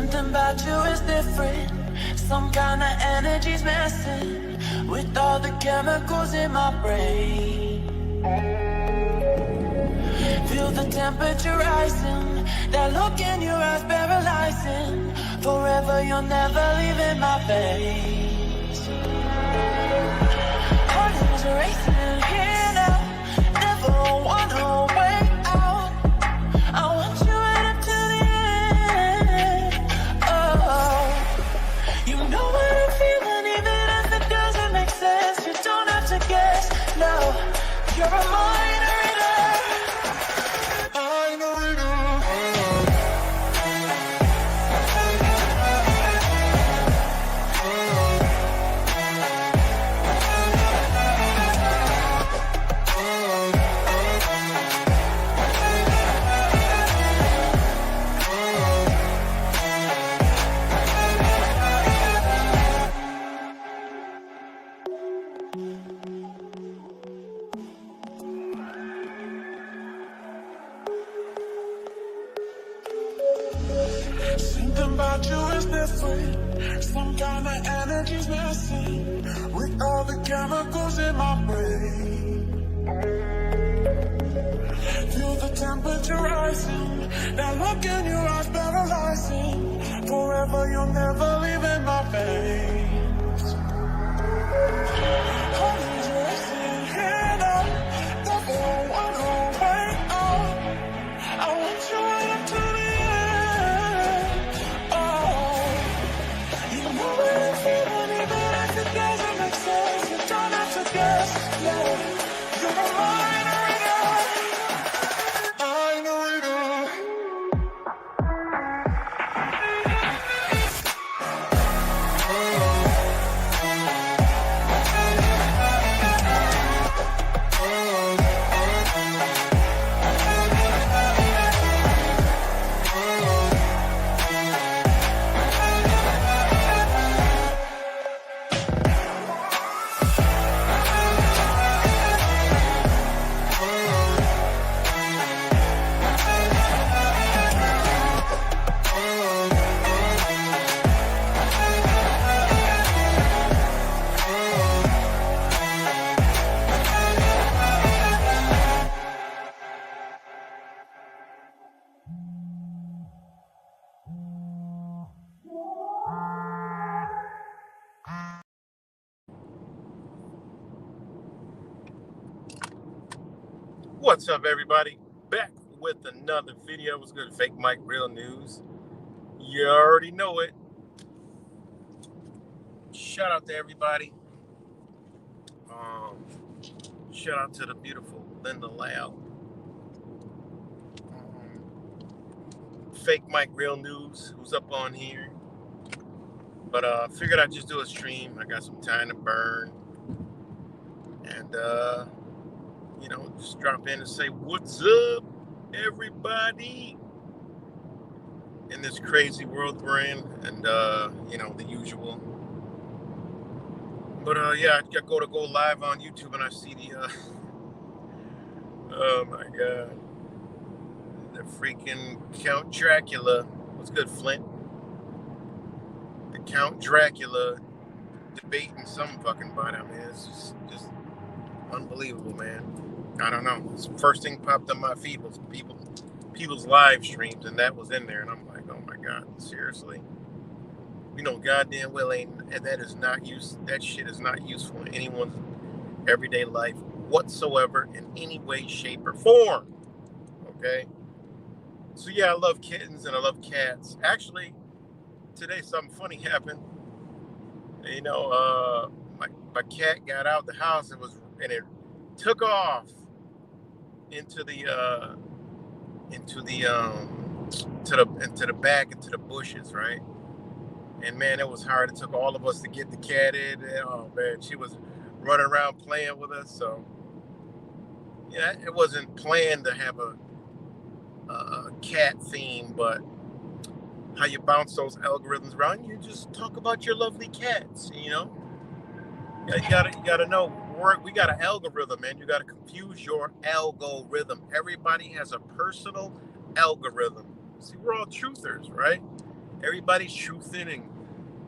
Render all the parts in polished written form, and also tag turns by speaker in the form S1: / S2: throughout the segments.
S1: Something about you is different. Some kind of energy's messing with all the chemicals in my brain. Feel the temperature rising. That look in your eyes paralyzing. Forever you'll never leave in my face. Heart is racing here now. Never wanna wait out. I want you right up to the end. Oh, you know what I'm feeling, even if it doesn't make sense. You don't have to guess. No, you're a mind reader. Something about you is different. Some kind of energy's messing with all the chemicals in my brain. Feel the temperature rising. That look in your eyes paralyzing. Forever you'll never leave in my veins. Heart is racing here now. Never wanna wait out. I want you right up to the end. Oh, you know what I'm feeling, even if it doesn't make sense. You don't have to guess. Yeah, you're a mind reader. Mind reader.
S2: What's up, everybody? Back with another video. What's good? Fake Mike, real news. You already know it. Shout out to everybody. Shout out to the beautiful Linda Lau. Fake Mike, real news. Who's up on here? But figured I'd just do a stream. I got some time to burn, and just drop in and say, what's up, everybody, in this crazy world we're in, and, the usual. But, I go live on YouTube, and I see the, oh, my God, the freaking Count Dracula. What's good, Flint? The Count Dracula debating some fucking body. I mean, it's just unbelievable, man. I don't know. The first thing popped on my feed was people's live streams, and that was in there, and I'm like, oh my God, seriously. Goddamn well that shit is not useful in anyone's everyday life whatsoever in any way, shape, or form. Okay? So yeah, I love kittens and I love cats. Actually, today something funny happened. My cat got out the house and it took off into the back, into the bushes, right? And man, it was hard. It took all of us to get the cat in. And, oh man, she was running around playing with us. So yeah, it wasn't planned to have a cat theme, but how you bounce those algorithms around, you just talk about your lovely cats, You gotta know. We got an algorithm, man. You got to confuse your algorithm. Everybody has a personal algorithm. See, we're all truthers, right? Everybody's truthing and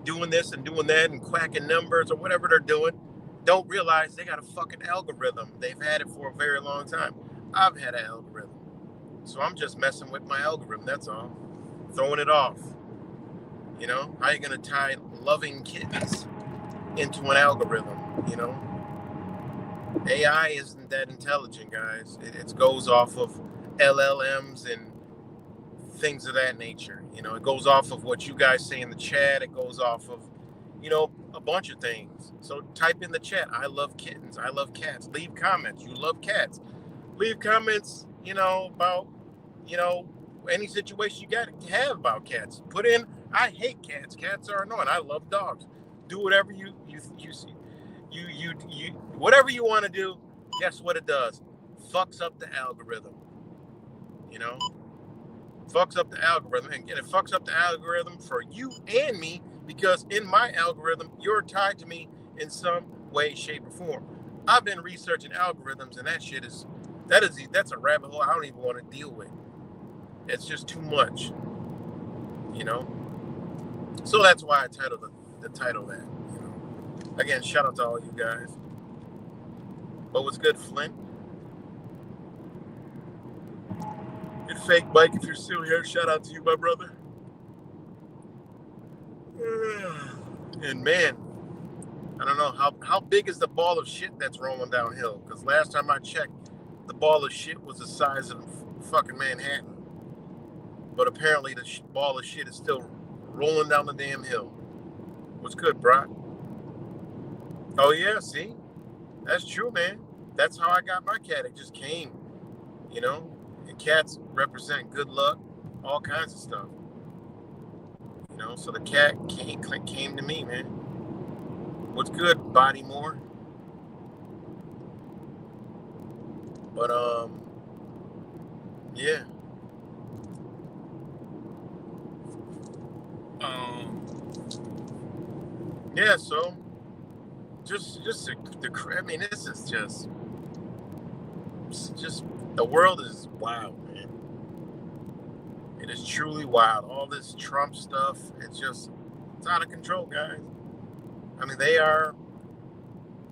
S2: doing this and doing that and quacking numbers or whatever they're doing. Don't realize they got a fucking algorithm. They've had it for a very long time. I've had an algorithm. So I'm just messing with my algorithm, that's all. Throwing it off. You know, how you gonna tie loving kittens into an algorithm, you know? AI isn't that intelligent, guys. It goes off of LLMs and things of that nature. You know, it goes off of what you guys say in the chat. It goes off of, you know, a bunch of things. So type in the chat, I love kittens. I love cats. Leave comments. You love cats. Leave comments, you know, about, you know, any situation you got to have about cats. Put in, I hate cats. Cats are annoying. I love dogs. Do whatever you see. You whatever you want to do. Guess what it does? Fucks up the algorithm. You know, fucks up the algorithm, and it fucks up the algorithm for you and me, because in my algorithm you're tied to me in some way, shape, or form. I've been researching algorithms, and that's a rabbit hole I don't even want to deal with. It's just too much, you know. So that's why I titled the title that. You know, again, shout out to all you guys. But what's good, Flint? Good fake Mike, if you're still here, shout out to you, my brother. And man, I don't know how big is the ball of shit that's rolling downhill, because last time I checked, the ball of shit was the size of fucking Manhattan. But apparently the ball of shit is still rolling down the damn hill. What's good, Brock? Oh yeah, see? That's true, man. That's how I got my cat. It just came, you know? And cats represent good luck, all kinds of stuff. You know, so the cat came to me, man. What's good, Bodymore? But yeah. Yeah, so just I mean, this is just the world is wild, man. It is truly wild. All this Trump stuff, it's out of control, guys. I mean, they are,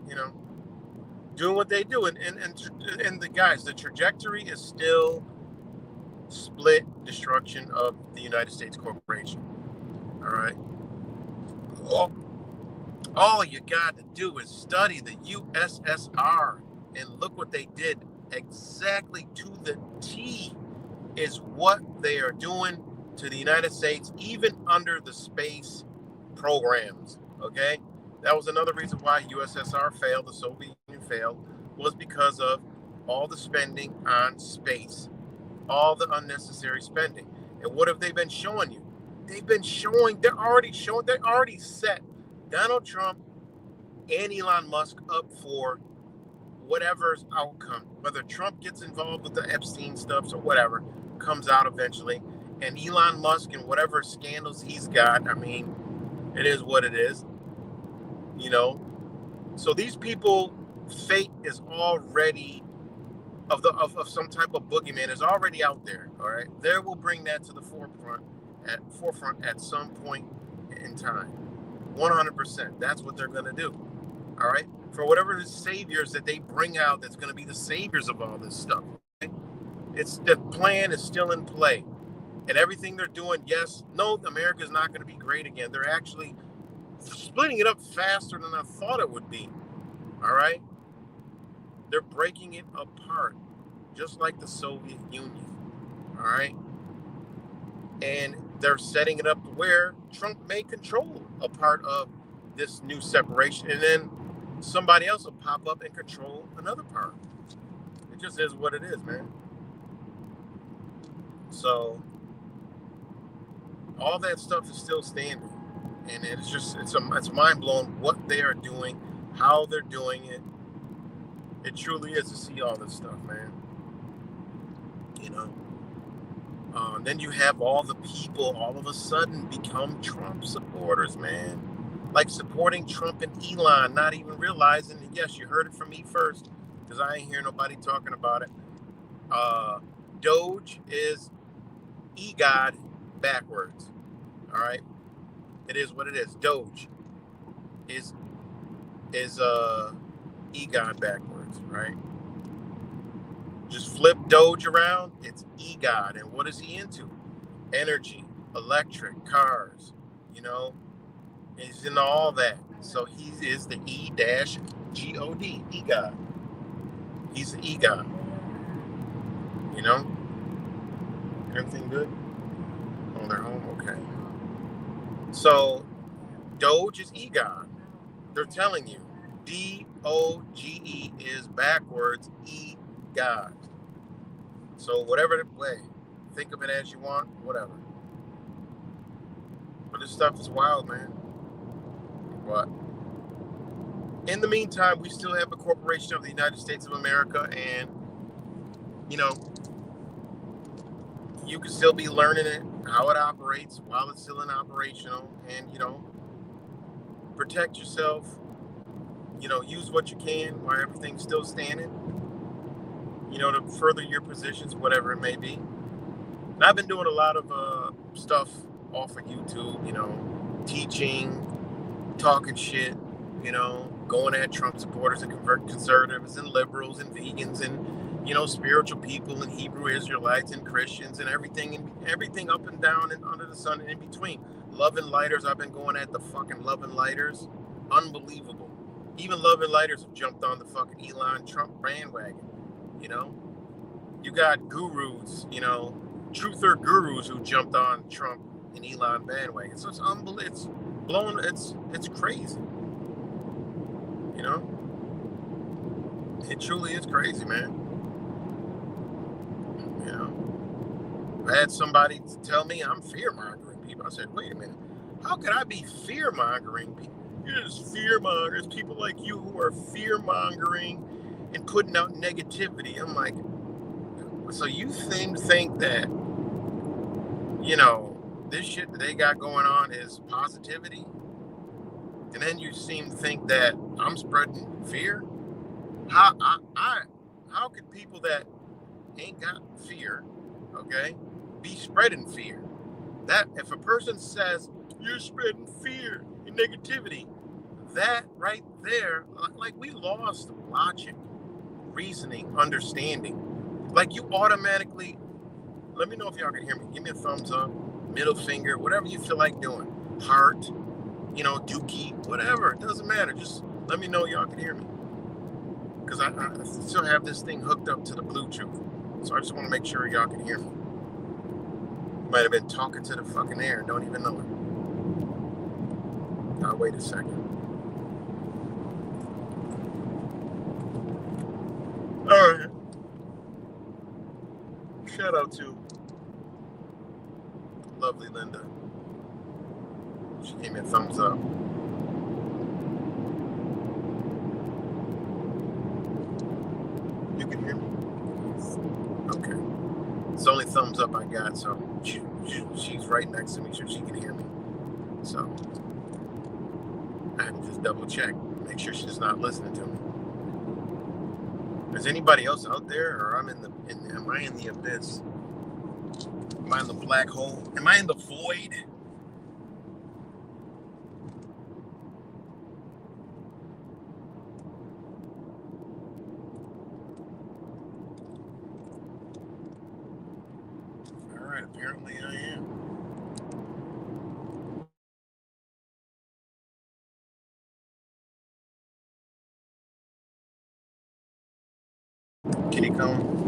S2: you know, doing what they do, and the guys, the trajectory is still split destruction of the United States corporation. All right. All you got to do is study the USSR and look what they did. Exactly to the T is what they are doing to the United States, even under the space programs. Okay, that was another reason why USSR failed, the Soviet Union failed, was because of all the spending on space, all the unnecessary spending. And what have they been showing you? They're already set Donald Trump and Elon Musk up for whatever's outcome, whether Trump gets involved with the Epstein stuff or whatever comes out eventually, and Elon Musk and whatever scandals he's got. I mean, it is what it is, you know. So these people, fate is already of some type of boogeyman is already out there. All right, they will bring that to the forefront at some point in time. 100%. That's what they're gonna do. All right, for whatever the saviors that they bring out, that's going to be the saviors of all this stuff. Okay? It's the plan is still in play, and everything they're doing. Yes, no, America is not going to be great again. They're actually splitting it up faster than I thought it would be. All right, they're breaking it apart, just like the Soviet Union. All right, and they're setting it up to where Trump may control a part of this new separation, and then somebody else will pop up and control another part. It just is what it is, man. So all that stuff is still standing, and it's mind blowing what they are doing, how they're doing it. It truly is to see all this stuff, man. You know. Then you have all the people all of a sudden become Trump supporters, man. Like supporting Trump and Elon, not even realizing, and yes, you heard it from me first, because I ain't hear nobody talking about it. Doge is EGOD backwards. All right, it is what it is. Doge is Egon backwards, right? Just flip Doge around. It's Egon, and what is he into? Energy, electric, cars. You know, he's into all that. So he is the E-God, Egon. He's the Egon. You know, everything good? Oh, they're home. Okay. So Doge is Egon. They're telling you Doge is backwards E-God. So whatever the way, think of it as you want, whatever. But this stuff is wild, man. But in the meantime, we still have a corporation of the United States of America, and you know, you can still be learning it, how it operates while it's still in operational, and you know, protect yourself. You know, use what you can while everything's still standing. You know, to further your positions, whatever it may be. And I've been doing a lot of stuff off of YouTube. You know, teaching, talking shit. You know, going at Trump supporters and conservatives and liberals and vegans and you know spiritual people and Hebrew Israelites and Christians and everything up and down and under the sun and in between. Love and lighters. I've been going at the fucking love and lighters. Unbelievable. Even love and lighters have jumped on the fucking Elon Trump bandwagon. You know, you got gurus. You know, truther gurus who jumped on Trump and Elon bandwagon. So it's unbelievable. It's blown. It's crazy. You know, it truly is crazy, man. You know, I had somebody tell me I'm fear mongering people. I said, wait a minute, how could I be fear mongering people? You're just fear mongers, people like you who are fear mongering and putting out negativity. I'm like, so you think that, you know, this shit that they got going on is positivity? And then you seem to think that I'm spreading fear. How could people that ain't got fear, okay, be spreading fear? That if a person says you're spreading fear and negativity, that right there, like we lost logic, reasoning, understanding. Like you automatically. Let me know if y'all can hear me. Give me a thumbs up, middle finger, whatever you feel like doing. Heart. You know, dookie, whatever, it doesn't matter. Just let me know y'all can hear me. Because I still have this thing hooked up to the Bluetooth. So I just want to make sure y'all can hear me. Might have been talking to the fucking air, don't even know it. Now wait a second. Alright. Shout out to lovely Linda. She gave me a thumbs up. You can hear me? Okay. It's the only thumbs up I got, so she's right next to me, so she can hear me. So I have to just double check, make sure she's not listening to me. Is anybody else out there, or am I in the abyss? Am I in the black hole? Am I in the void? Apparently I am. Kitty cone.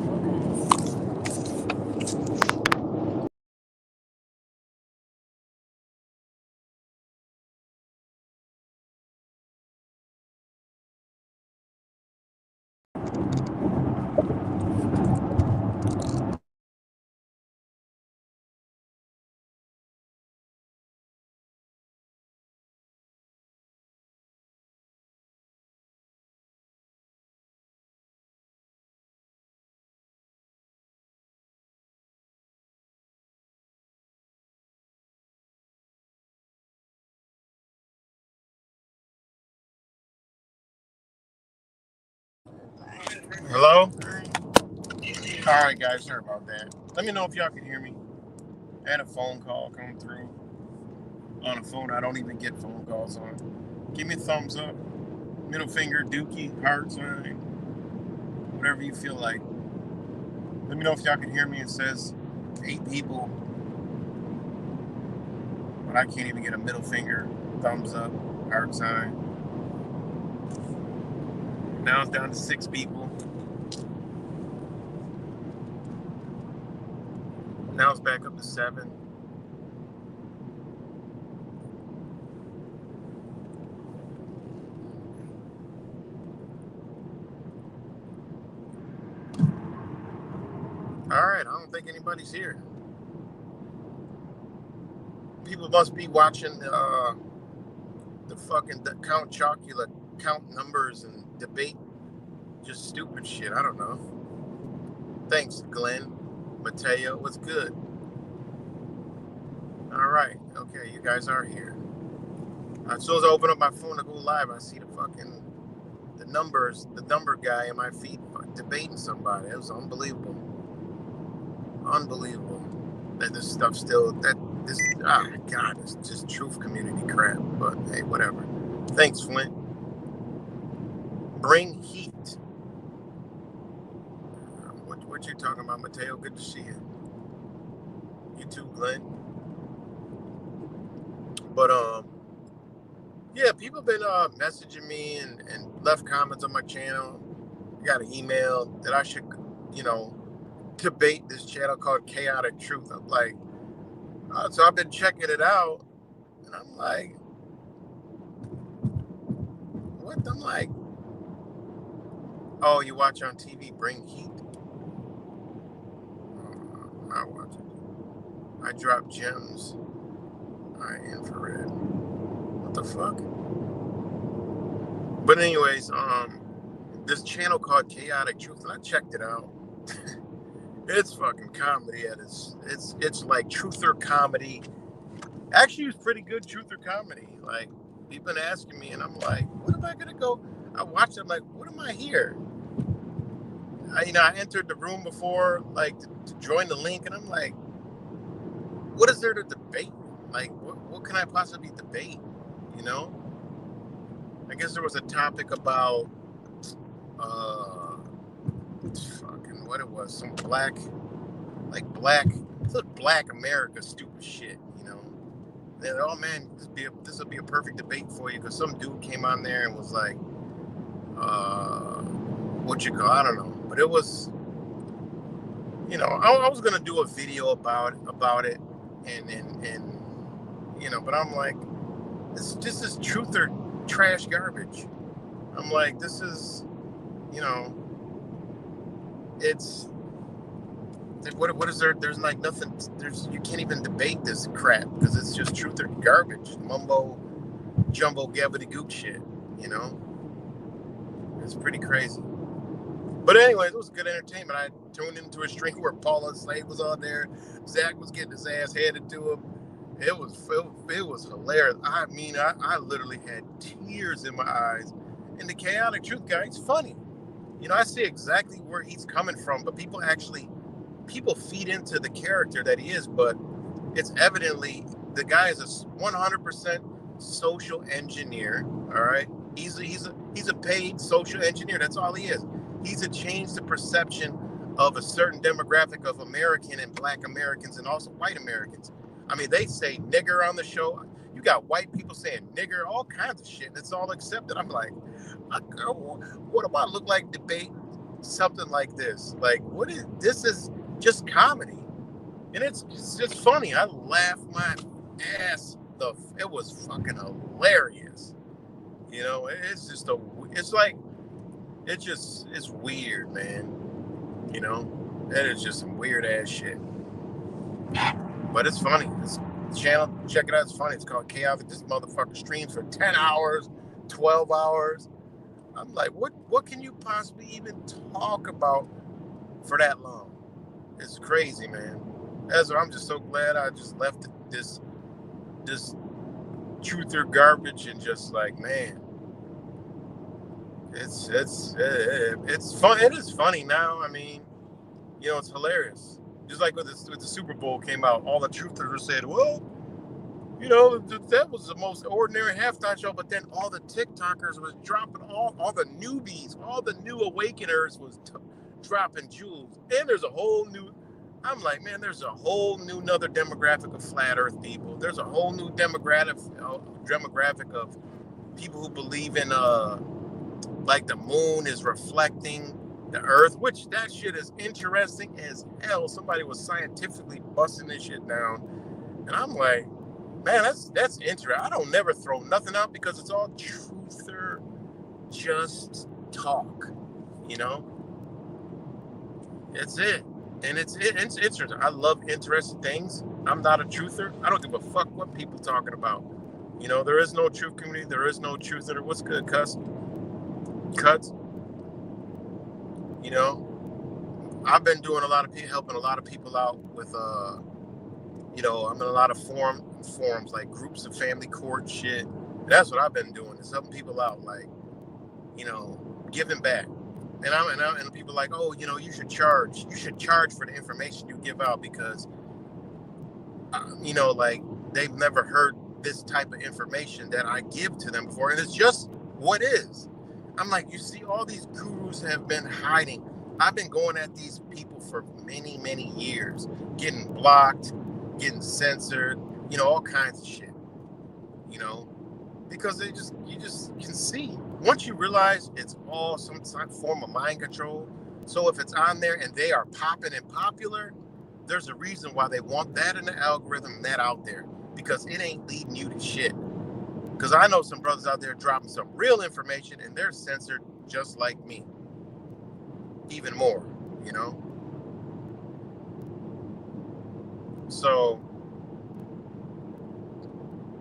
S2: Hello? Alright guys, sorry about that. Let me know if y'all can hear me. I had a phone call come through. on a phone I don't even get phone calls on. Give me a thumbs up, middle finger, dookie, heart sign, whatever you feel like. Let me know if y'all can hear me. It says 8 people, but I can't even get a middle finger, thumbs up, heart sign. Now it's down to 6 people. Now it's back up to 7. All right, I don't think anybody's here. People must be watching the fucking Count Chocula count numbers and debate just stupid shit. I don't know. Thanks, Glenn. Mateo, what's good? All right, okay, you guys are here. As soon as I open up my phone to go live, I see the number guy in my feed debating somebody. It was unbelievable. Unbelievable that this stuff still, God, it's just truth community crap. But hey, whatever. Thanks, Flint. Bring heat. What you talking about, Mateo? Good to see you. You too, Glenn. But yeah, people have been messaging me and left comments on my channel. I got an email that I should, debate this channel called Chaotic Truth. I'm like, so I've been checking it out, and I'm like, what? I'm like, oh, you watch on TV, Bring Heat? I watch it. I drop gems. Infrared. What the fuck? But anyways, this channel called Chaotic Truth, and I checked it out. It's fucking comedy at it's like truther comedy. Actually, it's pretty good truther comedy. Like, people been asking me, and I'm like, what am I gonna go? I watched it, I'm like, what am I here? I entered the room before, like, to join the link, and I'm like, what is there to debate? Like, what can I possibly debate? I guess there was a topic about fucking what it was, some black America stupid shit, That, oh man, this will be a perfect debate for you, because some dude came on there and was like, I don't know, but it was, I was gonna do a video about it, and but I'm like, this is truth or trash garbage. I'm like, this is, it's, what is there? There's like nothing. You can't even debate this crap, because it's just truth or garbage, mumbo jumbo gabbity-gook shit. It's pretty crazy. But anyways, it was good entertainment. I tuned into a stream where Paula Slade was on there. Zach was getting his ass handed to him. It was hilarious. I mean, I literally had tears in my eyes. And the Chaotic Truth guy, he's funny. I see exactly where he's coming from, but people feed into the character that he is, but it's evidently the guy is a 100% social engineer. All right, he's a paid social engineer. That's all he is. He's a change the perception of a certain demographic of American and Black Americans, and also white Americans. I mean, they say nigger on the show. You got white people saying nigger, all kinds of shit. It's all accepted. I'm like, what do I look like debate something like this? Like, this is just comedy. And it's just funny. I laughed my ass off. It was fucking hilarious. It's weird, man. That is just some weird ass shit. But it's funny. This channel, check it out. It's funny. It's called Chaotic. This motherfucker streams for 10 hours, 12 hours. I'm like, what can you possibly even talk about for that long? It's crazy, man. I'm just so glad I just left this truther garbage, and just like, man, it's fun. It is funny now. I mean, it's hilarious. Just like when the Super Bowl came out, all the truthers said, well, You know, that was the most ordinary halftime show. But then all the TikTokers was dropping all the newbies, all the new awakeners was dropping jewels. And there's a whole new. I'm like, man, there's a whole new another demographic of flat Earth people. There's a whole new demographic of people who believe in like the moon is reflecting the Earth, which that shit is interesting as hell. Somebody was scientifically busting this shit down, and I'm like, man, that's interesting. I don't never throw nothing out because it's all truth or just talk, you know. It's it, and it's interesting. I love interesting things. I'm not a truther. I don't give a fuck what people talking about. You know, there is no truth community. There is no truther. What's good, cuts? You know, I've been doing helping a lot of people out with you know, I'm in a lot of forums like groups of family court shit. That's what I've been doing, is helping people out, like, you know, giving back. And people like, oh, you know, you should charge for the information you give out because, you know, like they've never heard this type of information that I give to them before, and it's just what is. I'm like, you see, all these gurus have been hiding. I've been going at these people for many, many years, getting blocked, getting censored, you know, all kinds of shit, you know, because you just can see. Once you realize it's all some form of mind control, so if it's on there and they are popping and popular, there's a reason why they want that in the algorithm, that out there, because it ain't leading you to shit. Because I know some brothers out there dropping some real information and they're censored just like me. Even more, you know? So,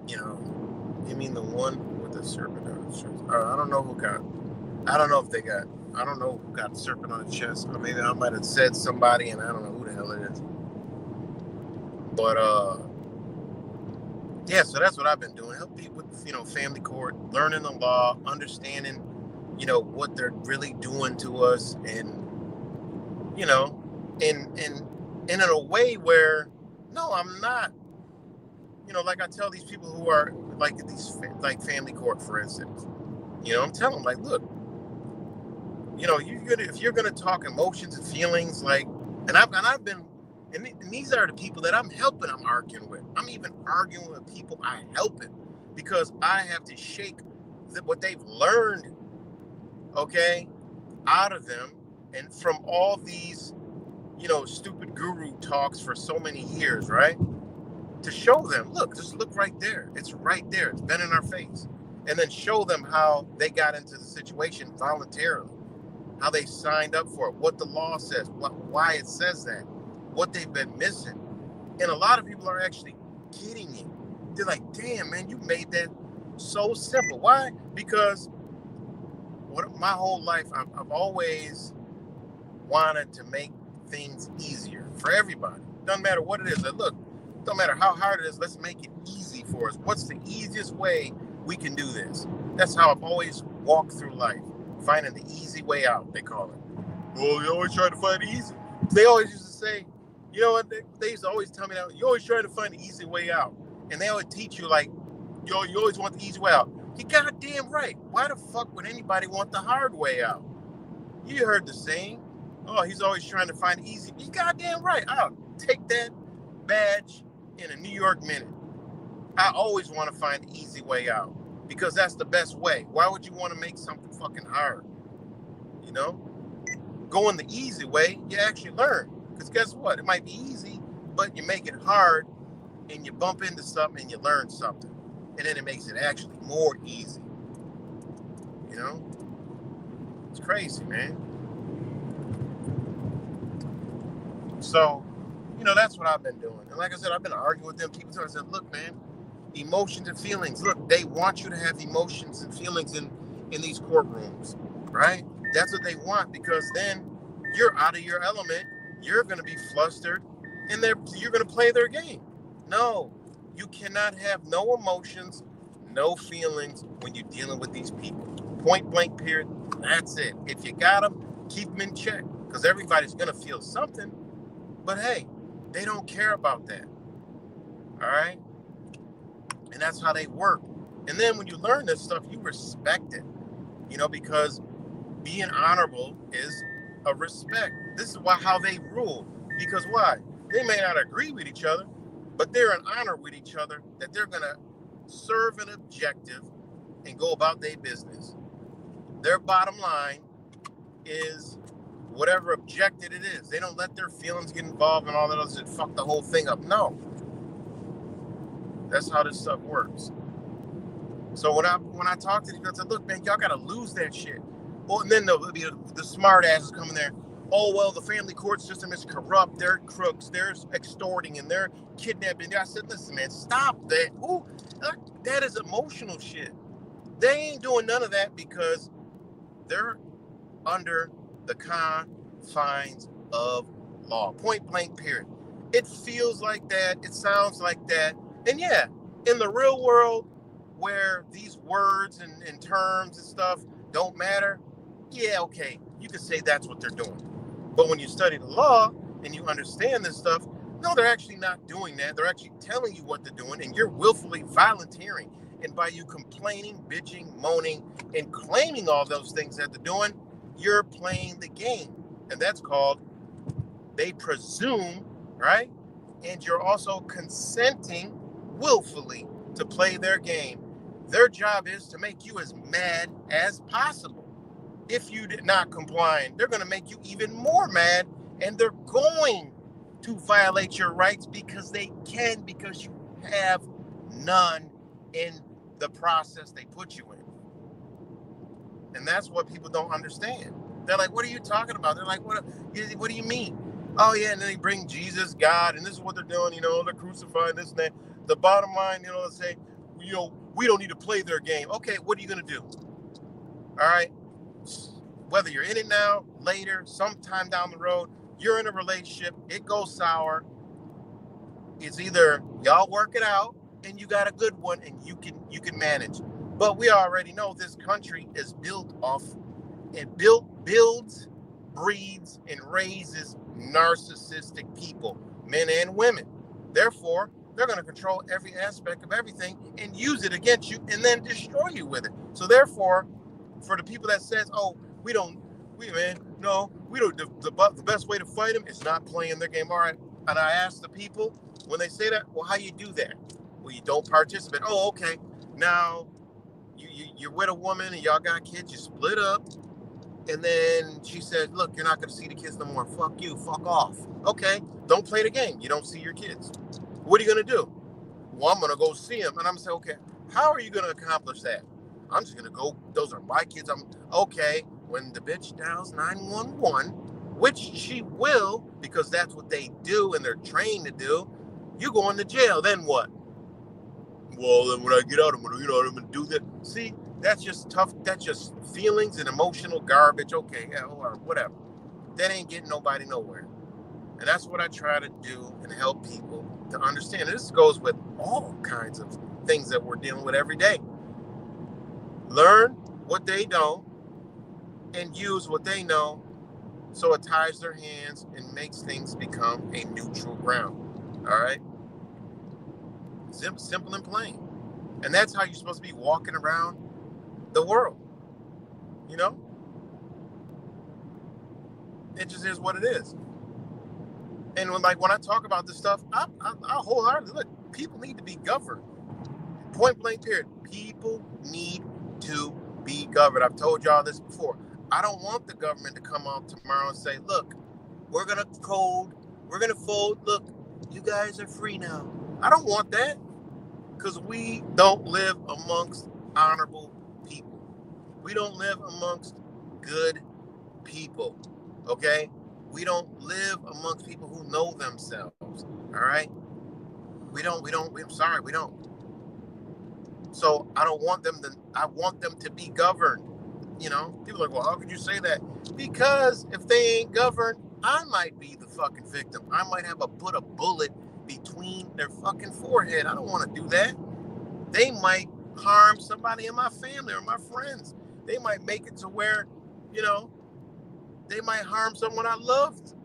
S2: you know, you mean the one with the serpent on his chest? I don't know who got the serpent on his chest. Or maybe I might have said somebody and I don't know who the hell it is. But, yeah, so that's what I've been doing. Help people with, you know, family court, learning the law, understanding, you know, what they're really doing to us, and, you know, and in a way where, no, I'm not, you know, like I tell these people who are like at these like family court, for instance, you know, I'm telling them, like, look, you know, if you're gonna talk emotions and feelings, like, and I've been. And these are the people that I'm helping, I'm arguing with. I'm even arguing with people I helping because I have to shake what they've learned, okay, out of them. And from all these, you know, stupid guru talks for so many years, right? To show them, look, just look right there. It's right there. It's been in our face. And then show them how they got into the situation voluntarily, how they signed up for it, what the law says, why it says that, what they've been missing. And a lot of people are actually getting it. They're like, damn, man, you made that so simple. Why? Because my whole life, I've always wanted to make things easier for everybody. Doesn't matter what it is. Look, don't matter how hard it is, let's make it easy for us. What's the easiest way we can do this? That's how I've always walked through life, finding the easy way out, they call it. Well, you always try to find it easy. They always used to say, you know what, they used to always tell me that, you always try to find the easy way out. And they always teach you, like, you always want the easy way out. You're goddamn right. Why the fuck would anybody want the hard way out? You heard the saying, oh, he's always trying to find the easy. You're goddamn right. I'll take that badge in a New York minute. I always want to find the easy way out because that's the best way. Why would you want to make something fucking hard? You know? Going the easy way, you actually learn. Because guess what? It might be easy, but you make it hard and you bump into something and you learn something. And then it makes it actually more easy. You know? It's crazy, man. So, you know, that's what I've been doing. And like I said, I've been arguing with them. People tell me, I said, look, man, emotions and feelings. Look, they want you to have emotions and feelings in these courtrooms, right? That's what they want, because then you're out of your element. You're going to be flustered, and you're going to play their game. No, you cannot have no emotions, no feelings when you're dealing with these people. Point blank, period. That's it. If you got them, keep them in check, because everybody's going to feel something. But hey, they don't care about that. All right? And that's how they work. And then when you learn this stuff, you respect it, because being honorable is a respect. This is how they rule. Because why? They may not agree with each other, but they're in honor with each other that they're going to serve an objective and go about their business. Their bottom line is whatever objective it is. They don't let their feelings get involved and all that else and fuck the whole thing up. No. That's how this stuff works. So when I talk to these people, I say, look, man, y'all got to lose that shit. Well, and then the smart asses come in there. Oh, well, the family court system is corrupt. They're crooks. They're extorting and they're kidnapping. I said, listen, man, stop that. Ooh, that is emotional shit. They ain't doing none of that because they're under the confines of law. Point blank, period. It feels like that. It sounds like that. And yeah, in the real world where these words and terms and stuff don't matter, yeah, okay, you can say that's what they're doing. But when you study the law and you understand this stuff, no, they're actually not doing that. They're actually telling you what they're doing, and you're willfully volunteering. And by you complaining, bitching, moaning, and claiming all those things that they're doing, you're playing the game. And that's called, they presume, right? And you're also consenting willfully to play their game. Their job is to make you as mad as possible. If you did not comply, they're going to make you even more mad, and they're going to violate your rights because they can, because you have none in the process they put you in. And that's what people don't understand. They're like, what are you talking about? They're like, what do you mean? Oh, yeah, and then they bring Jesus, God, and this is what they're doing, they're crucifying this and that. The bottom line, they say, we don't need to play their game. Okay, what are you going to do? All right? Whether you're in it now, later, sometime down the road, you're in a relationship, it goes sour. It's either y'all work it out and you got a good one and you can manage. But we already know this country is built off, builds, breeds, and raises narcissistic people, men and women. Therefore, they're going to control every aspect of everything and use it against you and then destroy you with it. So therefore, for the people that says, oh, the best way to fight them is not playing their game. All right. And I ask the people when they say that, well, how you do that? Well, you don't participate. Oh, okay. Now you're with a woman and y'all got kids, you split up. And then she said, look, you're not going to see the kids no more. Fuck you. Fuck off. Okay. Don't play the game. You don't see your kids. What are you going to do? Well, I'm going to go see them. And I'm going to say, okay, how are you going to accomplish that? I'm just going to go. Those are my kids. Okay. When the bitch dials 911, which she will, because that's what they do and they're trained to do, you go into jail. Then what? Well, then when I get out, I'm going to do that. See, that's just tough. That's just feelings and emotional garbage. Okay, yeah, or whatever. That ain't getting nobody nowhere. And that's what I try to do and help people to understand. And this goes with all kinds of things that we're dealing with every day. Learn what they don't and use what they know, so it ties their hands and makes things become a neutral ground. All right? Simple and plain. And that's how you're supposed to be walking around the world. It just is what it is. And when I talk about this stuff, I wholeheartedly look, people need to be governed. Point blank, period. People need to be governed. I've told y'all this before. I don't want the government to come out tomorrow and say, look, we're going to fold, look, you guys are free now. I don't want that, because we don't live amongst honorable people. We don't live amongst good people, okay? We don't live amongst people who know themselves, all right? I'm sorry, we don't. So I want them to be governed. People are like, well, how could you say that? Because if they ain't governed, I might be the fucking victim. I might have put a bullet between their fucking forehead. I don't want to do that. They might harm somebody in my family or my friends. They might make it to where, they might harm someone I loved,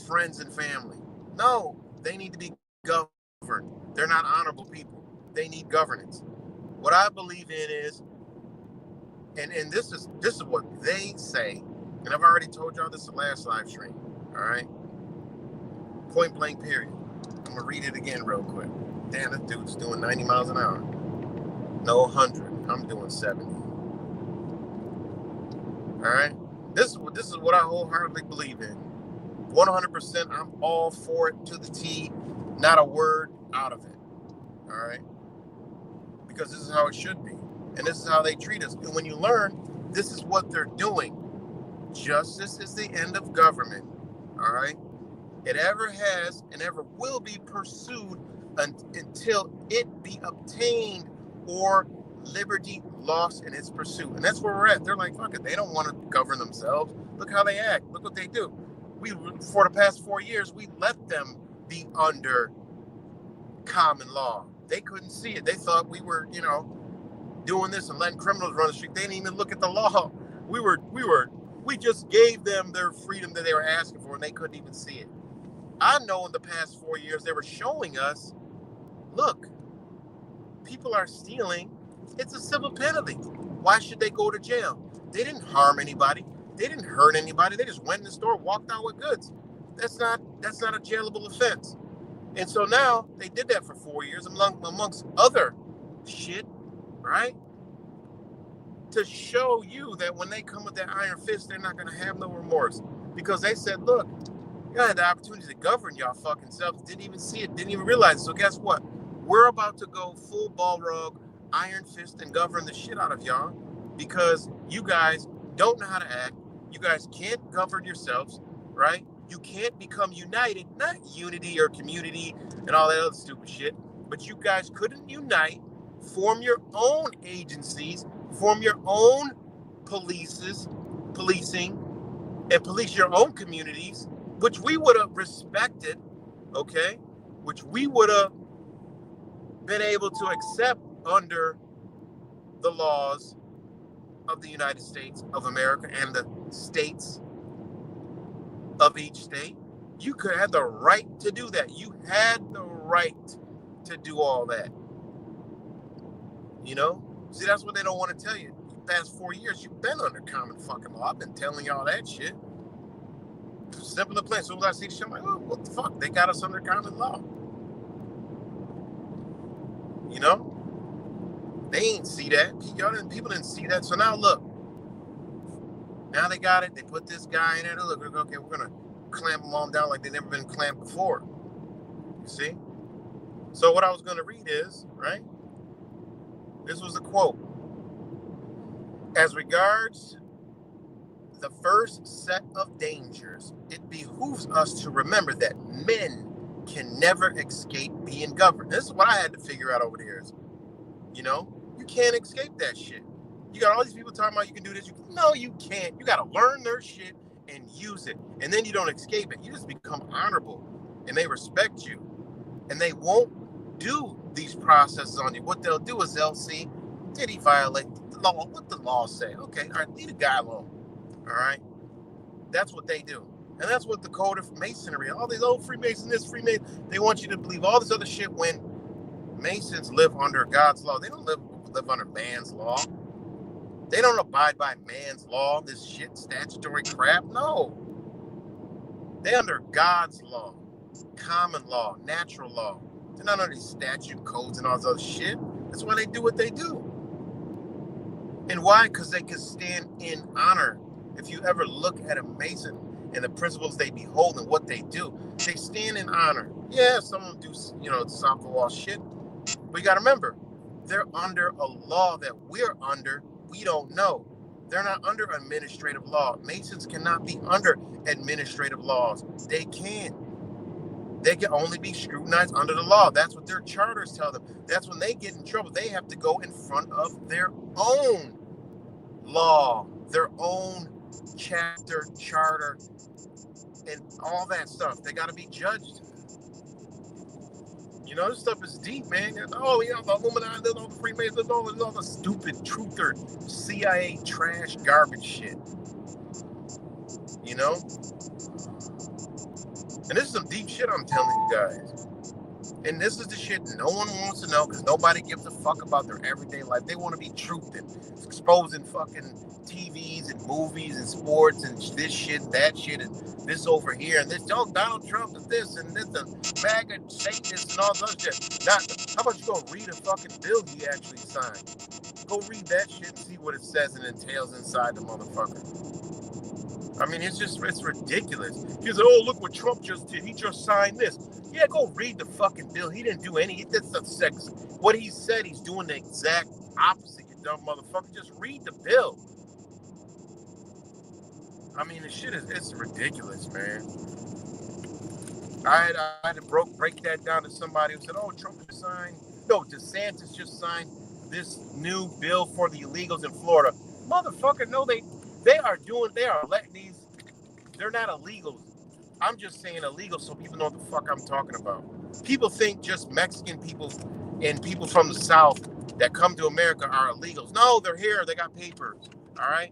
S2: friends and family. No, they need to be governed. They're not honorable people. they need governance. What I believe in is, and this is what they say, and I've already told y'all this the last live stream. All right, point blank period. I'm gonna read it again real quick. Damn, this dude's doing 90 miles an hour. No 100. I'm doing 70. All right. This is what I wholeheartedly believe in. 100%. I'm all for it to the T. Not a word out of it. All right. Because this is how it should be, and this is how they treat us. And when you learn, this is what they're doing. Justice is the end of government. All right. It ever has and ever will be pursued until it be obtained or liberty lost in its pursuit. And that's where we're at. They're like, fuck it. They don't want to govern themselves. Look how they act. Look what they do. For the past 4 years, we let them be under common law. They couldn't see it. They thought we were, doing this and letting criminals run the street. They didn't even look at the law. We just gave them their freedom that they were asking for, and they couldn't even see it. I know in the past 4 years, they were showing us, look, people are stealing. It's a civil penalty. Why should they go to jail? They didn't harm anybody. They didn't hurt anybody. They just went in the store, walked out with goods. That's not a jailable offense. And so now they did that for 4 years amongst other shit, right? To show you that when they come with that iron fist, they're not going to have no remorse. Because they said, look, you had the opportunity to govern y'all fucking selves. Didn't even see it. Didn't even realize it. So guess what? We're about to go full ball rug, iron fist, and govern the shit out of y'all. Because you guys don't know how to act. You guys can't govern yourselves, right? You can't become united, not unity or community and all that other stupid shit, but you guys couldn't unite, form your own agencies, form your own policing, and police your own communities, which we would have respected, okay? Which we would have been able to accept under the laws of the United States of America and the states of each state. You could have the right to do that. You had the right to do all that. See, that's what they don't want to tell you. The past 4 years, you've been under common fucking law. I've been telling y'all that shit. Simple and plain. As soon as I see the shit, I'm like, oh, what the fuck? They got us under common law. They ain't see that. People didn't see that. So now look. Now they got it. They put this guy in there. Look, okay, we're going to clamp them all down like they've never been clamped before. You see? So what I was going to read is, right? This was a quote. As regards the first set of dangers, it behooves us to remember that men can never escape being governed. This is what I had to figure out over the years. You can't escape that shit. You got all these people talking about you can do this. No, you can't. You got to learn their shit and use it. And then you don't escape it. You just become honorable. And they respect you. And they won't do these processes on you. What they'll do is they'll see, did he violate the law? What the law say? Okay, all right, leave the guy alone. All right? That's what they do. And that's what the code of Masonry, all these old Freemason, they want you to believe all this other shit when Masons live under God's law. They don't live under man's law. They don't abide by man's law, this shit, statutory crap. No. They under God's law, common law, natural law. They're not under these statute codes and all this other shit. That's why they do what they do. And why? Because they can stand in honor. If you ever look at a Mason and the principles they behold and what they do, they stand in honor. Yeah, some of them do, top the wall shit. But you got to remember, they're under a law that we're under. We don't know. They're not under administrative law. Masons cannot be under administrative laws. They can't. They can only be scrutinized under the law. That's what their charters tell them. That's when they get in trouble. They have to go in front of their own law, their own chapter, charter, and all that stuff. They got to be judged. This stuff is deep, man. The Illuminati, there's all the Freemasons, there's all the stupid truther, CIA trash garbage shit. And this is some deep shit I'm telling you guys. And this is the shit no one wants to know because nobody gives a fuck about their everyday life. They want to be truthed and exposing fucking TVs and movies and sports and this shit, that shit, and this over here and this. Oh, Donald Trump is this and this, and MAGA Satanists and all this other shit. How about you go read a fucking bill he actually signed? Go read that shit and see what it says and entails inside the motherfucker. I mean, it's ridiculous. He's like, oh, look what Trump just did. He just signed this. Yeah, go read the fucking bill. He didn't do any. He did some sex. What he said, he's doing the exact opposite, you dumb motherfucker. Just read the bill. I mean, the shit it's ridiculous, man. I had to break that down to somebody who said, oh, Trump just signed. No, DeSantis just signed this new bill for the illegals in Florida. Motherfucker, no, they are letting these, they're not illegals. I'm just saying illegal so people know what the fuck I'm talking about. People think just Mexican people and people from the South that come to America are illegals. No, they're here. They got papers. All right?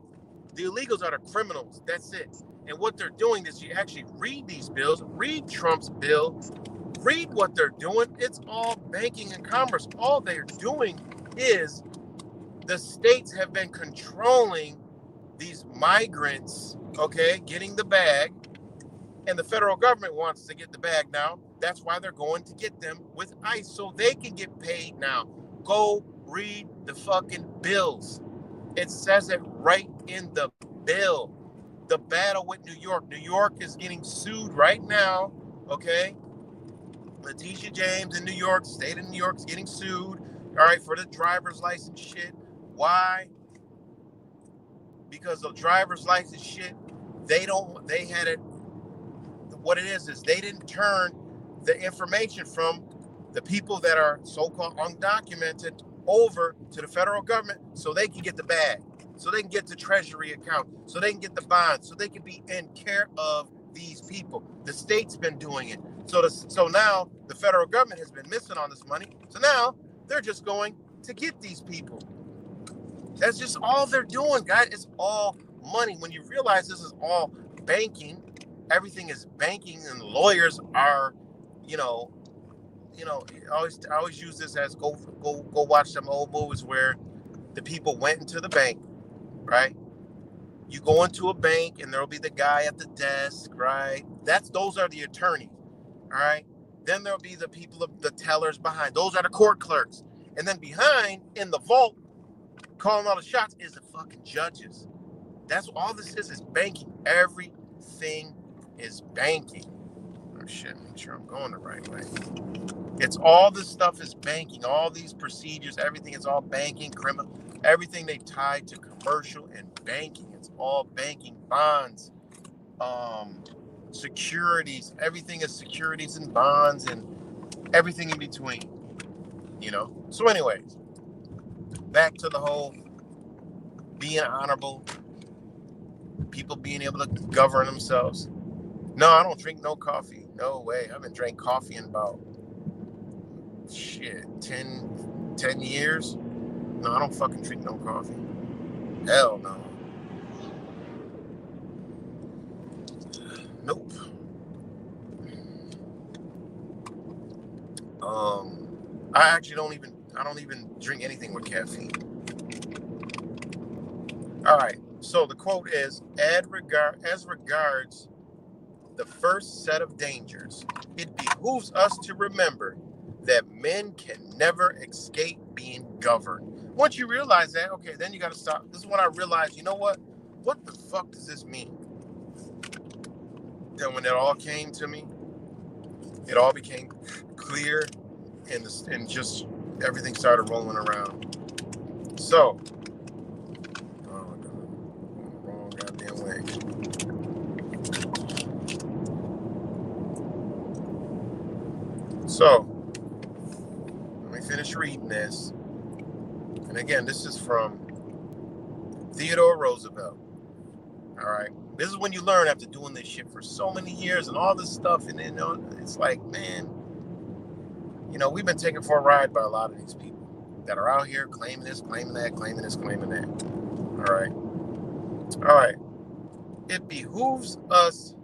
S2: The illegals are the criminals. That's it. And what they're doing is you actually read these bills, read Trump's bill, read what they're doing. It's all banking and commerce. All they're doing is the states have been controlling these migrants, okay, getting the bag, and the federal government wants to get the bag now. That's why they're going to get them with ICE so they can get paid now. Go read the fucking bills. It says it right in the bill. The battle with New York. New York is getting sued right now, okay? Letitia James in New York, state of New York is getting sued, all right, for the driver's license shit. Why? Because of driver's license shit, they had it, what it is they didn't turn the information from the people that are so-called undocumented over to the federal government so they can get the bag, so they can get the treasury account, so they can get the bonds, so they can be in care of these people. The state's been doing it. So now the federal government has been missing on this money. So now they're just going to get these people. That's just all they're doing, guys. It's all money. When you realize this is all banking, everything is banking, and lawyers are, I always use this as go watch some old movies where the people went into the bank, right? You go into a bank and there'll be the guy at the desk, right? Those are the attorneys, all right? Then there'll be the people, the tellers behind. Those are the court clerks. And then behind in the vault, calling all the shots is the fucking judges. That's all this is banking. Everything is banking. Oh shit, make sure I'm going the right way. It's all this stuff is banking. All these procedures, everything is all banking, criminal, everything they tie to commercial and banking. It's all banking, bonds, securities. Everything is securities and bonds and everything in between. So anyways, back to the whole being honorable, people being able to govern themselves. No, I don't drink no coffee. No way. I haven't drank coffee in about 10 years. No, I don't fucking drink no coffee. Hell no. Nope. I actually don't even drink anything with caffeine. All right. So the quote is, as regards the first set of dangers, it behooves us to remember that men can never escape being governed. Once you realize that, okay, then you got to stop. This is when I realized, you know what? What the fuck does this mean? Then when it all came to me, it all became clear, and just everything started rolling around. So, oh my God, wrong goddamn way. So, let me finish reading this. And again, this is from Theodore Roosevelt. All right. This is when you learn after doing this shit for so many years and all this stuff. And then it's like, man, we've been taken for a ride by a lot of these people that are out here claiming this, claiming that, claiming this, claiming that. All right. All right. It behooves us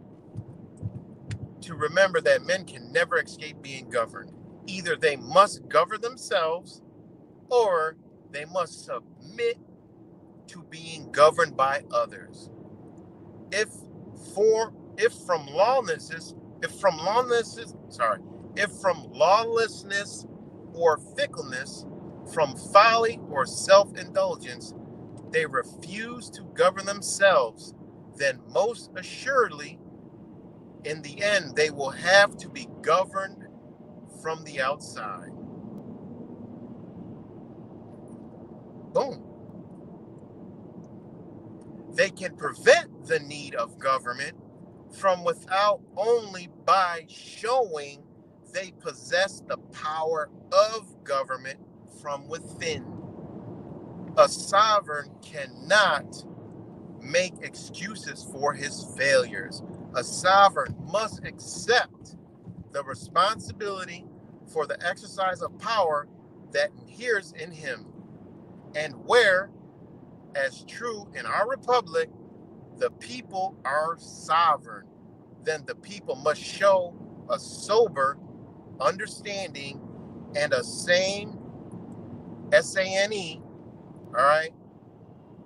S2: to remember that men can never escape being governed. Either they must govern themselves or they must submit to being governed by others. If from lawlessness or fickleness, from folly or self-indulgence, they refuse to govern themselves, then most assuredly, in the end, they will have to be governed from the outside. Boom. They can prevent the need of government from without only by showing they possess the power of government from within. A sovereign cannot make excuses for his failures. A sovereign must accept the responsibility for the exercise of power that inheres in him. And where, as true in our republic, the people are sovereign, then the people must show a sober understanding and a sane, SANE, all right,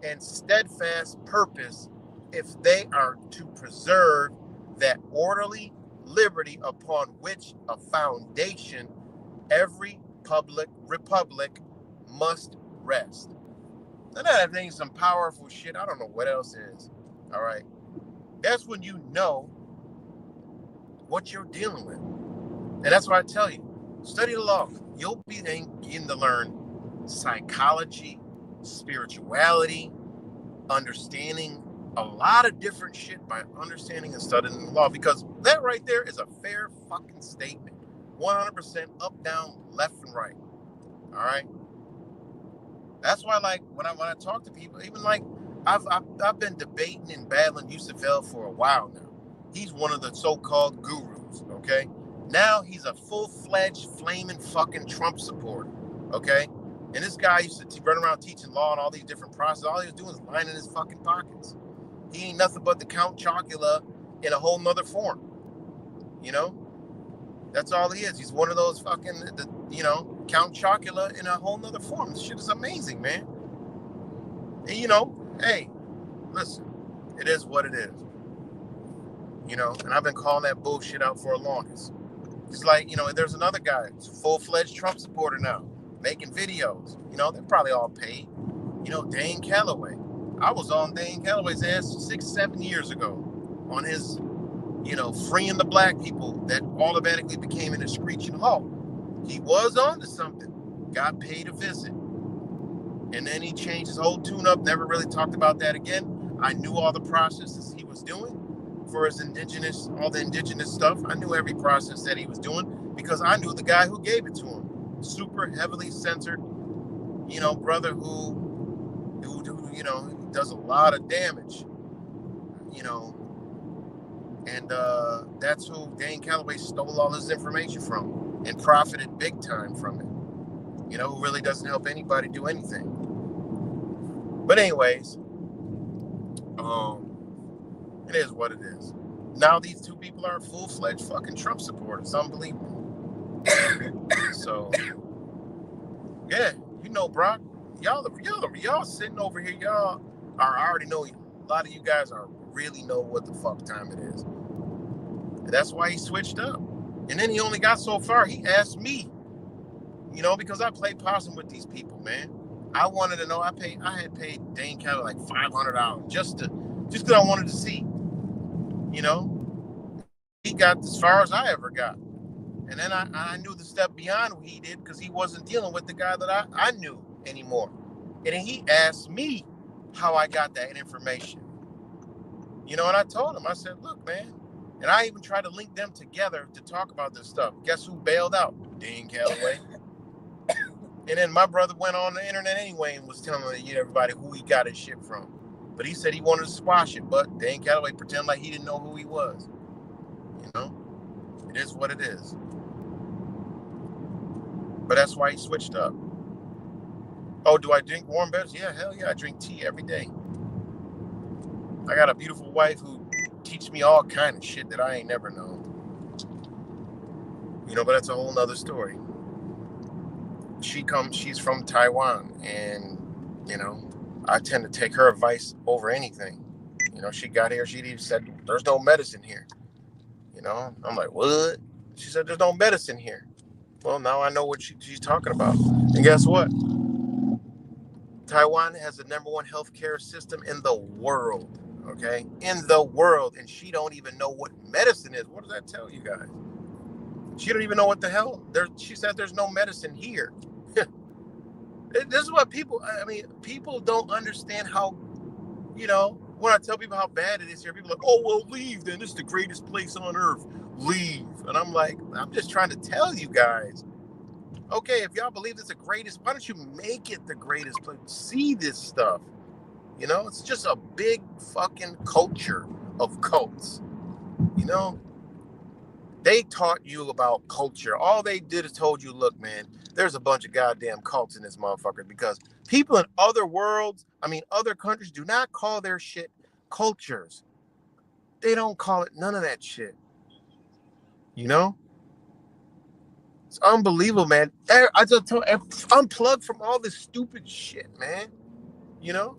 S2: and steadfast purpose if they are to preserve that orderly liberty upon which a foundation every republic must rest. Now that ain't some powerful shit. I don't know what else is. All right. That's when you know what you're dealing with. And that's why I tell you, study the law. You'll be getting to learn psychology, spirituality, understanding a lot of different shit by understanding and studying the law, because that right there is a fair fucking statement. 100% up, down, left, and right. All right. That's why, like, when I talk to people, even like I've been debating and battling Yusuf El for a while now. He's one of the so-called gurus. Okay. Now he's a full-fledged flaming fucking Trump supporter. Okay. And this guy used to run around teaching law and all these different processes. All he was doing is lining his fucking pockets. He ain't nothing but the Count Chocula in a whole nother form. You know? That's all he is. He's one of those fucking, Count Chocula in a whole nother form. This shit is amazing, man. And, hey, listen, it is what it is. And I've been calling that bullshit out for the longest. It's like, there's another guy, full-fledged Trump supporter now, making videos. They're probably all paid. Dane Calloway. I was on Dane Calloway's ass 6-7 years ago on his, freeing the black people that automatically became in a screeching halt. He was on to something, got paid a visit. And then he changed his whole tune-up, never really talked about that again. I knew all the processes he was doing for his all the indigenous stuff. I knew every process that he was doing because I knew the guy who gave it to him. Super heavily censored, brother who does a lot of damage, and that's who Dane Calloway stole all his information from and profited big time from it, who really doesn't help anybody do anything. But anyways, it is what it is. Now these two people are full-fledged fucking Trump supporters. Unbelievable. So, yeah, Brock, y'all sitting over here, y'all I already know a lot of you guys really know what the fuck time it is. And that's why he switched up. And then he only got so far. He asked me, because I play possum with these people, man. I wanted to know. I had paid Dane Calloway like $500 just because I wanted to see. He got as far as I ever got. And then I knew the step beyond what he did because he wasn't dealing with the guy that I knew anymore. And then he asked me how I got that information. And I told him, I said, look, man. And I even tried to link them together to talk about this stuff. Guess who bailed out? Dane Calloway. And then my brother went on the internet anyway and was telling everybody who he got his shit from. But he said he wanted to squash it. But Dane Calloway pretended like he didn't know who he was. It is what it is. But that's why he switched up. Oh, do I drink warm beverages? Yeah, hell yeah, I drink tea every day. I got a beautiful wife who teaches me all kind of shit that I ain't never known. But that's a whole nother story. she's from Taiwan, and you know, I tend to take her advice over anything. You know, she got here, she said there's no medicine here. You know, I'm like, what? She said there's no medicine here. Well, now I know what she's talking about. And guess what? Taiwan has the #1 healthcare system in the world. Okay, in the world, and she don't even know what medicine is. What does that tell you guys? She don't even know what the hell. She said there's no medicine here. This is what people. I mean, people don't understand how. You know, when I tell people how bad it is here, people are like, "Oh well, leave. Then this is the greatest place on earth. Leave." And I'm like, I'm just trying to tell you guys. Okay, if y'all believe it's the greatest, why don't you make it the greatest place? See this stuff. You know, it's just a big fucking culture of cults. You know, they taught you about culture. All they did is told you, look, man, there's a bunch of goddamn cults in this motherfucker because people in other worlds, other countries do not call their shit cultures. They don't call it none of that shit. You know? It's unbelievable, man. I just told unplug from all this stupid shit, man. You know?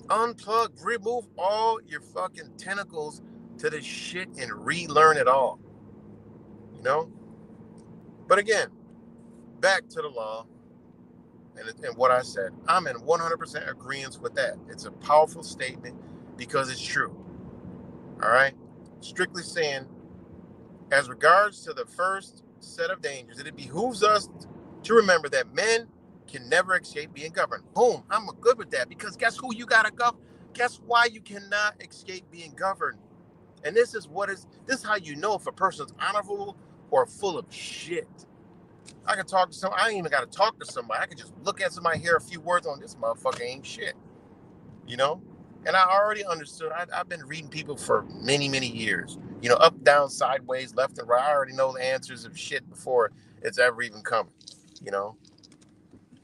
S2: Unplug, remove all your fucking tentacles to this shit and relearn it all. You know? But again, back to the law and what I said. I'm in 100% agreement with that. It's a powerful statement because it's true. All right? Strictly saying, as regards to the first set of dangers, it behooves us to remember that men can never escape being governed. Boom. I'm good with that because guess who you got to govern? Guess why you cannot escape being governed? And this is how you know if a person's honorable or full of shit. I can talk to someone. I ain't even got to talk to somebody. I can just look at somebody, hear a few words on this motherfucker ain't shit. You know? And I already understood. I've been reading people for many, many years. You know, up, down, sideways, left and right. I already know the answers of shit before it's ever even coming. You know?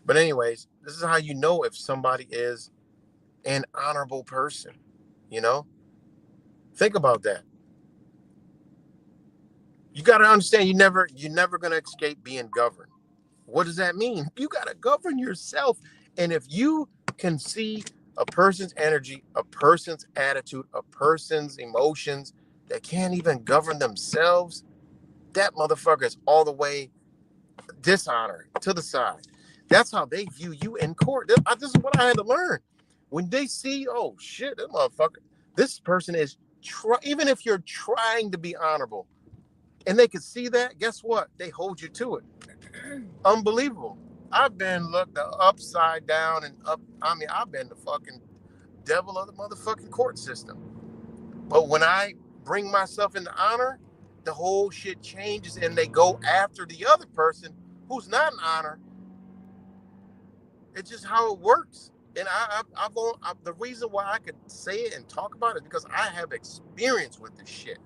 S2: But anyways, this is how you know if somebody is an honorable person. You know? Think about that. You got to understand you're never going to escape being governed. What does that mean? You got to govern yourself. And if you can see a person's energy, a person's attitude, a person's emotions that can't even govern themselves, that motherfucker is all the way dishonored to the side. That's how they view you in court. This is what I had to learn. When they see, oh shit, this motherfucker, this person is, even if you're trying to be honorable, and they can see that, guess what? They hold you to it. Unbelievable. I've been looked upside down and up. I've been the fucking devil of the motherfucking court system. But when I bring myself into honor, the whole shit changes and they go after the other person who's not in honor. It's just how it works. And the reason why I could say it and talk about it is because I have experience with this shit.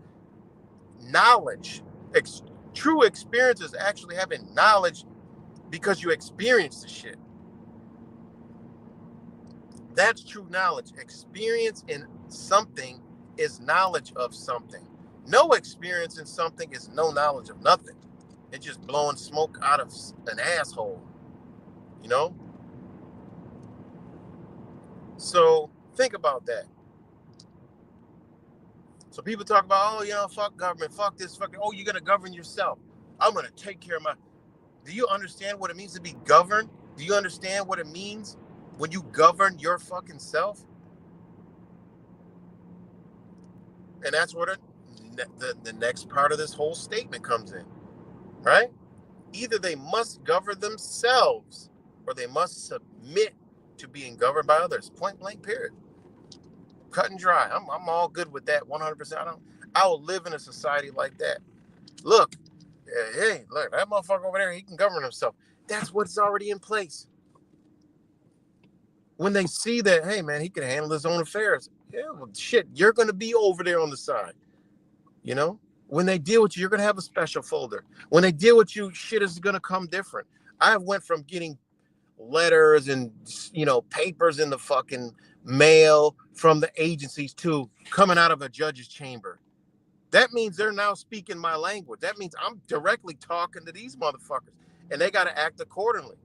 S2: Knowledge. True experience is actually having knowledge because you experience the shit. That's true knowledge. Experience in something is knowledge of something. No experience in something is no knowledge of nothing. It's just blowing smoke out of an asshole. You know? So think about that. So people talk about, oh, you know, fuck government, fuck this, fuck, oh, you're going to govern yourself. I'm going to take care of my... Do you understand what it means to be governed? Do you understand what it means when you govern your fucking self? And that's where the next part of this whole statement comes in, right? Either they must govern themselves or they must submit to being governed by others. Point blank, period. Cut and dry. I'm all good with that 100%. I will live in a society like that. Look, hey, look, that motherfucker over there, he can govern himself. That's what's already in place. When they see that, hey, man, he can handle his own affairs. Yeah, well, shit, you're going to be over there on the side. You know? When they deal with you, you're going to have a special folder. When they deal with you, shit is going to come different. I went from getting letters and, you know, papers in the fucking mail from the agencies to coming out of a judge's chamber. That means they're now speaking my language. That means I'm directly talking to these motherfuckers, and they got to act accordingly.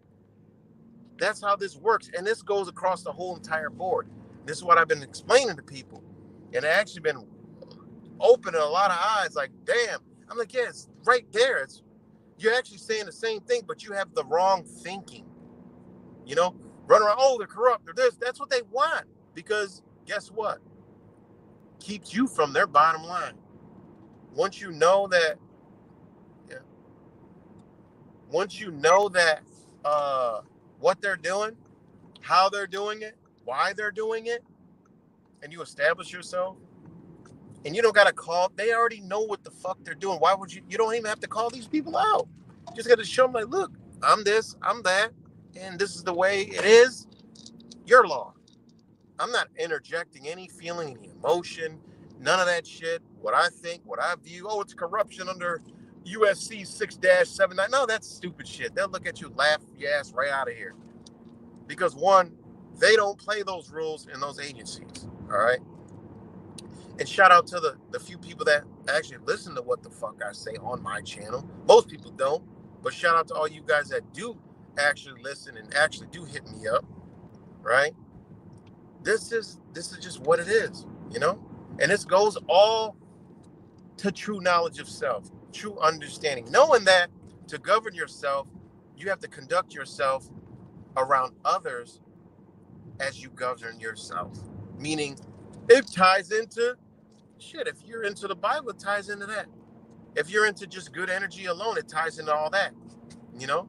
S2: That's how this works, and this goes across the whole entire board. This is what I've been explaining to people, and it actually been opening a lot of eyes. Like, damn, I'm like, yeah, it's right there. You're actually saying the same thing, but you have the wrong thinking. You know, run around, oh, they're corrupt, they're this. That's what they want, because guess what? Keeps you from their bottom line. Once you know that, yeah, once you know that what they're doing, how they're doing it, why they're doing it, and you establish yourself, and you don't gotta call. They already know what the fuck they're doing. Why would you? You don't even have to call these people out. You just gotta show them, like, look, I'm this, I'm that, and this is the way it is. Your law. I'm not interjecting any feeling, any emotion, none of that shit. What I think, what I view. Oh, it's corruption under USC 6-79. No, that's stupid shit. They'll look at you, laugh your ass right out of here. Because one, they don't play those rules in those agencies. All right. And shout out to the few people that actually listen to what the fuck I say on my channel. Most people don't. But shout out to all you guys that do actually listen and actually do hit me up. Right? This is just what it is, you know? And this goes all to true knowledge of self, true understanding. Knowing that to govern yourself, you have to conduct yourself around others as you govern yourself. Meaning, it ties into shit. If you're into the Bible, it ties into that. If you're into just good energy alone, it ties into all that, you know?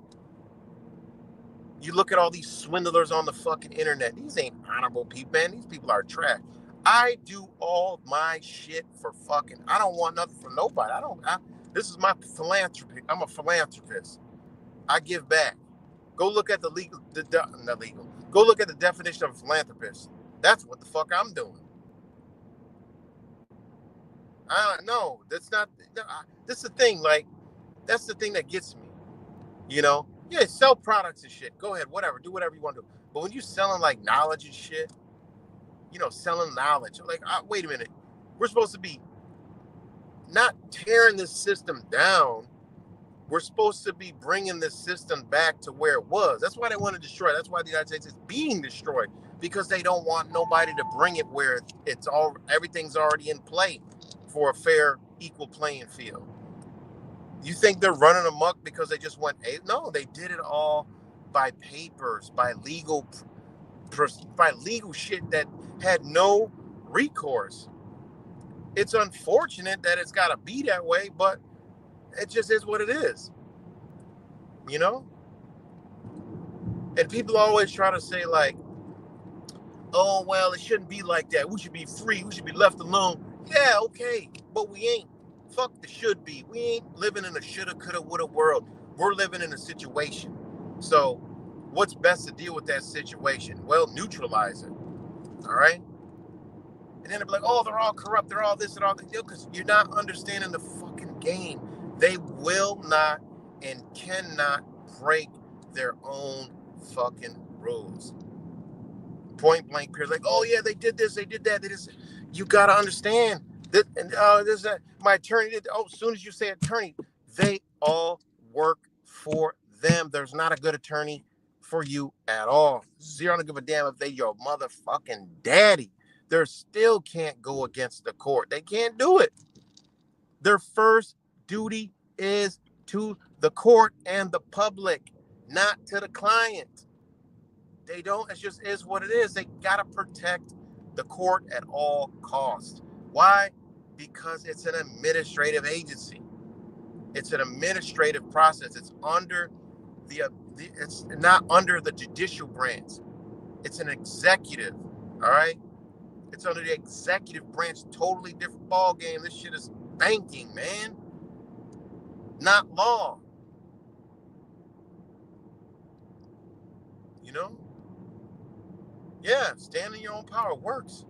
S2: You look at all these swindlers on the fucking internet. These ain't honorable people, man. These people are trash. I do all my shit for fucking. I don't want nothing from nobody. This is my philanthropy. I'm a philanthropist. I give back. Go look at not legal. Go look at the definition of a philanthropist. That's what the fuck I'm doing. No, that's not. This is the thing. Like, that's the thing that gets me. You know. Yeah, sell products and shit. Go ahead, whatever. Do whatever you want to do. But when you're selling like knowledge and shit, you know, selling knowledge. Like, wait a minute. We're supposed to be not tearing this system down. We're supposed to be bringing this system back to where it was. That's why they want to destroy it. That's why the United States is being destroyed, because they don't want nobody to bring it where everything's already in play for a fair, equal playing field. You think they're running amok because they just went? No, they did it all by papers, by legal shit that had no recourse. It's unfortunate that it's got to be that way, but it just is what it is. You know? And people always try to say, like, oh, well, it shouldn't be like that. We should be free. We should be left alone. Yeah, okay, but we ain't. Fuck the should be. We ain't living in a shoulda, coulda, woulda world. We're living in a situation. So what's best to deal with that situation? Well, neutralize it. All right? And then they'll be like, oh, they're all corrupt. They're all this and all that. Because you're not understanding the fucking game. They will not and cannot break their own fucking rules. Point blank period. Like, oh, yeah, they did this. They did that. They did this. You got to understand. My attorney did. Oh, as soon as you say attorney, they all work for them. There's not a good attorney for you at all. Zero to give a damn if they your motherfucking daddy. They still can't go against the court. They can't do it. Their first duty is to the court and the public, not to the client. They don't. It just is what it is. They gotta protect the court at all costs. Why? Because it's an administrative agency. It's an administrative process. It's under it's not under the judicial branch. It's an executive. All right. It's under the executive branch. Totally different ball game. This shit is banking, man. Not law. You know? Yeah, stand in your own power works.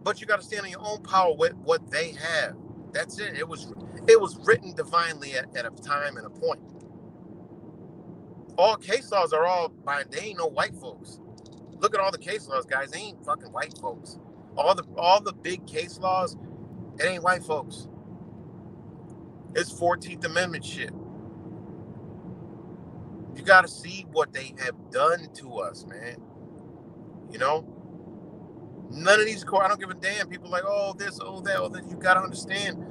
S2: But you got to stand in your own power with what they have. That's it. It was written divinely at a time and a point. All case laws are all by, they ain't no white folks. Look at all the case laws, guys. They ain't fucking white folks. All the big case laws, It ain't white folks. It's 14th Amendment shit. You got to see what they have done to us, man. You know? None of these courts, I don't give a damn. People are like, oh, this, oh, that, oh, that. You got to understand,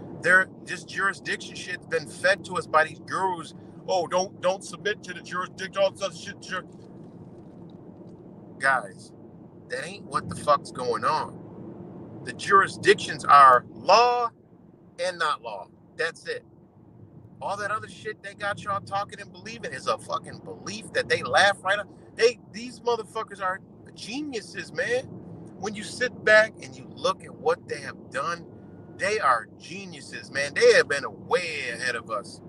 S2: this jurisdiction shit's been fed to us by these gurus. Oh, don't submit to the jurisdiction, all this other shit. Guys, that ain't what the fuck's going on. The jurisdictions are law and not law. That's it. All that other shit they got y'all talking and believing is a fucking belief that they laugh right up. These motherfuckers are geniuses, man. When you sit back and you look at what they have done, they are geniuses, man. They have been way ahead of us.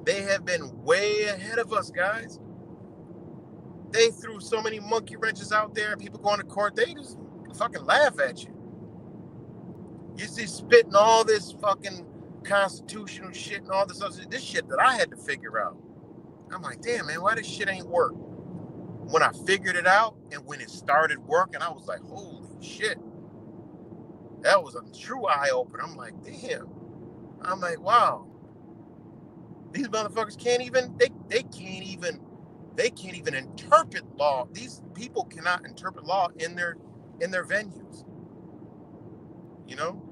S2: They have been way ahead of us, guys. They threw so many monkey wrenches out there. People going to court, they just fucking laugh at you. You see spitting all this fucking constitutional shit and all this shit that I had to figure out. I'm like, damn, man, why this shit ain't work? When I figured it out and when it started working, I was like, holy shit. That was a true eye-opener. I'm like, damn. I'm like, wow. These motherfuckers can't even, they can't even interpret law. These people cannot interpret law in their venues. You know?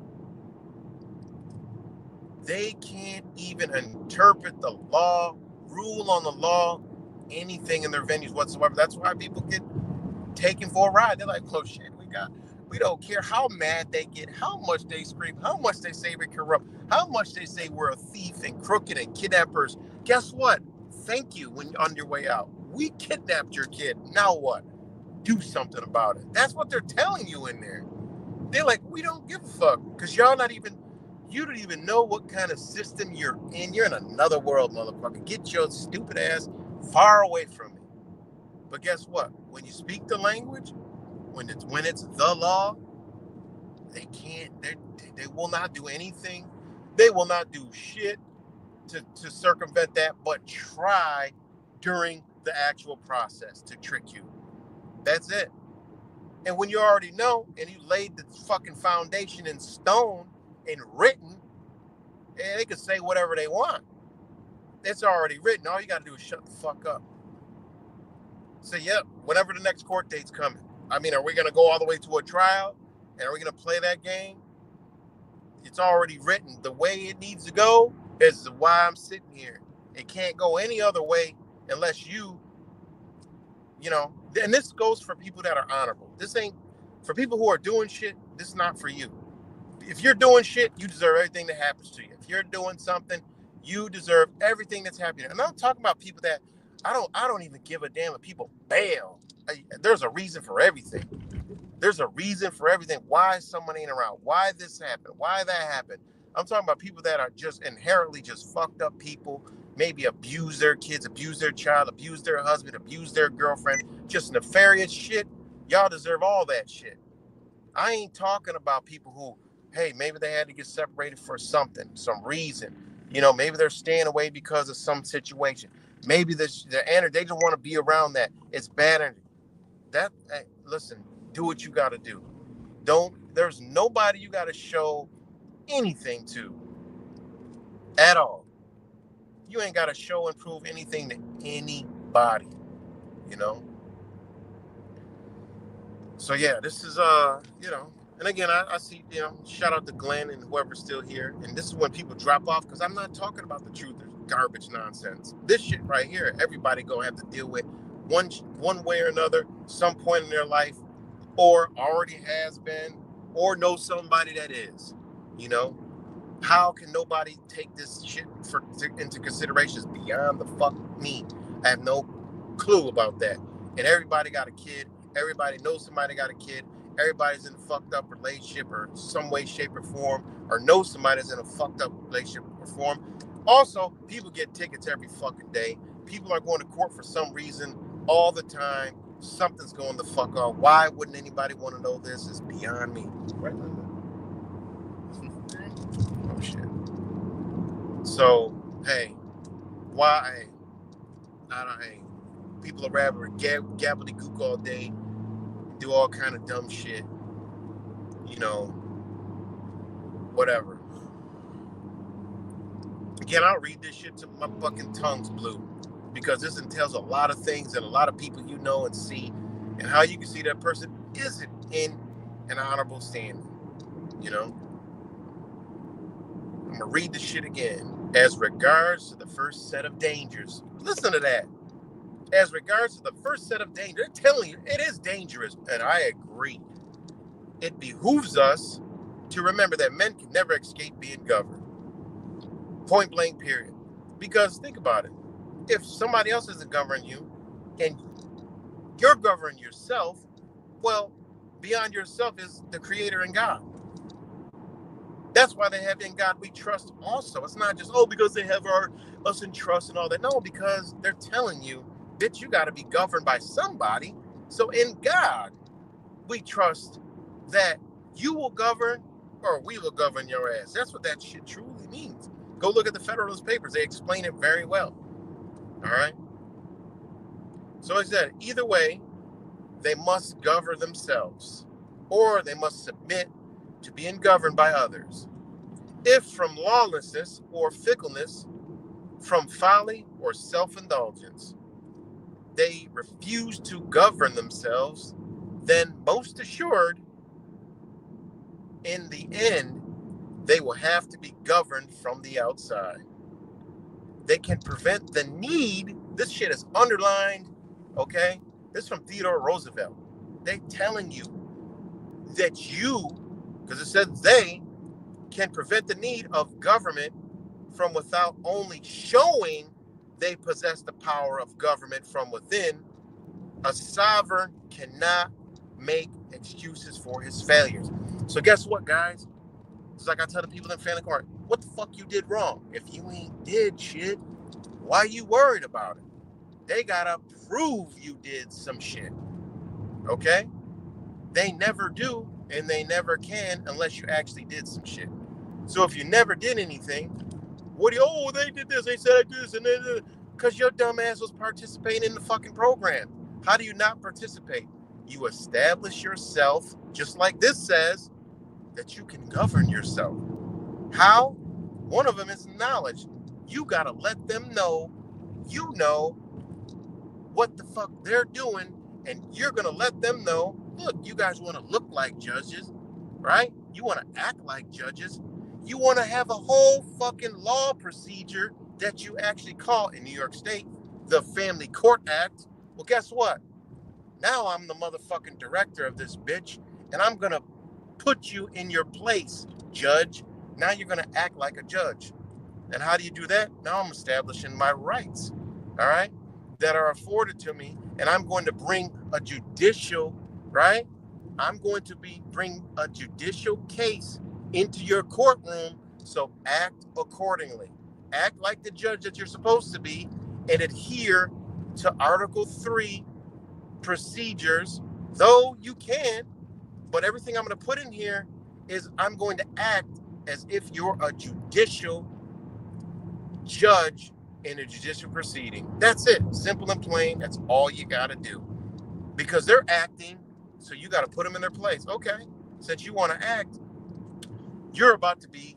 S2: They can't even interpret the law, rule on the law, anything in their venues whatsoever. That's why people get taken for a ride. They're like, oh shit, we don't care how mad they get, how much they scream, how much they say we're corrupt, how much they say we're a thief and crooked and kidnappers. Guess what? Thank you when you're on your way out. We kidnapped your kid. Now what? Do something about it. That's what they're telling you in there. They're like, we don't give a fuck because you don't even know what kind of system you're in. You're in another world, motherfucker. Get your stupid ass far away from me. But guess what? When you speak the language, when it's the law, they will not do anything. They will not do shit to circumvent that, but try during the actual process to trick you. That's it. And when you already know and you laid the fucking foundation in stone and written, and they can say whatever they want. It's already written. All you got to do is shut the fuck up. Say, yep, whenever the next court date's coming. I mean, are we going to go all the way to a trial? And are we going to play that game? It's already written. The way it needs to go is why I'm sitting here. It can't go any other way unless you know, and this goes for people that are honorable. This ain't, for people who are doing shit, this is not for you. If you're doing shit, you deserve everything that happens to you. If you're doing something, you deserve everything that's happening. And I'm talking about people that I don't even give a damn if people bail. There's a reason for everything. There's a reason for everything. Why someone ain't around? Why this happened? Why that happened? I'm talking about people that are just inherently just fucked up people. Maybe abuse their kids, abuse their child, abuse their husband, abuse their girlfriend. Just nefarious shit. Y'all deserve all that shit. I ain't talking about people who, hey, maybe they had to get separated for something, some reason. You know, maybe they're staying away because of some situation. Maybe the energy, they just want to be around that. It's bad energy. Hey, listen, do what you got to do. There's nobody you got to show anything to at all. You ain't got to show and prove anything to anybody, you know? So yeah, this is, you know, and again, I see, you know, shout out to Glenn and whoever's still here. And this is when people drop off because I'm not talking about the truth or garbage nonsense. This shit right here, everybody gonna have to deal with one way or another, some point in their life, or already has been, or know somebody that is, you know. How can nobody take this shit into consideration? It's beyond the fuck me. I have no clue about that. And everybody got a kid. Everybody knows somebody got a kid. Everybody's in a fucked up relationship or some way, shape, or form, or knows somebody's in a fucked up relationship or form. Also, people get tickets every fucking day. People are going to court for some reason all the time. Something's going the fuck on. Why wouldn't anybody want to know this? It's beyond me. Right? Oh shit. So, hey, why? Hey, people are rather gabbledygook all day, do all kind of dumb shit, you know. whatever. Again, I'll read this shit till my fucking tongue's blue, because this entails a lot of things and a lot of people you know and see, and how you can see that person isn't in an honorable standing. You know, I'm gonna read the shit again. As regards to the first set of dangers, listen to that. As regards to the first set of dangers, they're telling you it is dangerous, and I agree. It behooves us to remember that men can never escape being governed. Point blank, period. Because think about it. If somebody else isn't governing you and you're governing yourself, well, beyond yourself is the creator and God. That's why they have in God we trust also. It's not just, because they have us in trust and all that. No, because they're telling you, bitch, you got to be governed by somebody. So in God, we trust that you will govern or we will govern your ass. That's what that shit truly means. Go look at the Federalist Papers. They explain it very well. All right? So I said, either way, they must govern themselves, or they must submit to being governed by others. If from lawlessness or fickleness, from folly or self-indulgence, they refuse to govern themselves, then most assured, in the end, they will have to be governed from the outside. They can prevent the need. This shit is underlined, okay? This is from Theodore Roosevelt. They telling you that you, because it says they, can prevent the need of government from without only showing they possess the power of government from within. A sovereign cannot make excuses for his failures. So guess what, guys? It's like I tell the people in family court, what the fuck you did wrong? If you ain't did shit, why you worried about it? They gotta prove you did some shit. Okay? They never do, and they never can unless you actually did some shit. So if you never did anything, they did this, they said I did this, and then because your dumb ass was participating in the fucking program. How do you not participate? You establish yourself, just like this says, that you can govern yourself. How? One of them is knowledge. You gotta let them know you know what the fuck they're doing, and you're gonna let them know, look, you guys want to look like judges, right? You want to act like judges. You want to have a whole fucking law procedure that you actually call, in New York State, the Family Court Act. Well, guess what? Now I'm the motherfucking director of this bitch, and I'm gonna put you in your place, judge. Now you're gonna act like a judge. And how do you do that? Now I'm establishing my rights, all right, that are afforded to me, and I'm going to bring a judicial, right? I'm going to bring a judicial case into your courtroom, so act accordingly. Act like the judge that you're supposed to be, and adhere to Article 3 procedures, though you can, but everything I'm going to put in here is I'm going to act as if you're a judicial judge in a judicial proceeding. That's it. Simple and plain. That's all you got to do. Because they're acting, so you got to put them in their place. Okay, since you want to act, you're about to be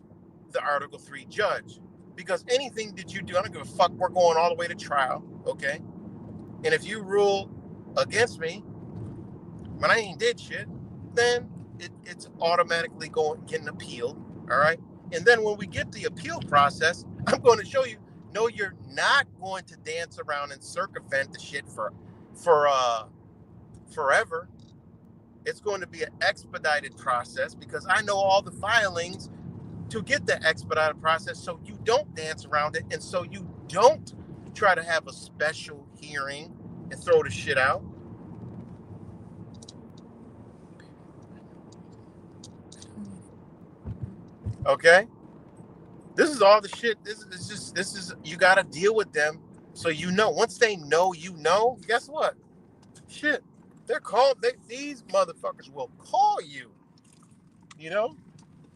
S2: the Article 3 judge. Because anything that you do, I don't give a fuck, we're going all the way to trial, okay? And if you rule against me, when I ain't did shit, then it's automatically getting appealed, all right? And then when we get the appeal process, I'm going to show you, no, you're not going to dance around and circumvent the shit for forever. It's going to be an expedited process because I know all the filings to get the expedited process, so you don't dance around it, and so you don't try to have a special hearing and throw the shit out. Okay? This is all the shit. This is you got to deal with them, so you know. Once they know, you know. Guess what? Shit, these motherfuckers will call you. You know,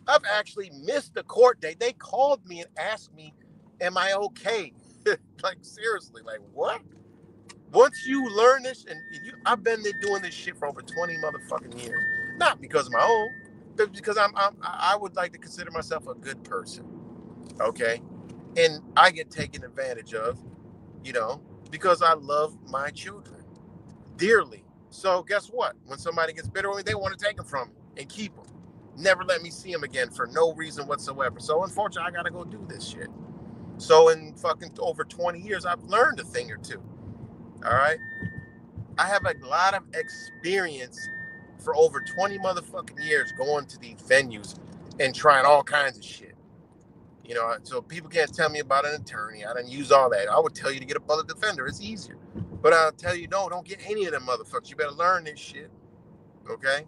S2: I've actually missed the court date. They called me and asked me, "Am I okay?" Like seriously, like what? Once you learn this, and I've been there doing this shit for over 20 motherfucking years, not because of my own. because I would like to consider myself a good person, okay? And I get taken advantage of, you know, because I love my children dearly. So guess what? When somebody gets bitter with me, they want to take them from me and keep them. Never let me see them again for no reason whatsoever. So unfortunately, I gotta go do this shit. So in fucking over 20 years, I've learned a thing or two. All right. I have a lot of experience for over 20 motherfucking years going to these venues and trying all kinds of shit. You know, so people can't tell me about an attorney. I didn't use all that. I would tell you to get a public defender. It's easier. But I'll tell you, no, don't get any of them motherfuckers. You better learn this shit. Okay?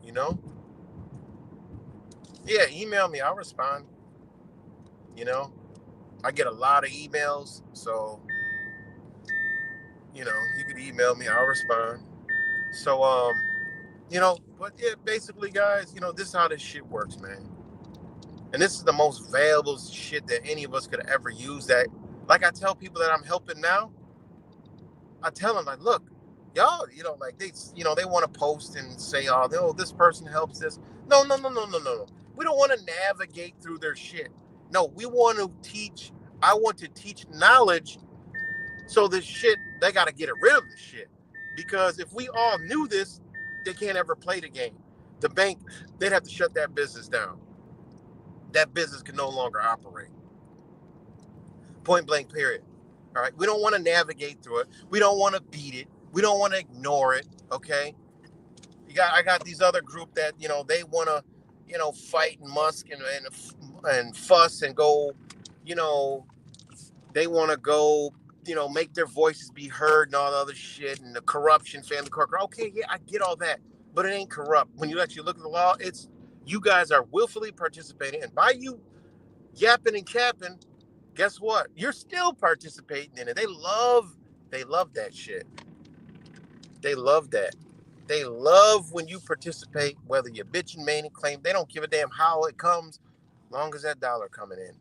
S2: You know? Yeah, email me. I'll respond. You know? I get a lot of emails. So, you know, you could email me. I'll respond. So, you know, but yeah, basically, guys, you know, this is how this shit works, man. And this is the most valuable shit that any of us could ever use. That, like I tell people that I'm helping now, I tell them, like, look, y'all, you know, like they want to post and say, oh, this person helps this. No, no, no, no, no, no, no. We don't want to navigate through their shit. No, we want to teach. I want to teach knowledge. So this shit, they got to get rid of this shit. Because if we all knew this, they can't ever play the game. The bank, they'd have to shut that business down. That business can no longer operate. Point blank, period. All right. We don't want to navigate through it. We don't want to beat it. We don't want to ignore it. Okay. I got these other group that, you know, they want to, you know, fight Musk and fuss and go, you know, they want to go, you know, make their voices be heard and all the other shit and the corruption, family court. Okay, yeah, I get all that, but it ain't corrupt. When you actually look at the law, it's you guys are willfully participating, and by you yapping and capping, guess what? You're still participating in it. They love that shit. They love that. They love when you participate, whether you're bitching, main, and claim. They don't give a damn how it comes, long as that dollar coming in.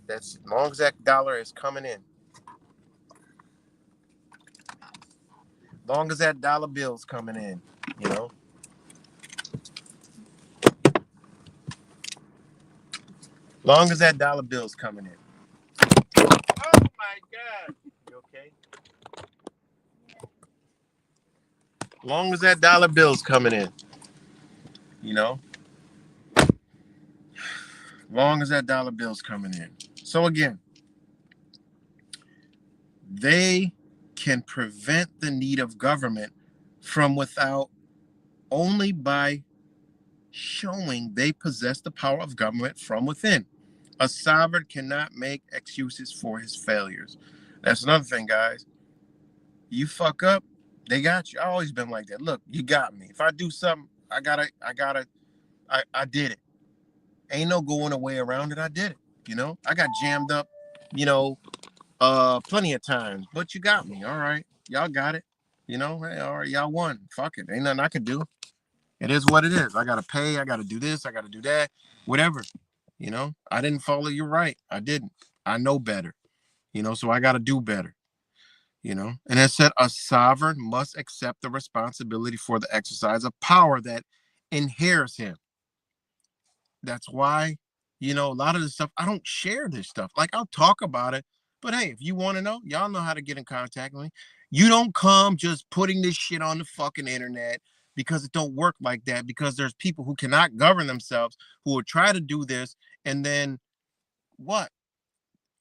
S2: That's long as that dollar is coming in. Long as that dollar bill's coming in, you know. Long as that dollar bill's coming in. Oh my God. You okay? Long as that dollar bill's coming in, you know. Long as that dollar bill's coming in. So again, they can prevent the need of government from without only by showing they possess the power of government from within. A sovereign cannot make excuses for his failures. That's another thing, guys. You fuck up, they got you. I always been like that. Look, you got me. If I do something, I did it. Ain't no going away around it. I did it. You know, I got jammed up, you know, plenty of times, but you got me. All right. Y'all got it. You know, hey, all right, y'all won. Fuck it. Ain't nothing I can do. It is what it is. I gotta pay, I gotta do this, I gotta do that, whatever. You know, I didn't follow you right. I didn't. I know better, you know, so I gotta do better. You know, and it said a sovereign must accept the responsibility for the exercise of power that inheres him. That's why, you know, a lot of this stuff, I don't share this stuff. Like, I'll talk about it, but hey, if you want to know, y'all know how to get in contact with me. You don't come just putting this shit on the fucking internet, because it don't work like that, because there's people who cannot govern themselves who will try to do this, and then what?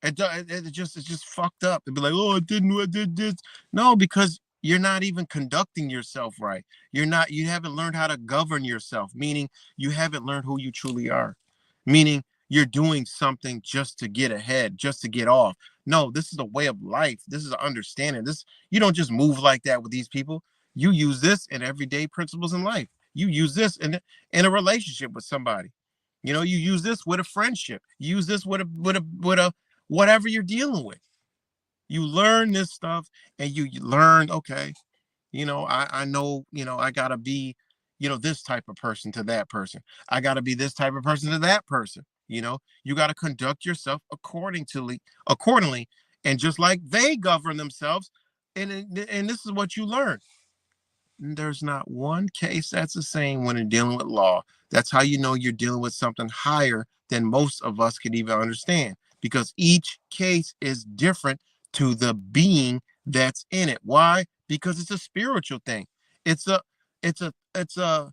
S2: It's just fucked up. They'd be like, oh, I did this. No, because you're not even conducting yourself right. You haven't learned how to govern yourself, meaning you haven't learned who you truly are, meaning you're doing something just to get ahead, just to get off. No, this is a way of life. This is an understanding. You don't just move like that with these people. You use this in everyday principles in life. You use this in a relationship with somebody. You know, you use this with a friendship. You use this with a whatever you're dealing with. You learn this stuff, and you learn, okay, you know, I know, you know, I gotta be, you know, this type of person to that person. I gotta be this type of person to that person. You know, you gotta conduct yourself accordingly. And just like they govern themselves, and this is what you learn. There's not one case that's the same when you're dealing with law. That's how you know you're dealing with something higher than most of us can even understand, because each case is different to the being that's in it. Why? Because it's a spiritual thing. It's a, it's a,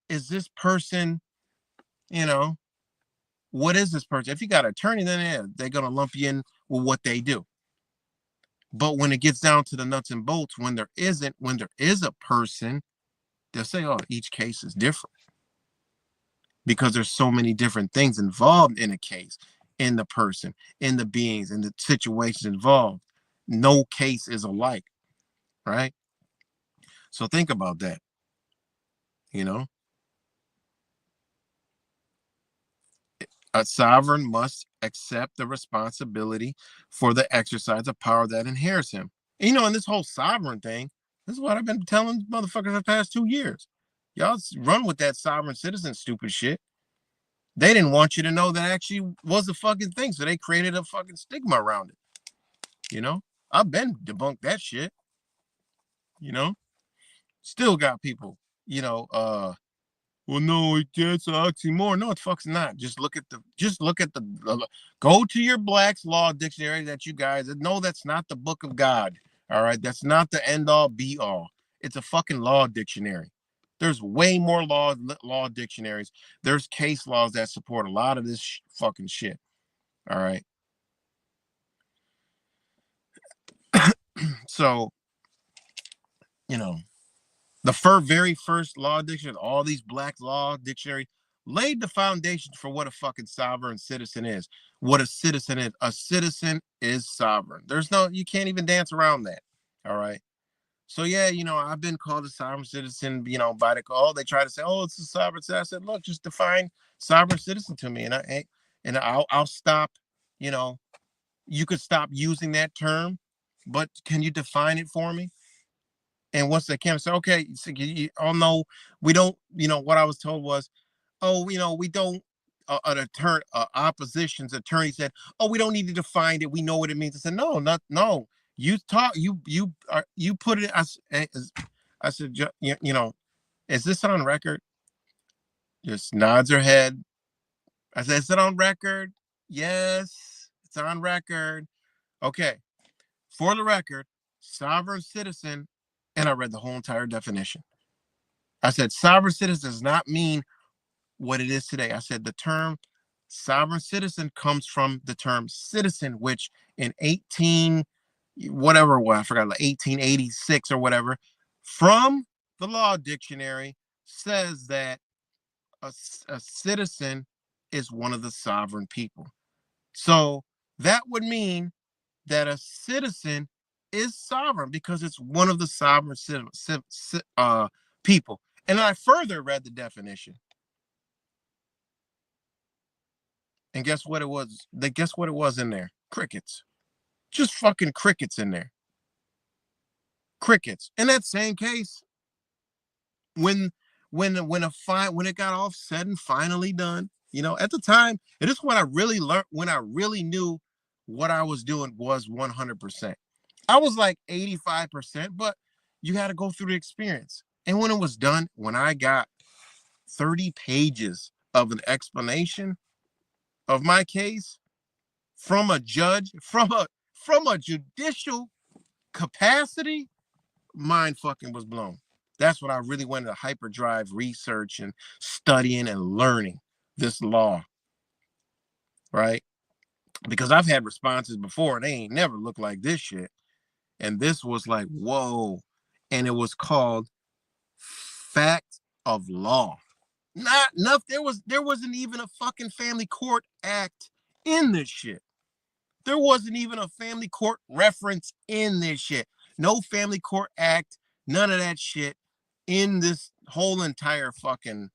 S2: is this person, you know, what is this person? If you got an attorney, then yeah, they're going to lump you in with what they do. But when it gets down to the nuts and bolts, when there is a person, they'll say, oh, each case is different because there's so many different things involved in a case, in the person, in the beings, in the situations involved. No case is alike, right? So think about that, you know? A sovereign must accept the responsibility for the exercise of power that inherits him. And, you know, in this whole sovereign thing, this is what I've been telling motherfuckers for the past 2 years. Y'all run with that sovereign citizen stupid shit. They didn't want you to know that actually was a fucking thing, so they created a fucking stigma around it. You know, I've been debunked that shit. You know, still got people. You know, well, no, it's an oxymoron. No, it's fucking not. Just look at the. Go to your Black's Law Dictionary that you guys know. That's not the book of God. All right, that's not the end all be all. It's a fucking law dictionary. There's way more law dictionaries. There's case laws that support a lot of this fucking shit. All right. So, you know, the very first law dictionary, all these Black law dictionary, laid the foundation for what a fucking sovereign citizen is. What a citizen is. A citizen is sovereign. You can't even dance around that. All right. So yeah, you know, I've been called a sovereign citizen, you know, by the call. They try to say, oh, it's a sovereign citizen. I said, look, just define sovereign citizen to me. And I'll stop, you know, you could stop using that term, but can you define it for me? And once they can say, okay, so oh no, we don't, you know, what I was told was, oh, you know, we don't, an attorney, opposition's attorney said, oh, we don't need to define it. We know what it means. I said, no. You talk, you put it as, I said, you know, is this on record? Just nods her head. I said, is it on record? Yes, it's on record. Okay. For the record, sovereign citizen, and I read the whole entire definition. I said, sovereign citizen does not mean what it is today. I said, the term sovereign citizen comes from the term citizen, which in 18, whatever, well, I forgot, like 1886 or whatever, from the law dictionary says that a citizen is one of the sovereign people. So that would mean that a citizen is sovereign because it's one of the sovereign people. And I further read the definition. And guess what it was? Guess what it was in there? Crickets. Just fucking crickets in there. Crickets. In that same case, when it got all said and finally done, you know, at the time, it is when I really learned, when I really knew what I was doing was 100%. I was like 85%, but you had to go through the experience. And when it was done, when I got 30 pages of an explanation of my case from a judge, from a judicial capacity, mind fucking was blown. That's what I really wanted to hyperdrive research and studying and learning this law, right? Because I've had responses before and they ain't never looked like this shit. And this was like, whoa. And it was called Fact of Law. Not enough. There wasn't even a fucking Family Court Act in this shit. There wasn't even a family court reference in this shit. No Family Court Act, none of that shit in this whole entire fucking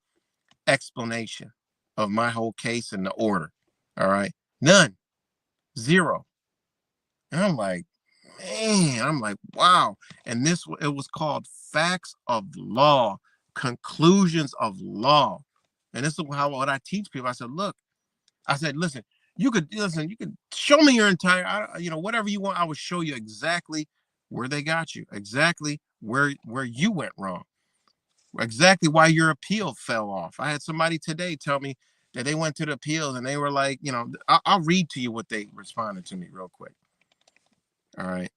S2: explanation of my whole case and the order. All right. None. Zero. And I'm like, man, I'm like, wow. And it was called Facts of Law, Conclusions of Law. And this is what I teach people. I said, listen, you could show me your entire, you know, whatever you want. I will show you exactly where they got you, exactly where you went wrong, exactly why your appeal fell off. I had somebody today tell me that they went to the appeals and they were like, I'll read to you what they responded to me real quick. All right.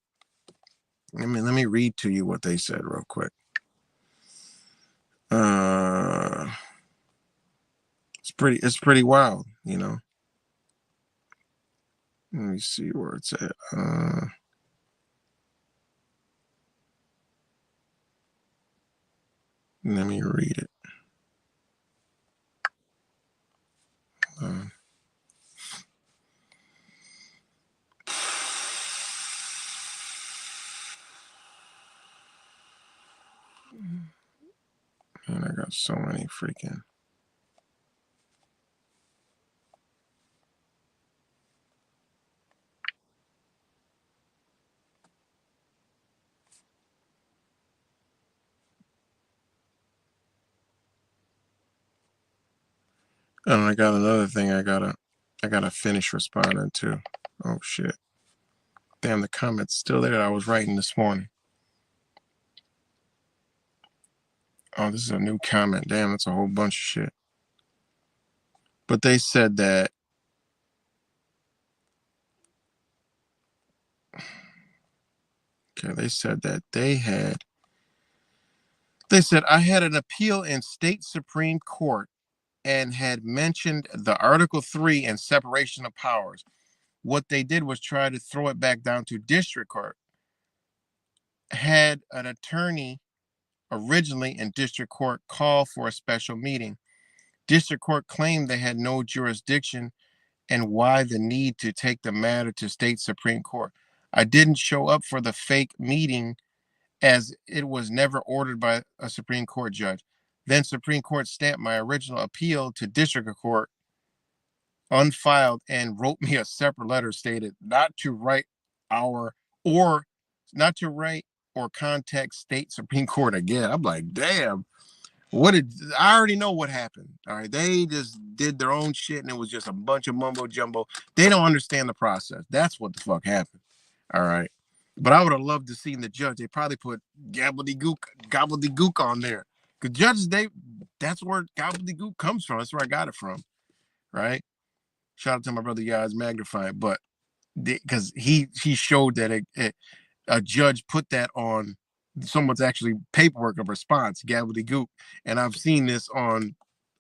S2: Let me read to you what they said real quick. It's pretty wild, Let me see where it's at. Let me read it. And I got so many freaking. And I got another thing I gotta finish responding to. Oh shit. Damn, the comment's still there that I was writing this morning. Oh, this is a new comment. Damn, that's a whole bunch of shit. But they said that they said I had an appeal in state Supreme Court and had mentioned the Article 3 and separation of powers. What they did was try to throw it back down to district court. Had an attorney originally in district court call for a special meeting. District court claimed they had no jurisdiction and why the need to take the matter to state Supreme Court. I didn't show up for the fake meeting as it was never ordered by a Supreme Court judge. Then Supreme Court stamped my original appeal to district court unfiled and wrote me a separate letter stated not to write or contact state Supreme Court again. I'm like, damn, I already know what happened. All right. They just did their own shit and it was just a bunch of mumbo jumbo. They don't understand the process. That's what the fuck happened. All right. But I would have loved to see the judge. They probably put gobbledygook on there. Because judges, that's where gobbledygook comes from. That's where I got it from. Right. Shout out to my brother Yaz Magnifying. But because he showed that a judge put that on someone's actually paperwork of response, gobbledygook. And I've seen this on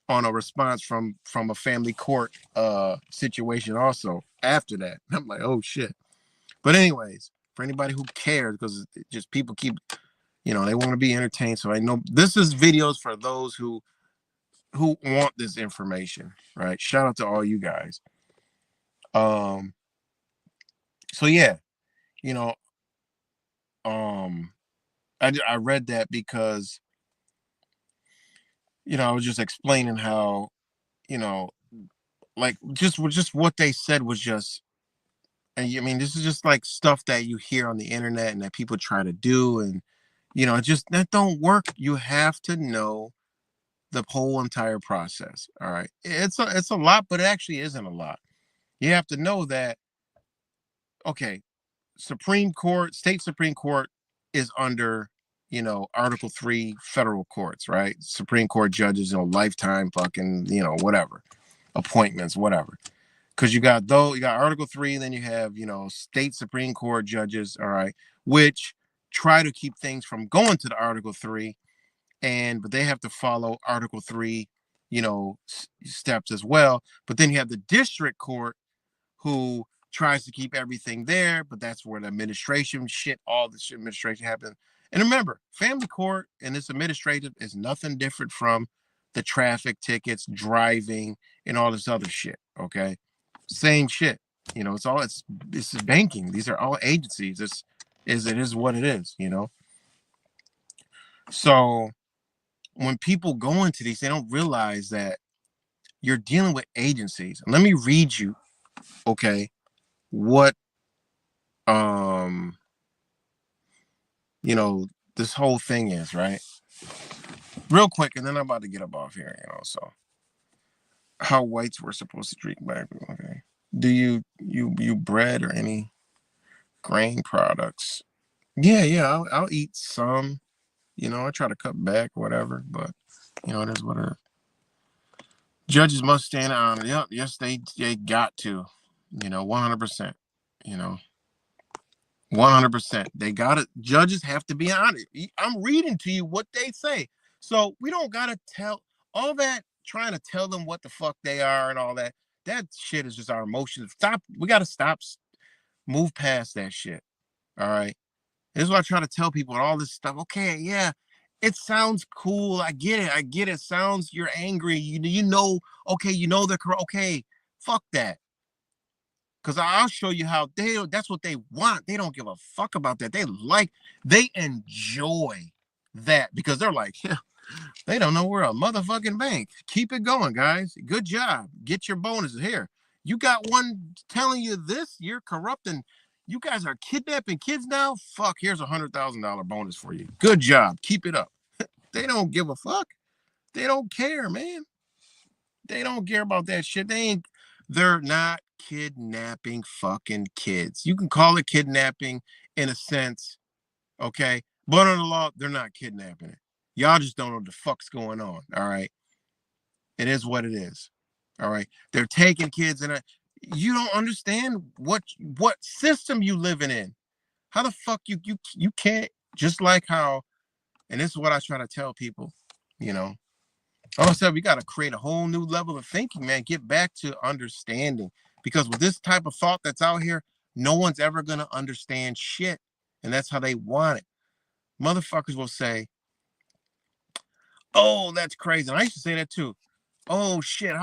S2: a response from a family court situation also after that. I'm like, oh shit. But anyways, for anybody who cares, because just people keep, they want to be entertained. So I know this is videos for those who want this information, right? Shout out to all you guys. So yeah, I read that because, I was just explaining how, like just what they said was just, and I mean, this is just like stuff that you hear on the internet and that people try to do. And, just that don't work. You have to know the whole entire process. All right. It's a lot, but it actually isn't a lot. You have to know that, okay, state Supreme Court is under, Article 3 federal courts, right? Supreme Court judges, lifetime fucking, whatever, appointments, whatever. Because you got Article 3, then you have, state Supreme Court judges, all right, which try to keep things from going to the Article 3, but they have to follow Article 3, steps as well. But then you have the district court who tries to keep everything there, but that's where the administration shit, all this administration happens. And remember, family court and this administrative is nothing different from the traffic tickets, driving, and all this other shit. Okay, same shit. This is banking. These are all agencies. It is what it is. So when people go into these, they don't realize that you're dealing with agencies. And let me read you, okay, what this whole thing is, right? Real quick, and then I'm about to get up off here, so how whites were supposed to drink back. Okay. Do you bread or any grain products? Yeah, I'll eat some. I try to cut back, whatever, but it is what it is. Judges must stand on it. Yep, yes, they got to, 100%. 100%. They got it. Judges have to be honest. I'm reading to you what they say. So we don't got to tell all that trying to tell them what the fuck they are and all that. That shit is just our emotions. Stop. We got to stop. Move past that shit. All right. This is what I try to tell people and all this stuff. Okay. Yeah. It sounds cool. I get it. I get it. Sounds you're angry. Okay. They're correct. Okay. Fuck that. Because I'll show you how that's what they want. They don't give a fuck about that. They enjoy that because they're like, yeah, they don't know we're a motherfucking bank. Keep it going, guys. Good job. Get your bonuses here. You got one telling you this, you're corrupting. You guys are kidnapping kids now. Fuck, here's $100,000 bonus for you. Good job. Keep it up. They don't give a fuck. They don't care, man. They don't care about that shit. They're not kidnapping fucking kids. You can call it kidnapping in a sense, okay? But under the law, they're not kidnapping it. Y'all just don't know what the fuck's going on, all right? It is what it is, all right? They're taking kids and you don't understand what system you living in. How the fuck you can't, just like how, and this is what I try to tell people, Like I said, we got to create a whole new level of thinking, man. Get back to understanding. Because with this type of thought that's out here, no one's ever going to understand shit. And that's how they want it. Motherfuckers will say, oh, that's crazy. And I used to say that too. Oh, shit.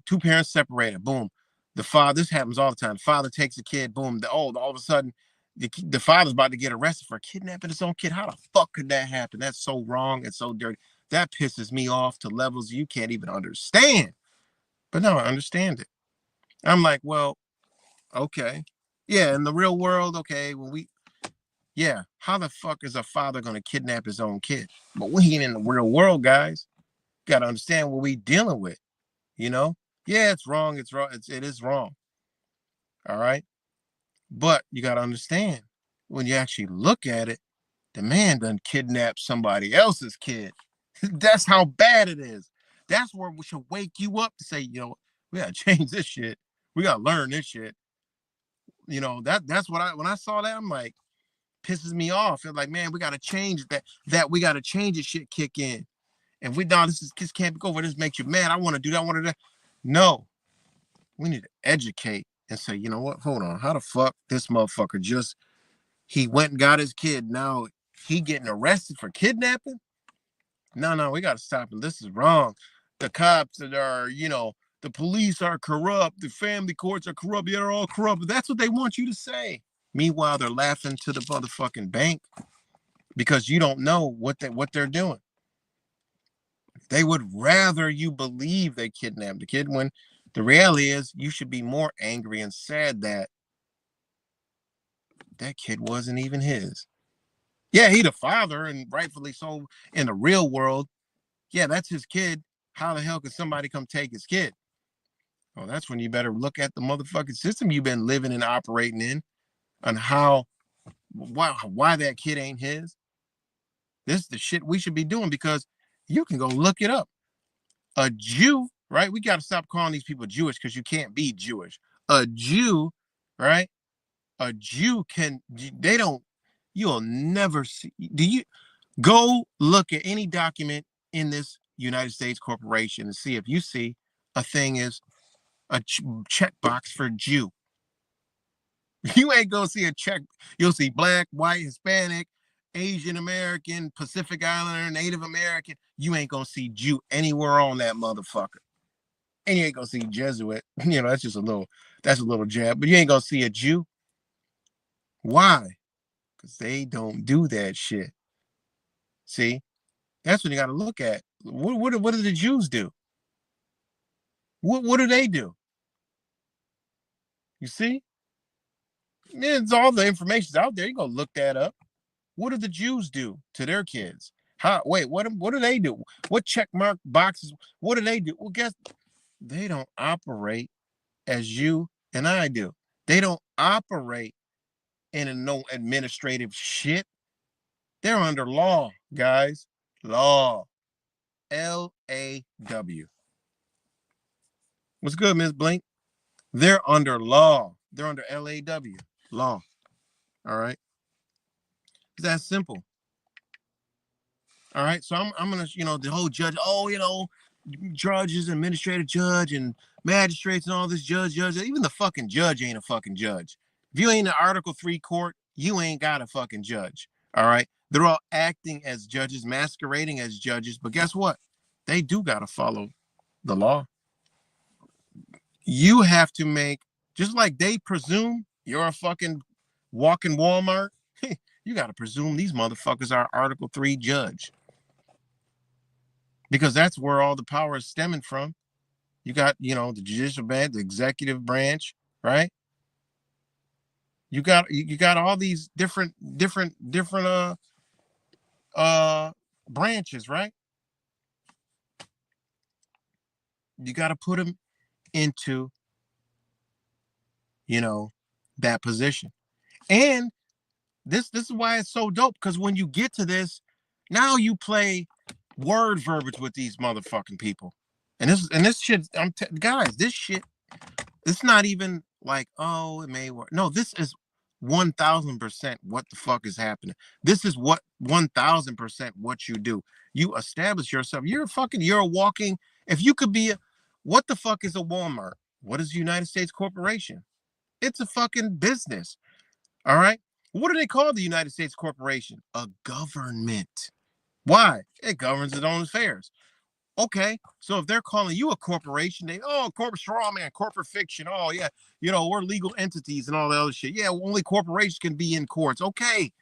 S2: Two parents separated. Boom. This happens all the time. The father takes a kid. Boom. All of a sudden, the father's about to get arrested for kidnapping his own kid. How the fuck could that happen? That's so wrong. It's so dirty. That pisses me off to levels you can't even understand. But no, I understand it. I'm like, well, okay. Yeah, in the real world, okay, how the fuck is a father going to kidnap his own kid? But we ain't in the real world, guys. Got to understand what we dealing with, Yeah, it's wrong. It's wrong. It is wrong. All right. But you got to understand when you actually look at it, the man done kidnapped somebody else's kid. That's how bad it is. That's where we should wake you up to say, we gotta change this shit. We gotta learn this shit. That's what when I saw that, I'm like, pisses me off. It's like, man, we gotta change that. We gotta change this shit kick in. And this can't go over. This makes you mad. I want to do that. I want to do that. No, we need to educate and say, you know what? Hold on. How the fuck this motherfucker he went and got his kid. Now he getting arrested for kidnapping? No, we got to stop it. This is wrong. The cops that are, the police are corrupt. The family courts are corrupt. They're all corrupt. That's what they want you to say. Meanwhile, they're laughing to the motherfucking bank because you don't know what they're doing. They would rather you believe they kidnapped the kid when the reality is you should be more angry and sad that kid wasn't even his. Yeah, he the father, and rightfully so in the real world. Yeah, that's his kid. How the hell could somebody come take his kid? Well, that's when you better look at the motherfucking system you've been living and operating in and why that kid ain't his. This is the shit we should be doing because you can go look it up. A Jew, right? We got to stop calling these people Jewish because you can't be Jewish. A Jew, right? A Jew you'll never see. Go look at any document in this United States corporation and see if you see a thing is a checkbox for Jew. You ain't gonna see a check. You'll see black, white, Hispanic, Asian American, Pacific Islander, Native American. You ain't gonna see Jew anywhere on that motherfucker. And you ain't gonna see Jesuit. That's a little jab, but you ain't gonna see a Jew. Why? Because they don't do that shit. See? That's what you got to look at. What do the Jews do? What do they do? You see? It's all the information's out there. You go look that up. What do the Jews do to their kids? What do they do? What check mark boxes? What do they do? Well, guess they don't operate as you and I do. They don't operate in no administrative shit. They're under law, guys. Law. LAW. What's good, Miss Blink? They're under law. They're under LAW. Law. All right. It's that simple. All right. So I'm gonna, the whole judge, judges, administrative judge, and magistrates and all this judge. Even the fucking judge ain't a fucking judge. If you ain't an Article 3 court, you ain't got a fucking judge. All right. They're all acting as judges, masquerading as judges, but guess what? They do gotta follow the law. You have to make, just like they presume you're a fucking walking Walmart, you got to presume these motherfuckers are Article 3 judge. Because that's where all the power is stemming from. You got, the judicial branch, the executive branch, right? You got all these different branches, right? You got to put them into, that position. And this is why it's so dope, because when you get to this, now you play word verbiage with these motherfucking people. And this shit, guys, this shit, it's not even like, oh, it may work. No, this is 1000% what the fuck is happening. This is what 1000% what you do. You establish yourself. You're a walking, if you could be what the fuck is a Walmart? What is the United States Corporation? It's a fucking business. All right. What do they call the United States Corporation? A government. Why? It governs its own affairs. Okay, so if they're calling you a corporation, corporate straw man, corporate fiction. Oh yeah, we're legal entities and all that other shit. Yeah, only corporations can be in courts. Okay,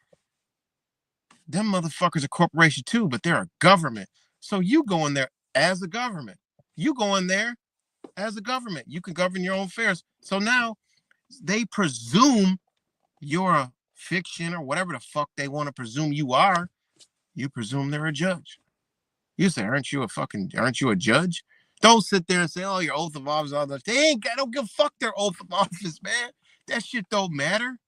S2: them motherfuckers are corporation too, but they're a government. So you go in there as a government. You go in there as a government. You can govern your own affairs. So now they presume you're a fiction or whatever the fuck they want to presume you are. You presume they're a judge. You say, aren't you a judge? Don't sit there and say, oh, your oath of office, all that. I don't give a fuck their oath of office, man. That shit don't matter.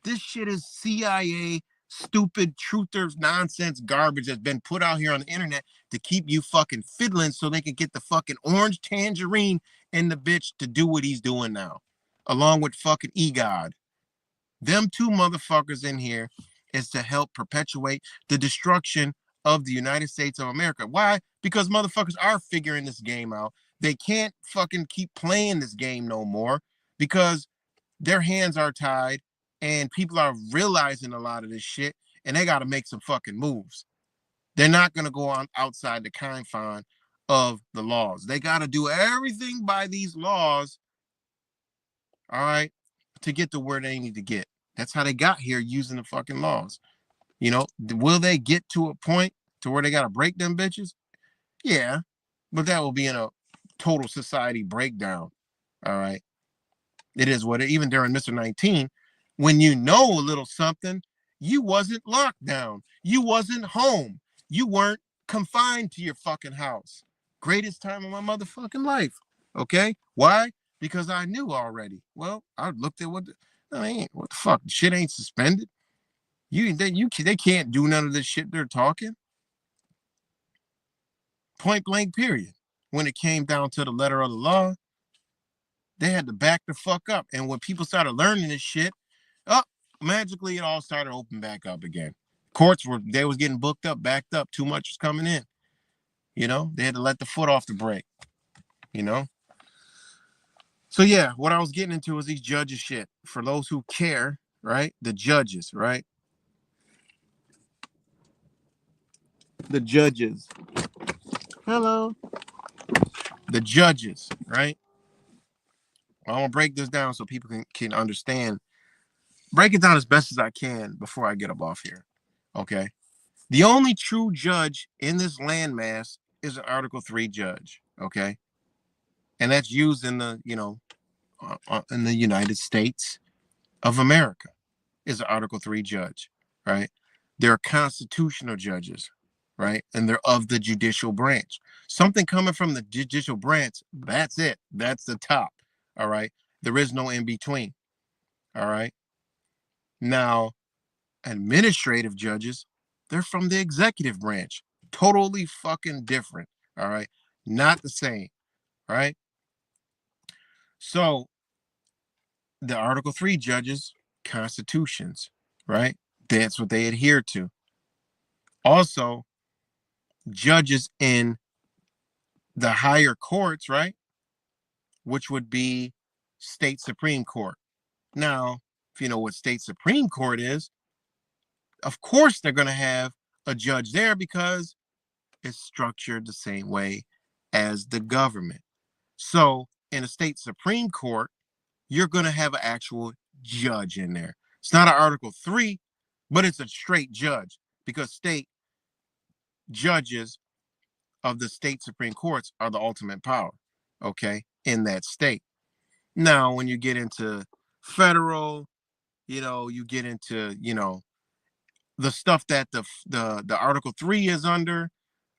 S2: This shit is CIA, stupid, truthers, nonsense garbage that's been put out here on the internet to keep you fucking fiddling so they can get the fucking orange tangerine in the bitch to do what he's doing now, along with fucking EGOD. Them two motherfuckers in here is to help perpetuate the destruction of the United States of America. Why? Because motherfuckers are figuring this game out. They can't fucking keep playing this game no more because their hands are tied and people are realizing a lot of this shit and they got to make some fucking moves. They're not going to go on outside the confine of the laws. They got to do everything by these laws, all right, to get to where they need to get. That's how they got here, using the fucking laws. Will they get to a point to where they got to break them bitches? Yeah, but that will be in a total society breakdown. All right. It is what even during Mr. 19, when you know a little something, you wasn't locked down. You wasn't home. You weren't confined to your fucking house. Greatest time of my motherfucking life. Okay. Why? Because I knew already. Well, I looked at what the fuck? Shit ain't suspended. They can't do none of this shit they're talking. Point blank, period. When it came down to the letter of the law, they had to back the fuck up. And when people started learning this shit, magically it all started open back up again. Courts was getting booked up, backed up. Too much was coming in. They had to let the foot off the brake. So yeah, what I was getting into was these judges shit. For those who care, right? The judges, right? The judges. Hello. The judges, right? I'm gonna break this down so people can understand. Break it down as best as I can before I get up off here. Okay. The only true judge in this landmass is an Article 3 judge. Okay. And that's used in the, in the United States of America is an Article 3 judge, right? They're constitutional judges, right? And they're of the judicial branch. Something coming from the judicial branch, that's it. That's the top, all right? There is no in between, all right? Now, administrative judges They're from the executive branch. Totally fucking different. All right. Not the same. Right. So the Article 3 judges constitutions, right? That's what they adhere to. Also, judges in the higher courts, right? Which would be state Supreme Court. Now, if you know what state Supreme Court is, of course they're going to have a judge there because it's structured the same way as the government. So in a state Supreme Court, you're going to have an actual judge in there. It's not an Article 3, but it's a straight judge because state judges of the state Supreme Courts are the ultimate power, okay, in that state. Now, when you get into federal, you get into, the stuff that the Article 3 is under,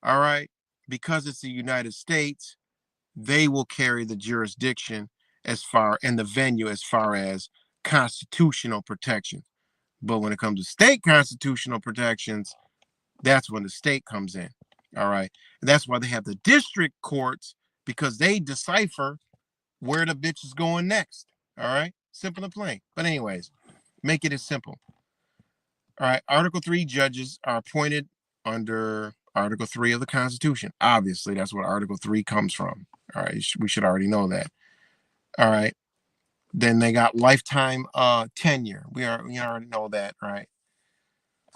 S2: all right, because it's the United States, they will carry the jurisdiction as far and the venue as far as constitutional protection. But when it comes to state constitutional protections, that's when the state comes in. All right. And that's why they have the district courts because they decipher where the bitch is going next. All right. Simple and plain. But, anyways, make it as simple. All right. Article 3 judges are appointed under Article 3 of the Constitution. Obviously, that's what Article 3 comes from. All right. We should already know that. All right. Then they got lifetime tenure. We already know that, right?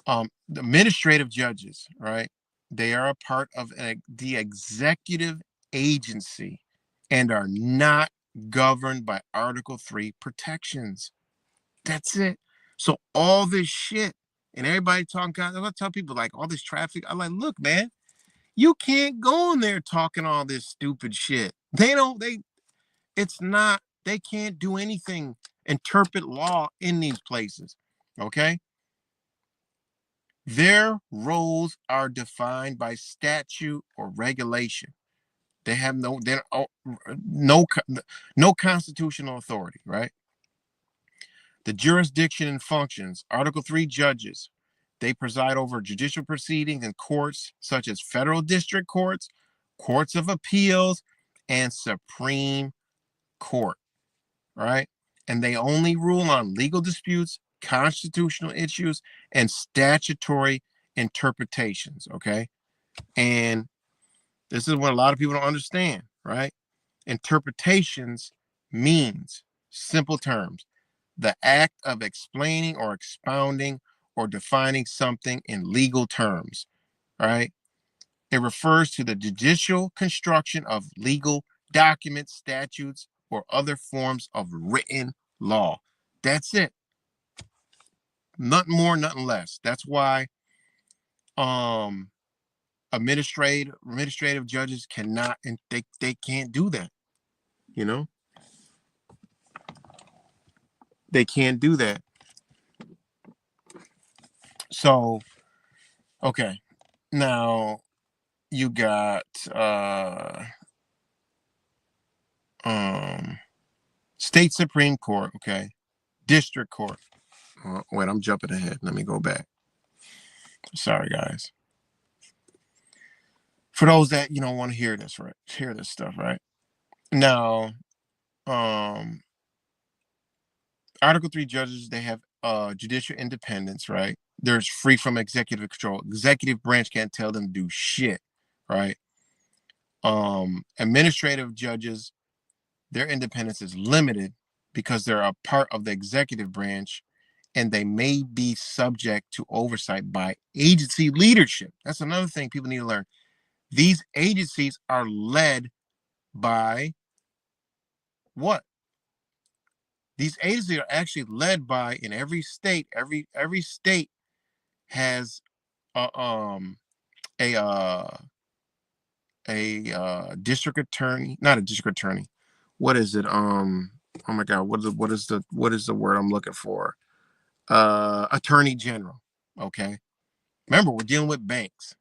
S2: The administrative judges, right? They are a part of the executive agency and are not governed by Article 3 protections. That's it. So all this shit and everybody talking, I'm gonna tell people like all this traffic. I'm like, look, man, you can't go in there talking all this stupid shit. They can't do anything, interpret law in these places. Okay. Their roles are defined by statute or regulation. They have no constitutional authority, right? The jurisdiction and functions, Article 3 judges, they preside over judicial proceedings in courts such as federal district courts, courts of appeals, and Supreme Court, right? And they only rule on legal disputes, constitutional issues, and statutory interpretations, okay? And this is what a lot of people don't understand, right? Interpretations means, simple terms, the act of explaining or expounding or defining something in legal terms, right? It refers to the judicial construction of legal documents, statutes, or other forms of written law. That's it. Nothing more, nothing less. That's why administrative judges cannot, and they can't do that. They can't do that. So, okay. Now you got state Supreme Court, okay, district court. Wait, I'm jumping ahead. Let me go back. Sorry, guys. For those that want to hear this, right? Hear this stuff, right? Now, Article 3 judges, they have judicial independence, right? They're free from executive control. Executive branch can't tell them to do shit, right? Administrative judges, their independence is limited because they're a part of the executive branch and they may be subject to oversight by agency leadership. That's another thing people need to learn. These agencies are led by what? These agencies are actually led by, in every state, every state has a district attorney, not a district attorney. What is it? Oh my God, what is the word I'm looking for? Attorney General. Okay. Remember, we're dealing with banks.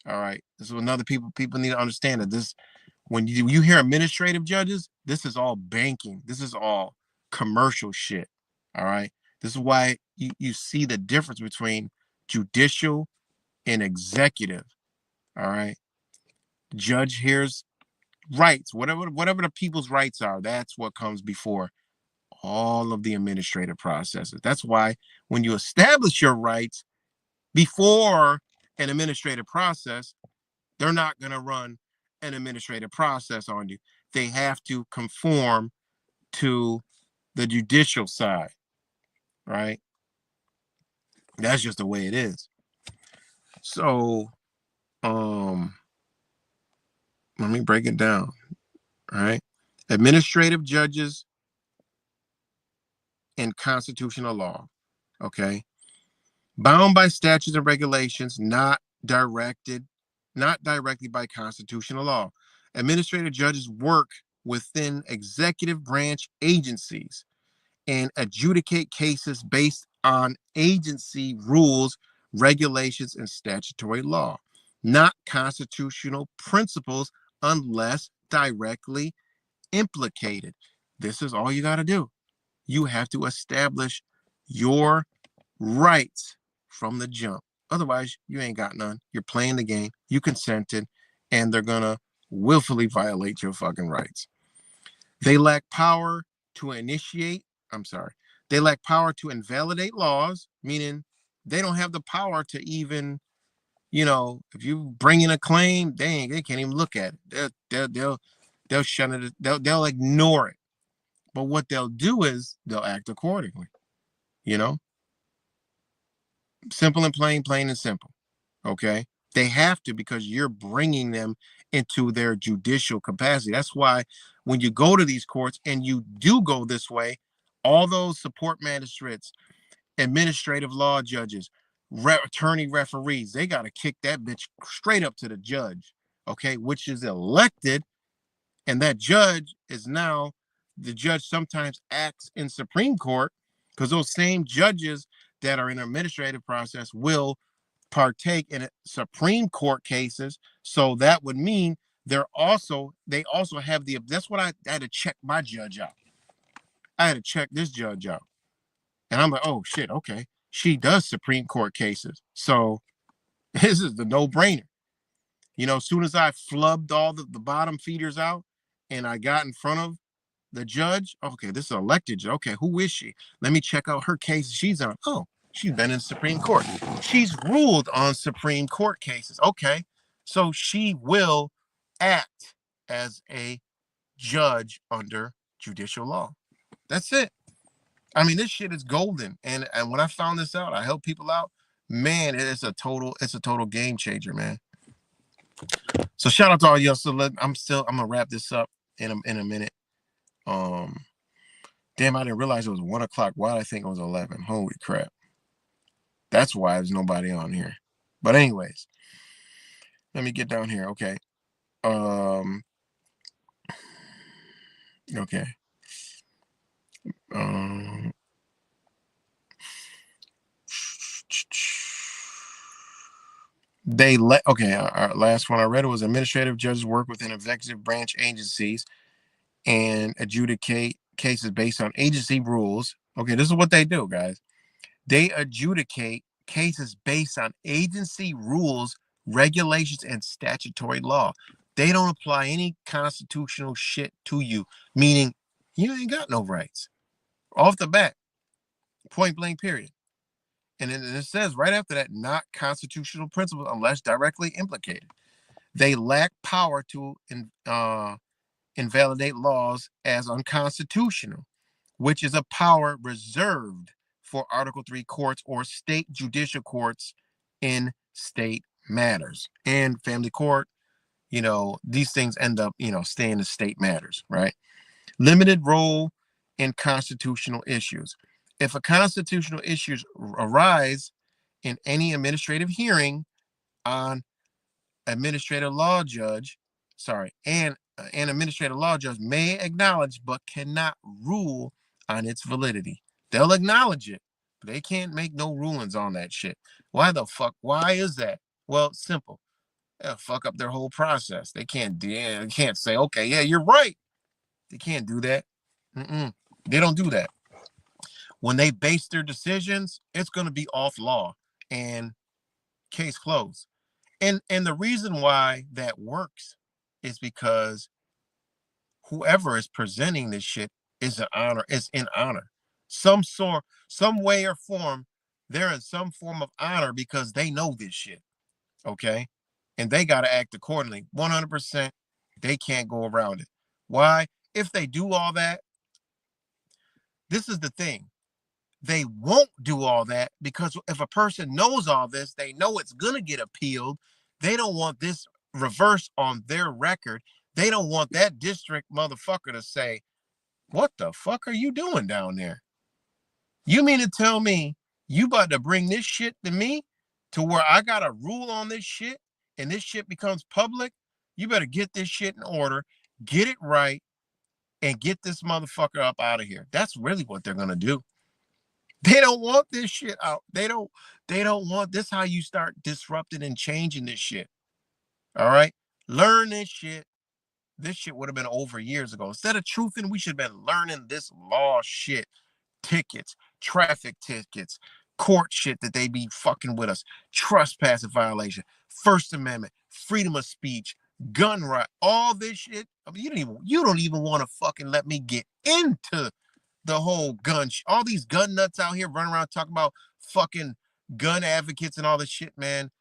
S2: All right. This is another people need to understand that this, when you hear administrative judges, this is all banking. This is all commercial shit. All right. This is why you see the difference between judicial and executive. All right. Judge hears rights, whatever the people's rights are, that's what comes before all of the administrative processes. That's why when you establish your rights before an administrative process, they're not going to run an administrative process on you. They have to conform to the judicial side, right? That's just the way it is. So, let me break it down, right? Administrative judges and constitutional law, okay? Bound by statutes and regulations, not directly by constitutional law. Administrative judges work within executive branch agencies and adjudicate cases based on agency rules, regulations, and statutory law, not constitutional principles unless directly implicated. This is all you got to do. You have to establish your rights from the jump. Otherwise, you ain't got none. You're playing the game. You consented, and they're going to willfully violate your fucking rights. They lack power to they lack power to invalidate laws, meaning they don't have the power to even, if you bring in a claim, they can't even look at it. They'll shut it. They'll ignore it. But what they'll do is they'll act accordingly. Simple and plain and simple. Okay. They have to, because you're bringing them into their judicial capacity. That's why when you go to these courts and you do go this way, all those support magistrates, administrative law judges, attorney referees, they got to kick that bitch straight up to the judge, okay, which is elected. And that judge is now, the judge sometimes acts in Supreme Court, because those same judges that are in administrative process will partake in Supreme Court cases. So that would mean they also have that's what I had to check my judge out. I had to check this judge out. And I'm like, oh shit, okay. She does Supreme Court cases. So this is the no-brainer. As soon as I flubbed all the bottom feeders out and I got in front of the judge, okay, this is an elected judge. Okay, who is she? Let me check out her case she's on. Oh, she's been in Supreme Court. She's ruled on Supreme Court cases. Okay, so she will act as a judge under judicial law. That's it. I mean, this shit is golden. And when I found this out, I help people out. Man, it's a total game changer, man. So shout out to all y'all. So I'm gonna wrap this up in a minute. Damn, I didn't realize it was 1 o'clock. Why did I think it was 11? Holy crap. That's why there's nobody on here. But anyways, let me get down here. Okay. Okay. Our last one I read was administrative judges work within executive branch agencies and adjudicate cases based on agency rules. Okay, this is what they do, guys. They adjudicate cases based on agency rules, regulations, and statutory law. They don't apply any constitutional shit to you, meaning you ain't got no rights. Off the bat, point blank, period. And then it says right after that, not constitutional principles unless directly implicated. They lack power to invalidate laws as unconstitutional, which is a power reserved for Article 3 courts or state judicial courts in state matters. And family court, these things end up, staying as state matters, right? Limited role in constitutional issues. If a constitutional issue arise in any administrative hearing on administrative law judge, an administrative law judge may acknowledge but cannot rule on its validity. They'll acknowledge it. They can't make no rulings on that shit. Why the fuck? Why is that? Well, it's simple. They'll fuck up their whole process. They can't say, okay, yeah, you're right. They can't do that. They don't do that. When they base their decisions, it's going to be off law. And case closed. And the reason why that works is because whoever is presenting this shit is an honor, is in honor. Some way or form, they're in some form of honor because they know this shit. Okay. And they got to act accordingly. 100%. They can't go around it. Why? If they do all that, this is the thing. They won't do all that because if a person knows all this, they know it's going to get appealed. They don't want this reverse on their record. They don't want that district motherfucker to say, what the fuck are you doing down there? You mean to tell me you about to bring this shit to me to where I got to rule on this shit and this shit becomes public? You better get this shit in order, get it right, and get this motherfucker up out of here. That's really what they're going to do. They don't want this shit out. They don't want this how you start disrupting and changing this shit. All right? Learn this shit. This shit would have been over years ago. Instead of truthing, we should have been learning this law shit. Tickets, traffic tickets, court shit that they be fucking with us, trespass violation, First Amendment, freedom of speech, gun right, all this shit. I mean, you don't even want to fucking let me get into the whole gun. All these gun nuts out here running around talking about fucking gun advocates and all this shit, man.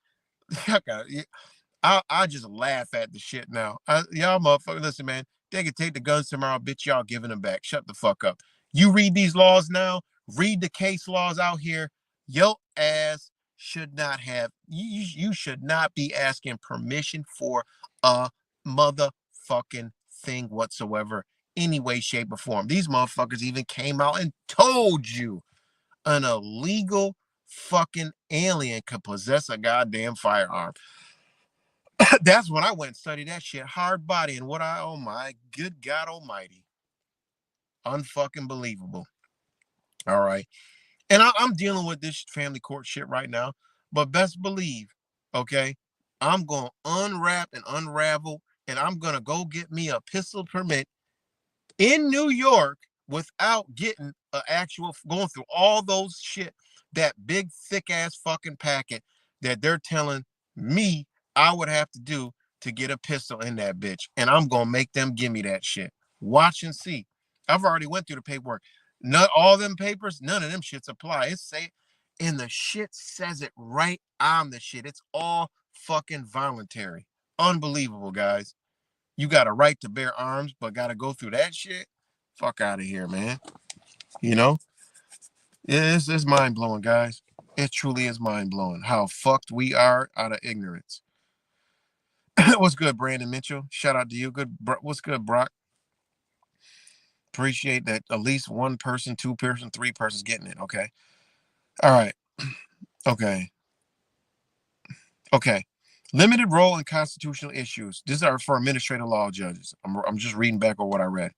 S2: I just laugh at the shit now. Y'all motherfuckers, listen, man. They can take the guns tomorrow, bitch. Y'all giving them back. Shut the fuck up. You read these laws now. Read the case laws out here. Your ass should not have. You should not be asking permission for a motherfucking thing whatsoever, any way, shape, or form. These motherfuckers even came out and told you an illegal fucking alien could possess a goddamn firearm. That's when I went and studied that shit hard body and oh my good God almighty. Unfucking believable. All right. And I'm dealing with this family court shit right now, but best believe, okay, I'm going to unwrap and unravel and I'm going to go get me a pistol permit in New York without getting an actual, going through all those shit, that big thick ass fucking packet that they're telling me I would have to do to get a pistol in that bitch. And I'm going to make them give me that shit. Watch and see. I've already went through the paperwork. Not all them papers, none of them shits apply. It's say, and the shit says it right on the shit. It's all fucking voluntary. Unbelievable, guys. You got a right to bear arms, but got to go through that shit? Fuck out of here, man. You know? It's mind blowing, guys. It truly is mind blowing how fucked we are out of ignorance. What's good, Brandon Mitchell? Shout out to you. Good. What's good, Brock? Appreciate that at least one person, two person, three persons getting it. Okay. All right. Okay. Okay. Limited role in constitutional issues. These are for administrative law judges. I'm just reading back on what I read.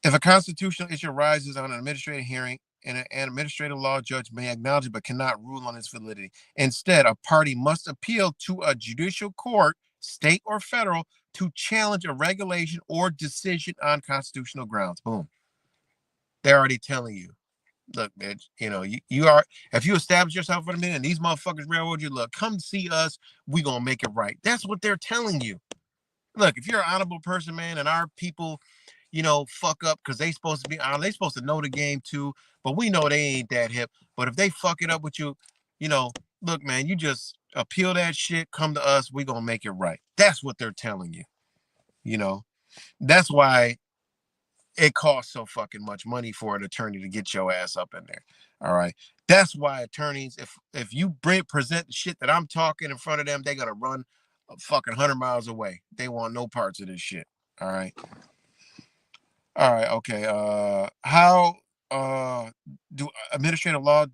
S2: If a constitutional issue arises on an administrative hearing, an administrative law judge may acknowledge it but cannot rule on its validity. Instead, a party must appeal to a judicial court, state or federal, to challenge a regulation or decision on constitutional grounds. Boom. They're already telling you. Look, bitch, you are, if you establish yourself for a minute and these motherfuckers railroad you, look, come see us. We gonna make it right. That's what they're telling you. Look, if you're an honorable person, man, and our people, fuck up because they supposed to be honest, they supposed to know the game too, but we know they ain't that hip. But if they fuck it up with you, look, man, you just appeal that shit, come to us, we gonna make it right. That's what they're telling you. That's why it costs so fucking much money for an attorney to get your ass up in there. All right. That's why attorneys, if you present the shit that I'm talking in front of them, they gotta run a fucking 100 miles away. They want no parts of this shit. All right. All right. Okay. How do administrative law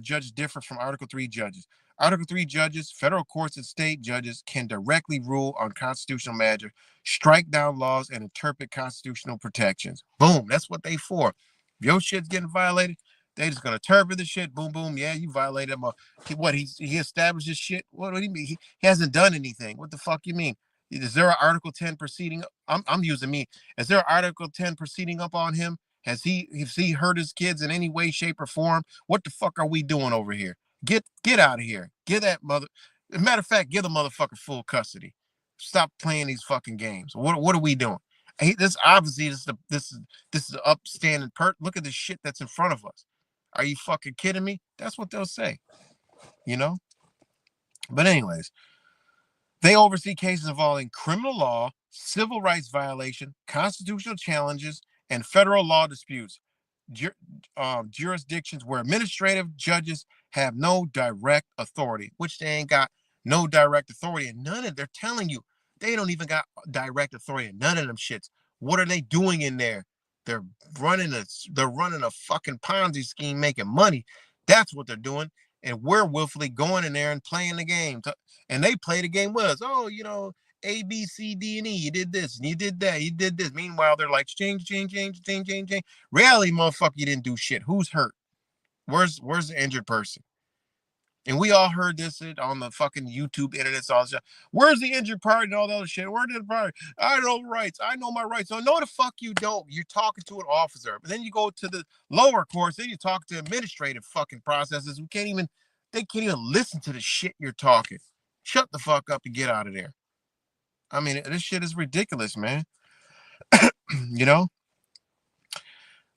S2: judges differ from Article 3 judges? Article 3 judges, federal courts, and state judges can directly rule on constitutional matters, strike down laws, and interpret constitutional protections. Boom. That's what they for. If your shit's getting violated, they just gonna interpret the shit. Boom, boom. Yeah, you violated him. He established this shit? What do you mean? He hasn't done anything. What the fuck you mean? Is there an Article 10 proceeding? I'm using me. Is there an Article 10 proceeding up on him? Has he hurt his kids in any way, shape, or form? What the fuck are we doing over here? Get out of here. Give that mother. As a matter of fact, give the motherfucker full custody. Stop playing these fucking games. What are we doing? This obviously this is an upstanding Look at the shit that's in front of us. Are you fucking kidding me? That's what they'll say. You know. But anyways, they oversee cases involving criminal law, civil rights violation, constitutional challenges, and federal law disputes. Jurisdictions where administrative judges have no direct authority, which they ain't got no direct authority, and they're telling you they don't even got direct authority in none of them shits. What are they doing in there? They're running a fucking Ponzi scheme, making money. That's what they're doing, and we're willfully going in there and playing the game. And they play the game with us. Oh, A, B, C, D, and E. You did this, and you did that, you did this. Meanwhile, they're like, change. Reality, motherfucker, you didn't do shit. Who's hurt? Where's the injured person? And we all heard this on the fucking YouTube internet. All this shit. Where's the injured party and all that other shit? Where's the party? I know rights. I know my rights. No, the fuck you don't. You're talking to an officer. But then you go to the lower courts. Then you talk to administrative fucking processes. They can't even listen to the shit you're talking. Shut the fuck up and get out of there. I mean, this shit is ridiculous, man. You know?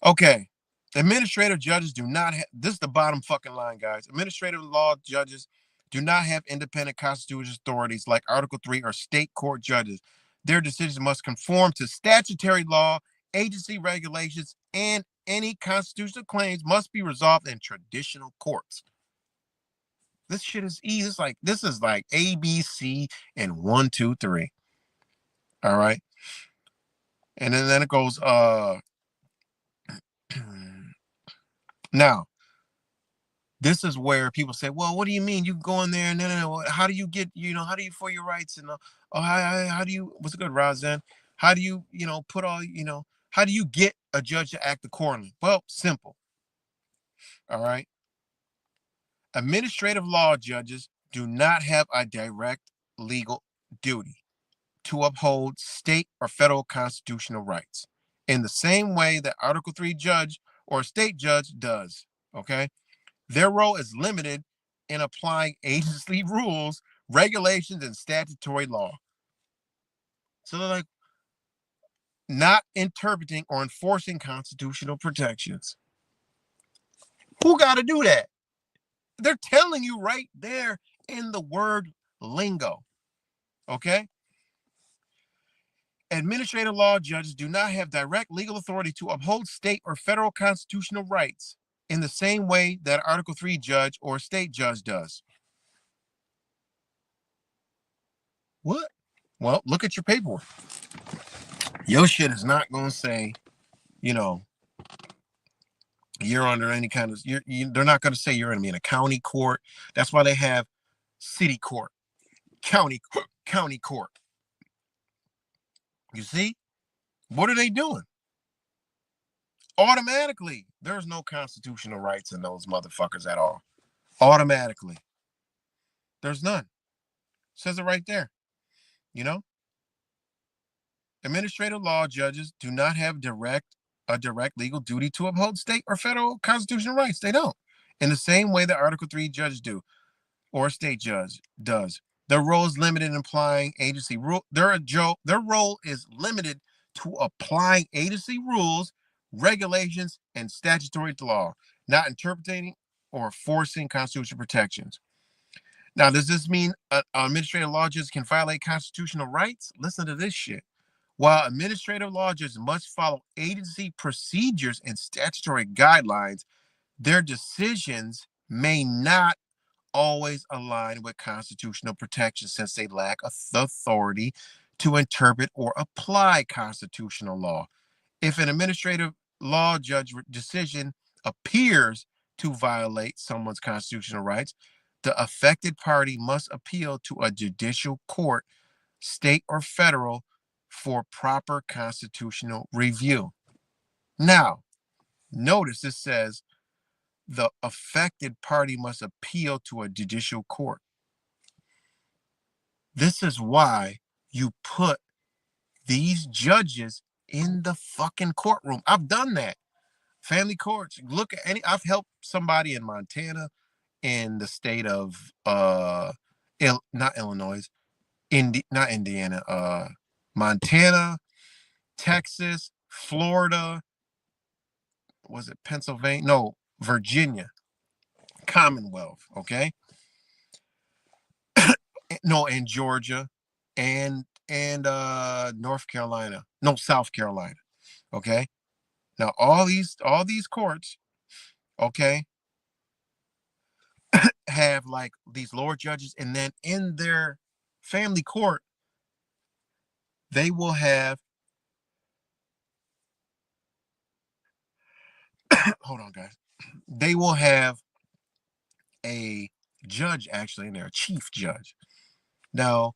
S2: Okay. Administrative judges do not have, this is the bottom fucking line, guys. Administrative law judges do not have independent constitutional authorities like Article 3 or state court judges. Their decisions must conform to statutory law, agency regulations, and any constitutional claims must be resolved in traditional courts. This shit is easy. This is like A, B, C, and 1, 2, 3. All right. And then it goes, now, this is where people say, well, what do you mean? You go in there, no. How do you get, how do you for your rights? And how do you, what's good, Razan? How do you, how do you get a judge to act accordingly? Well, simple. All right. Administrative law judges do not have a direct legal duty to uphold state or federal constitutional rights in the same way that Article 3 judge or state judge does. Okay. Their role is limited in applying agency rules, regulations, and statutory law. So they're like not interpreting or enforcing constitutional protections. Who got to do that? They're telling you right there in the word lingo. Okay? Administrative law judges do not have direct legal authority to uphold state or federal constitutional rights in the same way that an Article 3 judge or state judge does. What? Well, look at your paperwork. Your shit is not going to say, you're under any kind of, they're not going to say you're going to be in a county court. That's why they have city court, county court. You see? What are they doing? Automatically, there's no constitutional rights in those motherfuckers at all. Automatically. There's none. Says it right there. Administrative law judges do not have a direct legal duty to uphold state or federal constitutional rights. They don't. In the same way that Article 3 judges do, or a state judge does. Their role is limited in applying agency rule. Their role is limited to applying agency rules, regulations, and statutory law, not interpreting or forcing constitutional protections. Now, does this mean administrative law judges can violate constitutional rights? Listen to this shit. While administrative law judges must follow agency procedures and statutory guidelines, their decisions may not always align with constitutional protections since they lack the authority to interpret or apply constitutional law. If an administrative law judge decision appears to violate someone's constitutional rights, the affected party must appeal to a judicial court, state or federal, for proper constitutional review. Now, notice it says the affected party must appeal to a judicial court. This is why you put these judges in the fucking courtroom. I've done that. Family courts. Look at I've helped somebody in Montana in the state of not Illinois, not Indiana, Montana, Texas, Florida, was it Pennsylvania? No, Virginia, Commonwealth, okay? No, and Georgia and North Carolina. No, South Carolina. Okay? Now all these courts, okay, have like these lower judges, and then in their family court, they will have hold on, guys. They will have a judge actually in there, a chief judge. Now,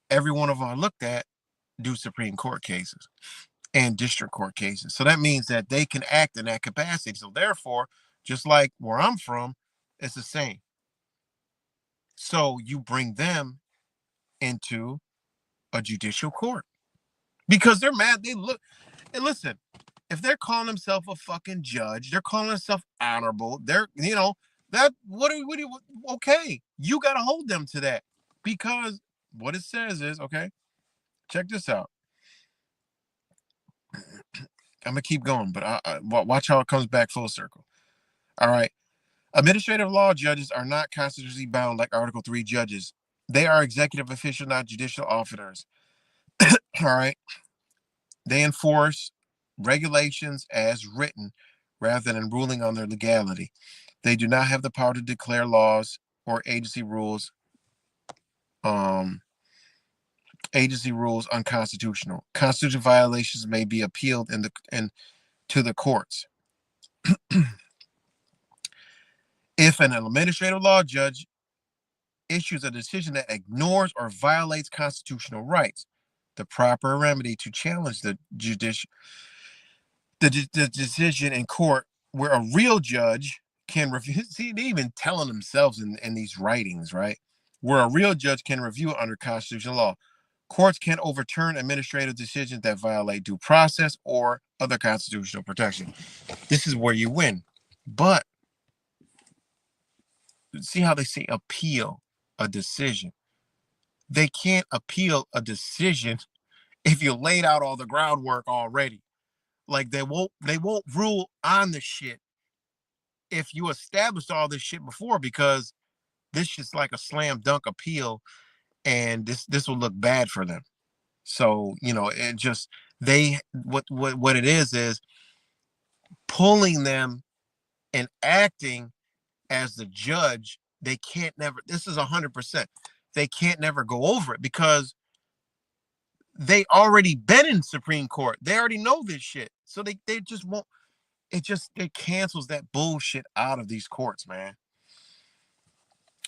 S2: every one of them I looked at do Supreme Court cases and district court cases. So that means that they can act in that capacity. So therefore, just like where I'm from, it's the same. So you bring them into a judicial court because they're mad. They look and listen, if they're calling themselves a fucking judge, they're calling themselves honorable. They're, that okay, you got to hold them to that because what it says is, okay, check this out. I'm gonna keep going, but watch how it comes back full circle. All right. Administrative law judges are not constitutionally bound like Article 3 judges. They are executive official, not judicial officers. All right. They enforce regulations as written rather than ruling on their legality. They do not have the power to declare laws or agency rules unconstitutional. Constitutional violations may be appealed to the courts. If an administrative law judge issues a decision that ignores or violates constitutional rights, the proper remedy to challenge the decision in court where a real judge can review. See, they even telling themselves in these writings, right? Where a real judge can review it under constitutional law. Courts can overturn administrative decisions that violate due process or other constitutional protection. This is where you win. But see how they say appeal a decision. They can't appeal a decision if you laid out all the groundwork already. Like they won't rule on the shit if you established all this shit before, because this is like a slam dunk appeal, and this will look bad for them. So it just what it is pulling them and acting as the judge. They can't never. This is 100%. They can't never go over it because they already been in Supreme Court. They already know this shit. So they just won't. It cancels that bullshit out of these courts, man.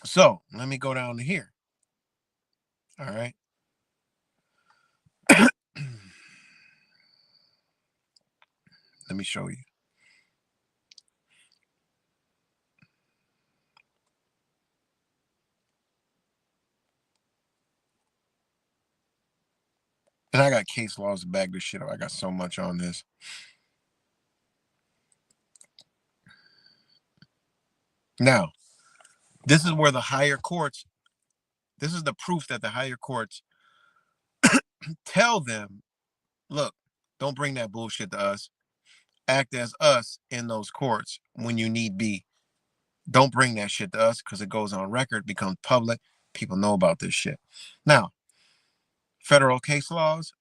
S2: So let me go down to here. All right. Let me show you. And I got case laws to back this shit up. I got so much on this. Now, this is where the higher courts, this is the proof that the higher courts tell them, look, don't bring that bullshit to us. Act as us in those courts when you need be. Don't bring that shit to us because it goes on record, becomes public. People know about this shit. Now, federal case laws,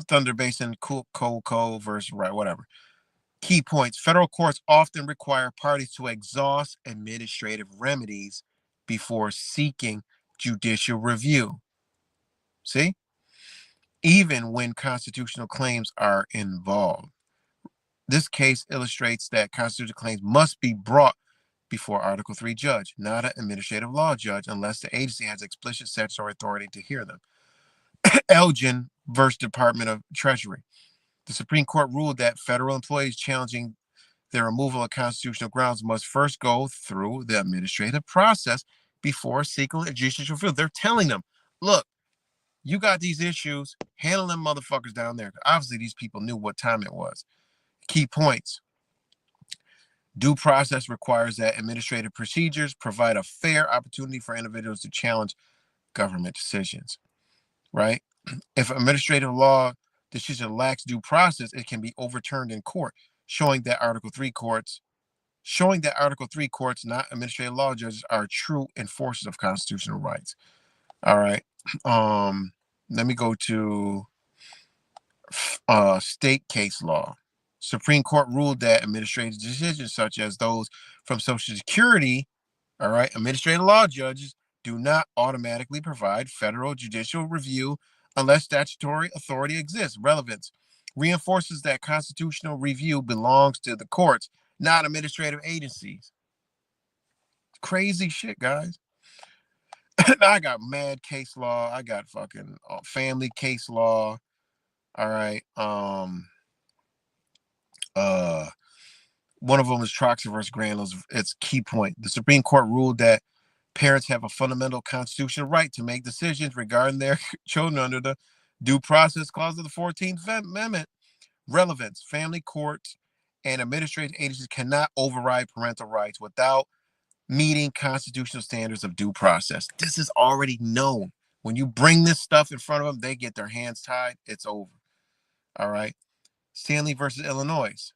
S2: Thunder Basin, Coco versus right, whatever. Key points. Federal courts often require parties to exhaust administrative remedies before seeking judicial review. See? Even when constitutional claims are involved. This case illustrates that constitutional claims must be brought before Article 3 judge, not an administrative law judge, unless the agency has explicit statutory authority to hear them. Elgin versus Department of Treasury. The Supreme Court ruled that federal employees challenging the removal of constitutional grounds must first go through the administrative process before seeking judicial review. They're telling them, look, you got these issues, handle them motherfuckers down there. Obviously, these people knew what time it was. Key points. Due process requires that administrative procedures provide a fair opportunity for individuals to challenge government decisions, right? If administrative law decision lacks due process, it can be overturned in court, showing that Article 3 courts, not administrative law judges, are true enforcers of constitutional rights. All right. Um, Let me go to state case law. Supreme Court ruled that administrative decisions such as those from Social Security, all right, administrative law judges do not automatically provide federal judicial review unless statutory authority exists. Relevance reinforces that constitutional review belongs to the courts, not administrative agencies. Crazy shit, guys. I got mad case law. I got fucking family case law. All right. Uh, One of them is Troxel versus Granlos. It's key point. The Supreme Court ruled that parents have a fundamental constitutional right to make decisions regarding their children under the Due Process Clause of the 14th Amendment. Relevance: family courts and administrative agencies cannot override parental rights without meeting constitutional standards of due process. This is already known. When you bring this stuff in front of them, they get their hands tied. It's over. All right. Stanley versus Illinois.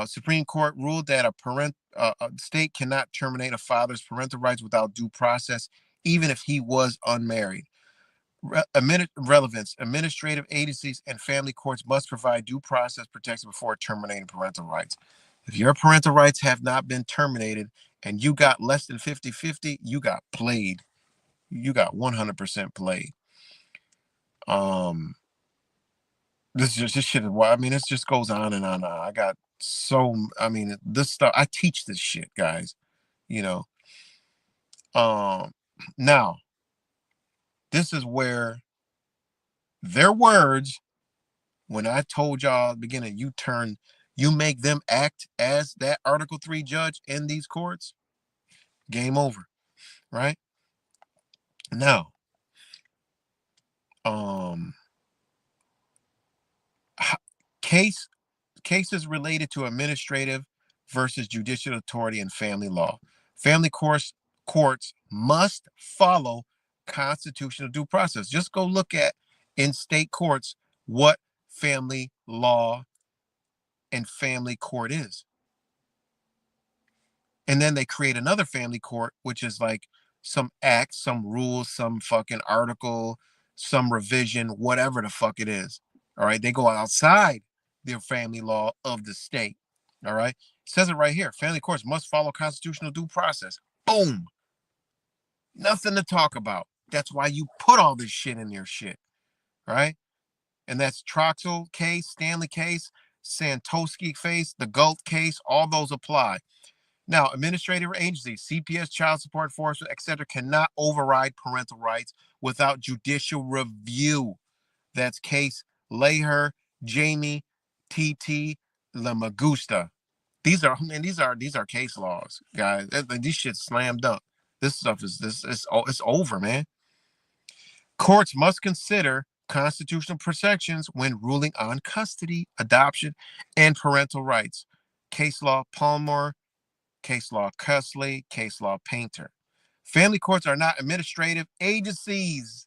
S2: Supreme Court ruled that a state cannot terminate a father's parental rights without due process, even if he was unmarried. Relevance: administrative agencies and family courts must provide due process protection before terminating parental rights. If your parental rights have not been terminated and you got less than 50-50, you got played. You got 100% played. This shit is why. I mean, it just goes on and on and on. This stuff, I teach this shit, guys. You know. Now, this is where their words, when I told y'all at the beginning, you make them act as that Article 3 judge in these courts, game over, right? Now, cases related to administrative versus judicial authority in family law. Family courts must follow constitutional due process. Just go look at in state courts what family law and family court is. And then they create another family court, which is like some act, some rules, some fucking article, some revision, whatever the fuck it is. All right. They go outside their family law of the state. All right. It says it right here. Family courts must follow constitutional due process. Boom. Nothing to talk about. That's why you put all this shit in your shit. Right. And that's Troxel case, Stanley case, Santosky case, the Galt case, all those apply. Now, administrative agencies, CPS, child support enforcement, etc., cannot override parental rights without judicial review. That's case Leher, Jamie, TT, Lamagusta. These are case laws, guys. These shit's slam dunk. This stuff it's over, man. Courts must consider constitutional protections when ruling on custody, adoption, and parental rights. Case law Palmer, case law Cusley, case law Painter. Family courts are not administrative agencies.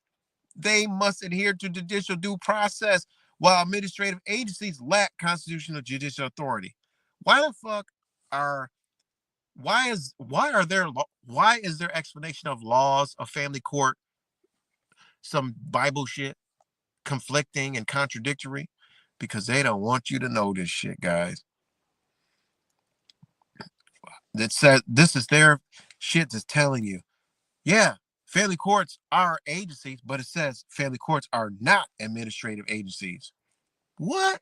S2: They must adhere to judicial due process, while administrative agencies lack constitutional judicial authority. Why the fuck are why is their explanation of laws of family court some Bible shit, conflicting and contradictory? Because they don't want you to know this shit, guys. That says this is their shit that's telling you, yeah, family courts are agencies, but it says family courts are not administrative agencies. What?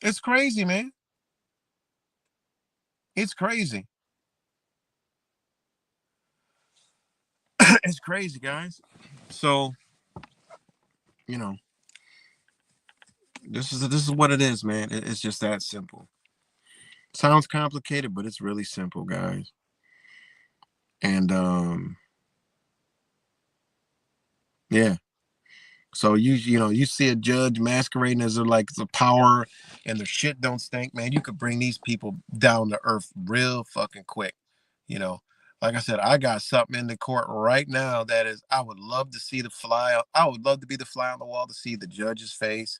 S2: It's crazy, man. It's crazy. It's crazy, guys. So, you know, this is what it is, man. It's just that simple. Sounds complicated, but it's really simple, guys. And yeah. So you see a judge masquerading as like the power and their shit don't stink, man. You could bring these people down to earth real fucking quick. You know, like I said, I got something in the court right now that is, I would love to see the fly. I would love to be the fly on the wall to see the judge's face,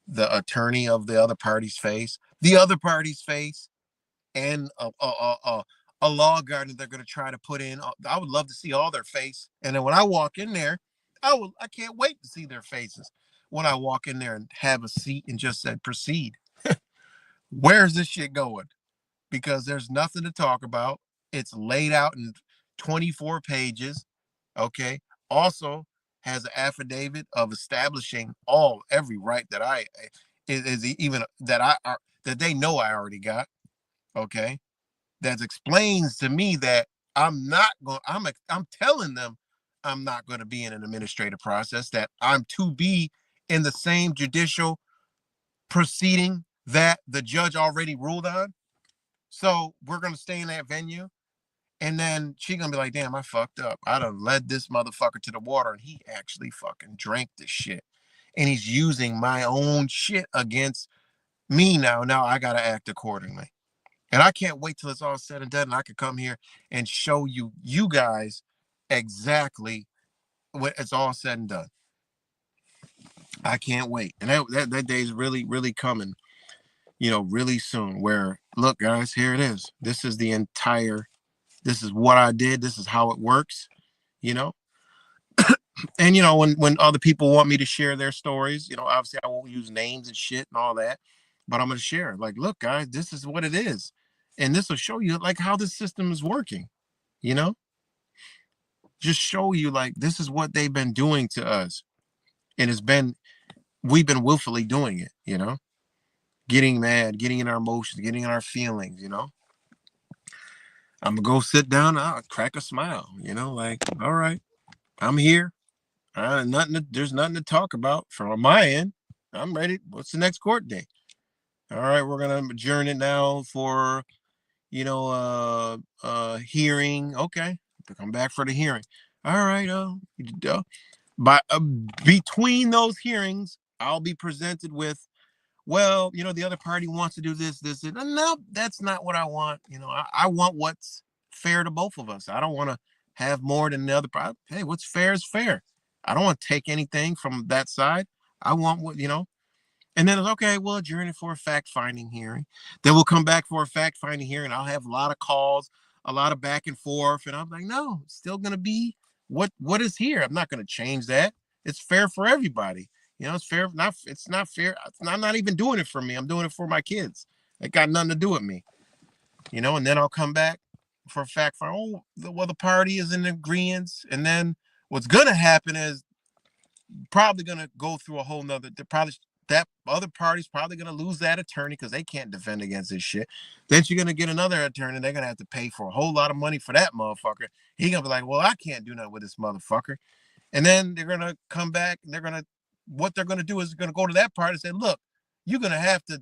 S2: the attorney of the other party's face, the other party's face, and a law guard that they're going to try to put in. I would love to see all their face. And then when I walk in there, I can't wait to see their faces when I walk in there and have a seat and just said proceed. Where's this shit going? Because there's nothing to talk about. It's laid out in 24 pages. Okay. Also has an affidavit of establishing every right that I is even that that they know I already got. Okay. That explains to me that I'm not going. I'm telling them I'm not going to be in an administrative process. That I'm to be in the same judicial proceeding that the judge already ruled on. So we're going to stay in that venue. And then she gonna be like, damn, I fucked up. I done led this motherfucker to the water and he actually fucking drank this shit. And he's using my own shit against me now. Now I gotta act accordingly. And I can't wait till it's all said and done and I can come here and show you guys exactly when it's all said and done. I can't wait. And that day is really, really coming, really soon. Where, look, guys, here it is. This is what I did. This is how it works, you know. And when other people want me to share their stories, obviously I won't use names and shit and all that, but I'm gonna share. Like, look, guys, this is what it is, and this will show you like how the system is working. You know, just show you like this is what they've been doing to us, and we've been willfully doing it. Getting mad, getting in our emotions, getting in our feelings. I'm gonna go sit down, I'll crack a smile. Like, all right, I'm here. There's nothing to talk about from my end. I'm ready. What's the next court date? All right, we're gonna adjourn it now for hearing. Okay, to come back for the hearing. All right. By between those hearings, I'll be presented with, well, the other party wants to do this. No, that's not what I want. I want what's fair to both of us. I don't want to have more than the other party. Hey, what's fair is fair. I don't want to take anything from that side. I want what. And then it's okay, we'll adjourn it for a fact-finding hearing. Then we'll come back for a fact-finding hearing. I'll have a lot of calls, a lot of back and forth. And I'm like, no, it's still going to be what is here. I'm not going to change that. It's fair for everybody. It's fair. It's not fair. I'm not even doing it for me. I'm doing it for my kids. It got nothing to do with me. And then I'll come back for a fact find. Oh, well, the party is in agreement. And then what's going to happen is probably going to go through a whole nother, that other party's probably going to lose that attorney because they can't defend against this shit. Then you're going to get another attorney. They're going to have to pay for a whole lot of money for that motherfucker. He's going to be like, well, I can't do nothing with this motherfucker. And then they're going to come back and what they're going to do is they're going to go to that party and say, look, you're going to have to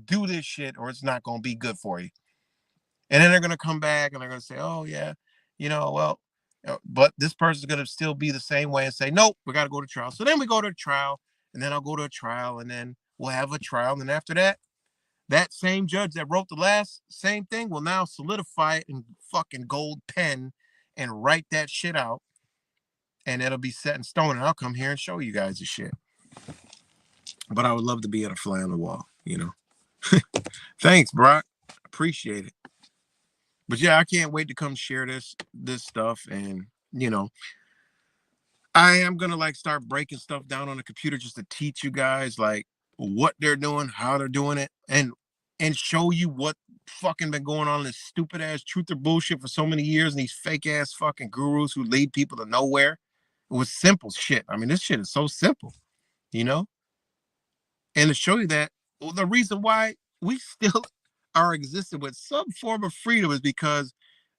S2: do this shit or it's not going to be good for you. And then they're going to come back and they're going to say, oh, yeah, well, but this person's going to still be the same way and say, nope, we got to go to trial. So then we go to trial. And then I'll go to a trial and then we'll have a trial. And after that, that same judge that wrote the last same thing will now solidify it in fucking gold pen and write that shit out. And it'll be set in stone. And I'll come here and show you guys the shit. But I would love to be a fly on the wall, Thanks, Brock. Appreciate it. But yeah, I can't wait to come share this stuff. And, I am going to start breaking stuff down on the computer just to teach you guys what they're doing, how they're doing it, and show you what fucking been going on in this stupid ass truth or bullshit for so many years and these fake ass fucking gurus who lead people to nowhere. It was simple shit. I mean, this shit is so simple, And to show you that the reason why we still are existing with some form of freedom is because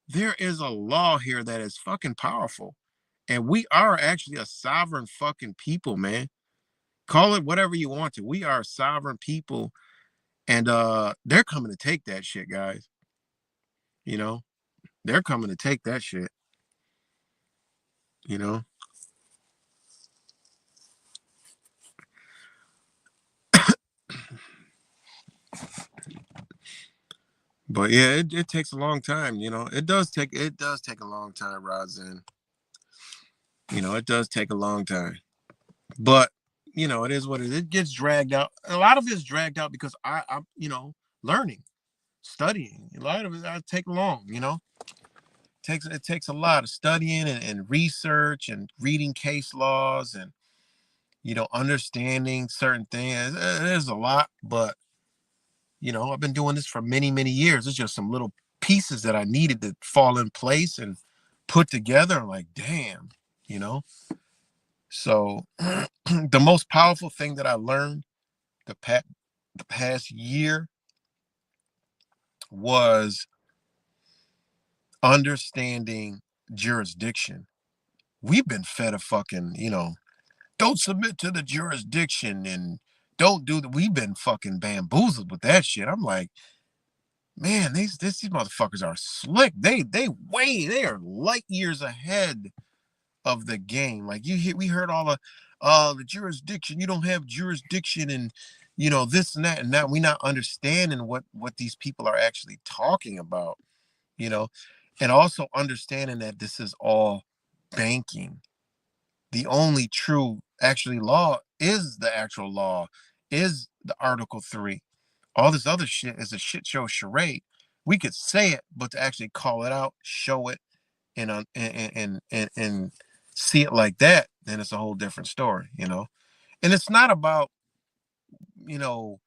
S2: there is a law here that is fucking powerful. And we are actually a sovereign fucking people, man. Call it whatever you want to. We are sovereign people. And they're coming to take that shit, guys. They're coming to take that shit. But yeah, it takes a long time, It does take a long time, Rosin. It does take a long time. But it is what it is. It gets dragged out. A lot of it's dragged out because I'm, learning, studying. A lot of it I take long, it takes a lot of studying and research and reading case laws and understanding certain things. There's a lot, but I've been doing this for many, many years. It's just some little pieces that I needed to fall in place and put together. I'm like, damn, you know. So the most powerful thing that I learned the past year was understanding jurisdiction. We've been fed a fucking, don't submit to the jurisdiction and don't do the. We've been fucking bamboozled with that shit. I'm like, man, these motherfuckers are slick. They are light years ahead of the game. Like we heard all the jurisdiction. You don't have jurisdiction and this and that, and now we not understanding what these people are actually talking about. You know, and also understanding that this is all banking. The only true actually law is the actual law, is the Article 3. All this other shit is a shit show charade. We could say it, but to actually call it out, show it, and see it like that, then it's a whole different story. And it's not about, you know,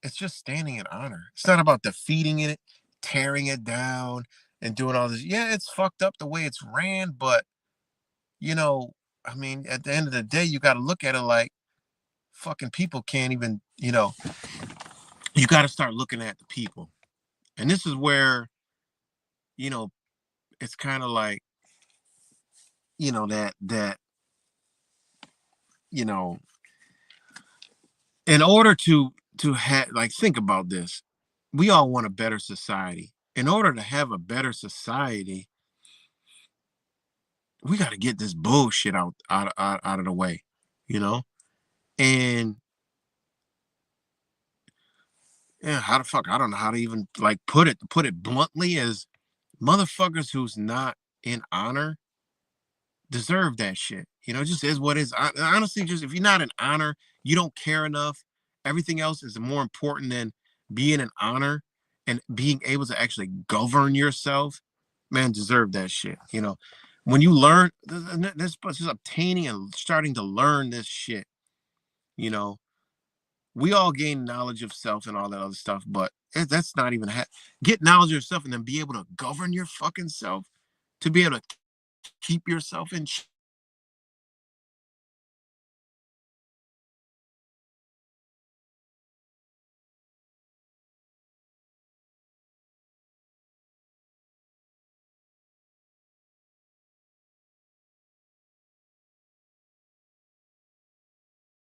S2: it's just standing in honor. It's not about defeating it, tearing it down, and doing all this. Yeah, it's fucked up the way it's ran, but you know, I mean, at the end of the day, you got to look at it like fucking people can't even, you got to start looking at the people. And this is where, you know, it's kind of like, that, you know, in order to have, like, think about this. We all want a better society. In order to have a better society, we got to get this bullshit out of the way, you know? And yeah, how the fuck, I don't know how to even like put it bluntly, as motherfuckers who's not in honor deserve that shit. It just is what is. Honestly, just if you're not in honor, you don't care enough. Everything else is more important than being in honor and being able to actually govern yourself. Man, deserve that shit. When you learn this, just obtaining and starting to learn this shit. You know, we all gain knowledge of self and all that other stuff, but that's not even get knowledge of yourself and then be able to govern your fucking self, to be able to keep yourself in.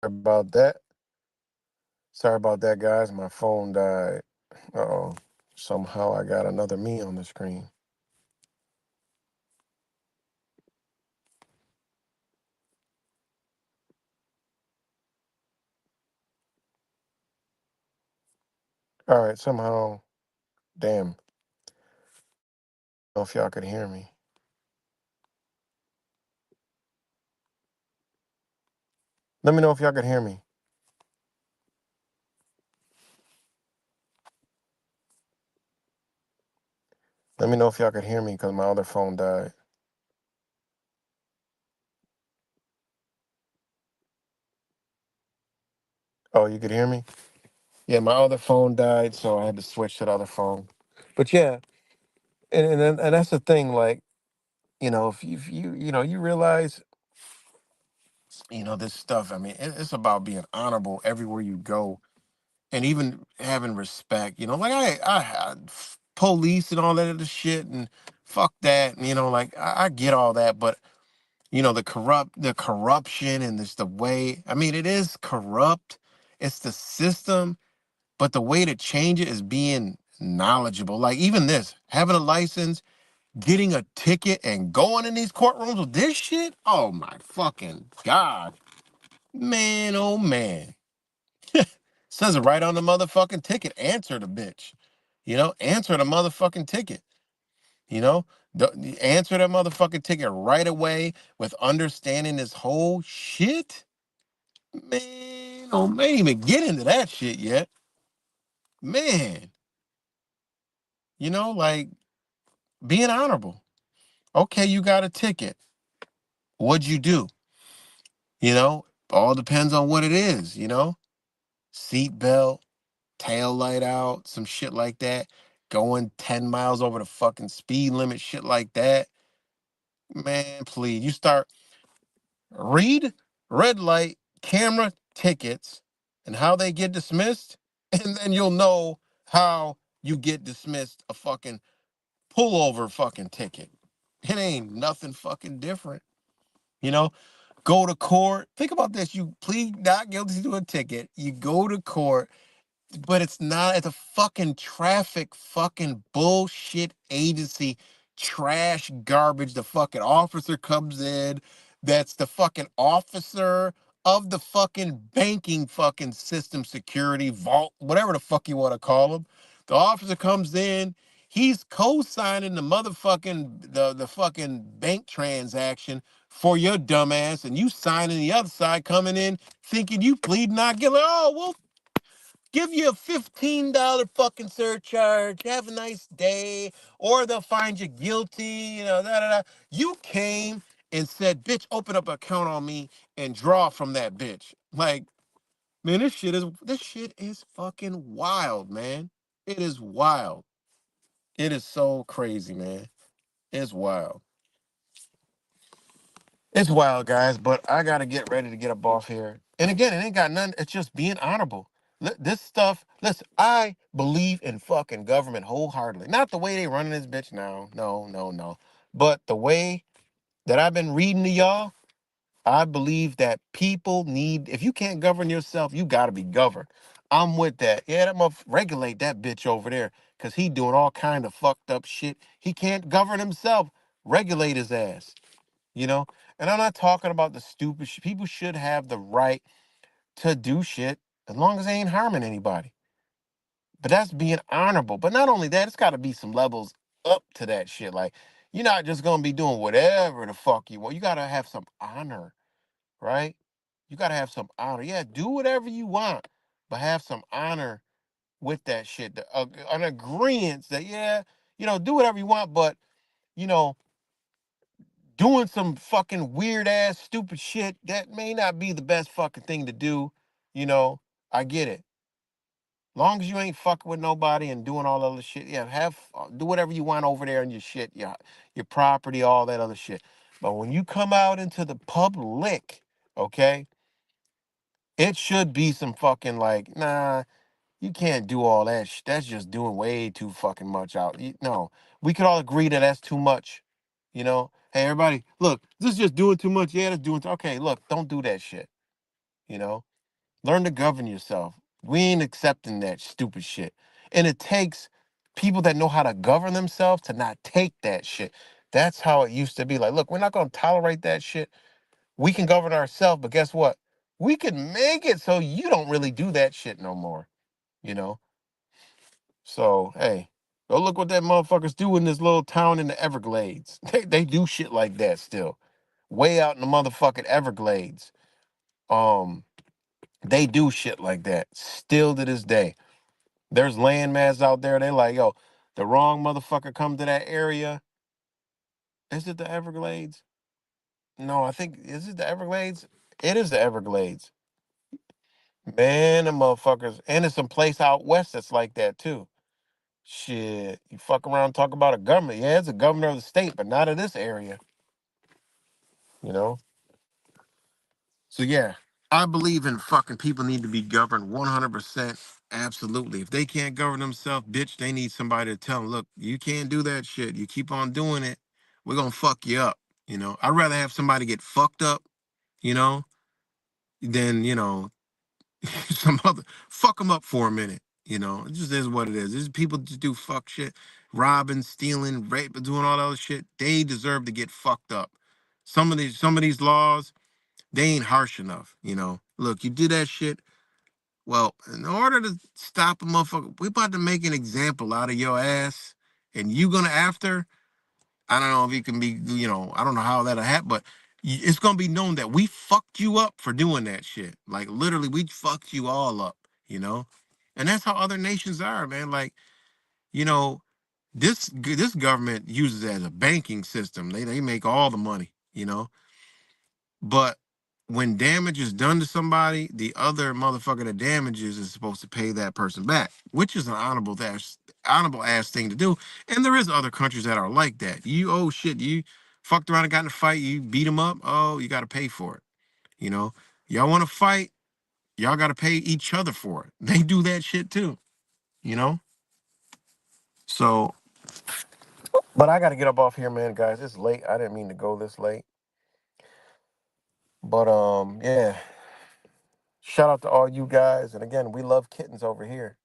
S2: About that. Sorry about that, guys. My phone died. Uh-oh. Somehow I got another me on the screen. All right, somehow, damn. I don't know if y'all could hear me. Let me know if y'all could hear me. Let me know if y'all could hear me because my other phone died. Oh, you could hear me? Yeah, my other phone died, so I had to switch to the other phone. But yeah, and that's the thing. Like, if you realize, this stuff. I mean, it's about being honorable everywhere you go, and even having respect. Like I had police and all that other shit, and fuck that. And, like I get all that, but the corruption and this the way. I mean, it is corrupt. It's the system, but the way to change it is being knowledgeable. Like even this, having a license, getting a ticket, and going in these courtrooms with this shit. Oh my fucking god, man! Oh man, says it right on the motherfucking ticket. Answer the bitch. Answer the motherfucking ticket. You know, answer that motherfucking ticket right away with understanding this whole shit. Man, don't even get into that shit yet. Man, like being honorable. Okay, you got a ticket. What'd you do? All depends on what it is, seat belt, tail light out, some shit like that, going 10 miles over the fucking speed limit, shit like that. Man, please, read red light camera tickets and how they get dismissed, and then you'll know how you get dismissed a fucking pullover fucking ticket. It ain't nothing fucking different. You know, go to court. Think about this. You plead not guilty to a ticket. You go to court, but it's a fucking traffic fucking bullshit agency, trash garbage. The fucking officer comes in, that's the fucking officer of the fucking banking fucking system, security vault, whatever the fuck you want to call him. The officer comes in, he's co-signing the motherfucking the fucking bank transaction for your dumbass, and you signing the other side coming in thinking you plead not guilty. Oh, well, give you a $15 fucking surcharge. Have a nice day. Or they'll find you guilty. You came and said, bitch, open up an account on me and draw from that bitch. Like, man, this shit is fucking wild, man. It is wild. It is so crazy, man. It's wild. It's wild, guys, but I gotta get ready to get up off here. And again, it ain't got nothing. It's just being honorable. This stuff, listen, I believe in fucking government wholeheartedly. Not the way they running this bitch now. No, no, no. But the way that I've been reading to y'all, I believe that people need, if you can't govern yourself, you gotta be governed. I'm with that. Yeah, that must regulate that bitch over there. Cause he doing all kind of fucked up shit. He can't govern himself. Regulate his ass you know? And I'm not talking about the stupid shit. People should have the right to do shit as long as they ain't harming anybody. But that's being honorable. But not only that, it's got to be some levels up to that shit. Like, you're not just going to be doing whatever the fuck you want. You got to have some honor, right? You got to have some honor. Yeah, do whatever you want, but have some honor with that shit. An agreement that, yeah, do whatever you want, but, you know, doing some fucking weird ass stupid shit that may not be the best fucking thing to do. You know, I get it. Long as you ain't fucking with nobody and doing all other shit, yeah, do whatever you want over there in your shit, your property, all that other shit. But when you come out into the public, okay, it should be some fucking like, nah, you can't do all that. That's just doing way too fucking much out. No, we could all agree that that's too much. Hey everybody, look, this is just doing too much. Yeah, that's doing. Okay, look, don't do that shit. You know, learn to govern yourself. We ain't accepting that stupid shit. And it takes people that know how to govern themselves to not take that shit. That's how it used to be. Like, look, we're not gonna tolerate that shit. We can govern ourselves, but guess what? We can make it so you don't really do that shit no more. You know. So, hey, go look what that motherfuckers do in this little town in the Everglades. They do shit like that still. Way out in the motherfucking Everglades. Um, they do shit like that still to this day. There's landmass out there. They like, yo, the wrong motherfucker come to that area. Is it the Everglades? No, I think, is it the Everglades? It is the Everglades. Man, the motherfuckers. And it's some place out west that's like that too. Shit, you fuck around and talk about a government. Yeah, it's a governor of the state, but not of this area, you know? So, yeah, I believe in fucking people need to be governed 100%. Absolutely. If they can't govern themselves, bitch, they need somebody to tell them, look, you can't do that shit. You keep on doing it, we're going to fuck you up, I'd rather have somebody get fucked up, you know, than, some other fuck them up for a minute. It just is what it is. These people just do fuck shit, robbing, stealing, rape, doing all that other shit. They deserve to get fucked up. Some of these laws, they ain't harsh enough. Look, you did that shit. Well, in order to stop a motherfucker, we about to make an example out of your ass, and you gonna after. I don't know if you can be, I don't know how that'll happen, but it's gonna be known that we fucked you up for doing that shit. Like literally, we fucked you all up, and that's how other nations are, man. Like, you know, this government uses it as a banking system. They make all the money. But when damage is done to somebody, the other motherfucker that damages is supposed to pay that person back, which is an honorable ass thing to do. And there is other countries that are like that. You oh shit, you fucked around and got in a fight, you beat them up. Oh, you got to pay for it. You know, y'all want to fight, y'all got to pay each other for it. They do that shit too. You know. So, but I got to get up off here, man, guys. It's late. I didn't mean to go this late. But yeah. Shout out to all you guys. And again, we love kittens over here.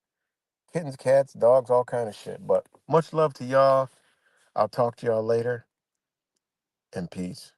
S2: Kittens, cats, dogs, all kind of shit. But much love to y'all. I'll talk to y'all later. And peace.